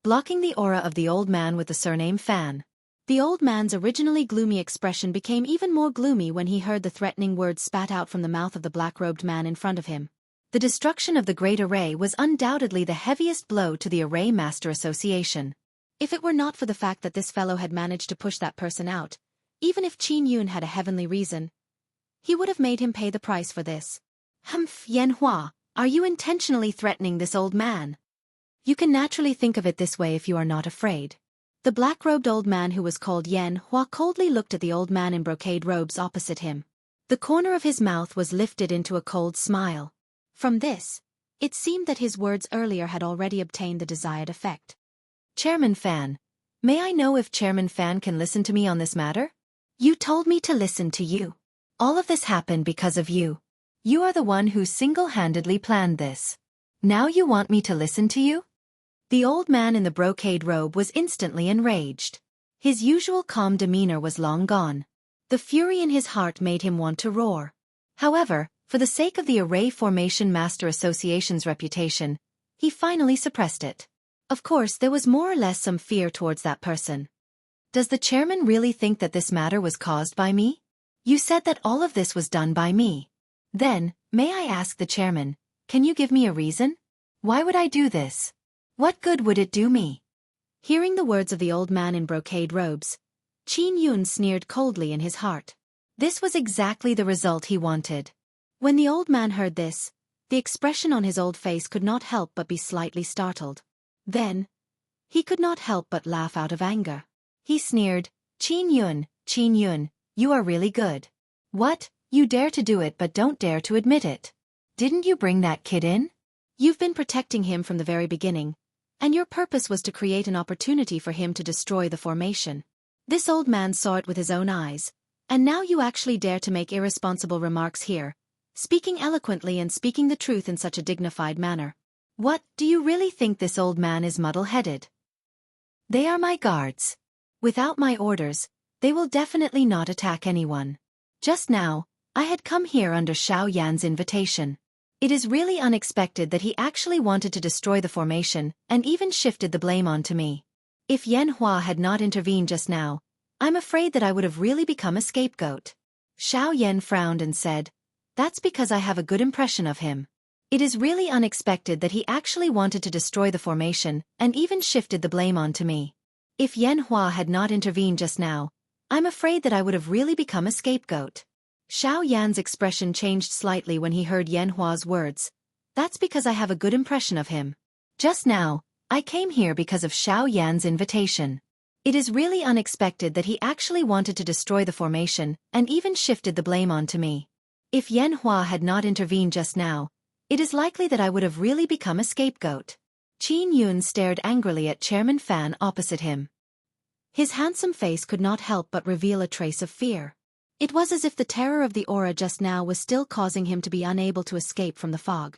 [SPEAKER 1] blocking the aura of the old man with the surname Fan. The old man's originally gloomy expression became even more gloomy when he heard the threatening words spat out from the mouth of the black-robed man in front of him. The destruction of the Great Array was undoubtedly the heaviest blow to the Array Master Association. If it were not for the fact that this fellow had managed to push that person out, even if Qin Yun had a heavenly reason, he would have made him pay the price for this. Humph, Yanhua, are you intentionally threatening this old man? You can naturally think of it this way if you are not afraid. The black-robed old man who was called Yanhua coldly looked at the old man in brocade robes opposite him. The corner of his mouth was lifted into a cold smile. From this, it seemed that his words earlier had already obtained the desired effect. Chairman Fan, may I know if Chairman Fan can listen to me on this matter? You told me to listen to you. All of this happened because of you. You are the one who single-handedly planned this. Now you want me to listen to you? The old man in the brocade robe was instantly enraged. His usual calm demeanor was long gone. The fury in his heart made him want to roar. However, for the sake of the Array Formation Master Association's reputation, he finally suppressed it. Of course, there was more or less some fear towards that person. Does the chairman really think that this matter was caused by me? You said that all of this was done by me. Then, may I ask the chairman, can you give me a reason? Why would I do this? What good would it do me? Hearing the words of the old man in brocade robes, Qin Yun sneered coldly in his heart. This was exactly the result he wanted. When the old man heard this, the expression on his old face could not help but be slightly startled. Then, he could not help but laugh out of anger. He sneered, Qin Yun, you are really good. What? You dare to do it but don't dare to admit it. Didn't you bring that kid in? You've been protecting him from the very beginning, and your purpose was to create an opportunity for him to destroy the formation. This old man saw it with his own eyes, and now you actually dare to make irresponsible remarks here, speaking eloquently and speaking the truth in such a dignified manner. What, do you really think this old man is muddle-headed? They are my guards. Without my orders, they will definitely not attack anyone. Just now, I had come here under Xiao Yan's invitation. It is really unexpected that he actually wanted to destroy the formation and even shifted the blame onto me. If Yanhua had not intervened just now, I'm afraid that I would have really become a scapegoat. Xiao Yan frowned and said, that's because I have a good impression of him. It is really unexpected that he actually wanted to destroy the formation and even shifted the blame onto me. If Yanhua had not intervened just now, I'm afraid that I would have really become a scapegoat. Xiao Yan's expression changed slightly when he heard Yanhua's words. That's because I have a good impression of him. Just now, I came here because of Xiao Yan's invitation. It is really unexpected that he actually wanted to destroy the formation and even shifted the blame onto me. If Yanhua had not intervened just now, it is likely that I would have really become a scapegoat. Qin Yun stared angrily at Chairman Fan opposite him. His handsome face could not help but reveal a trace of fear. It was as if the terror of the aura just now was still causing him to be unable to escape from the fog.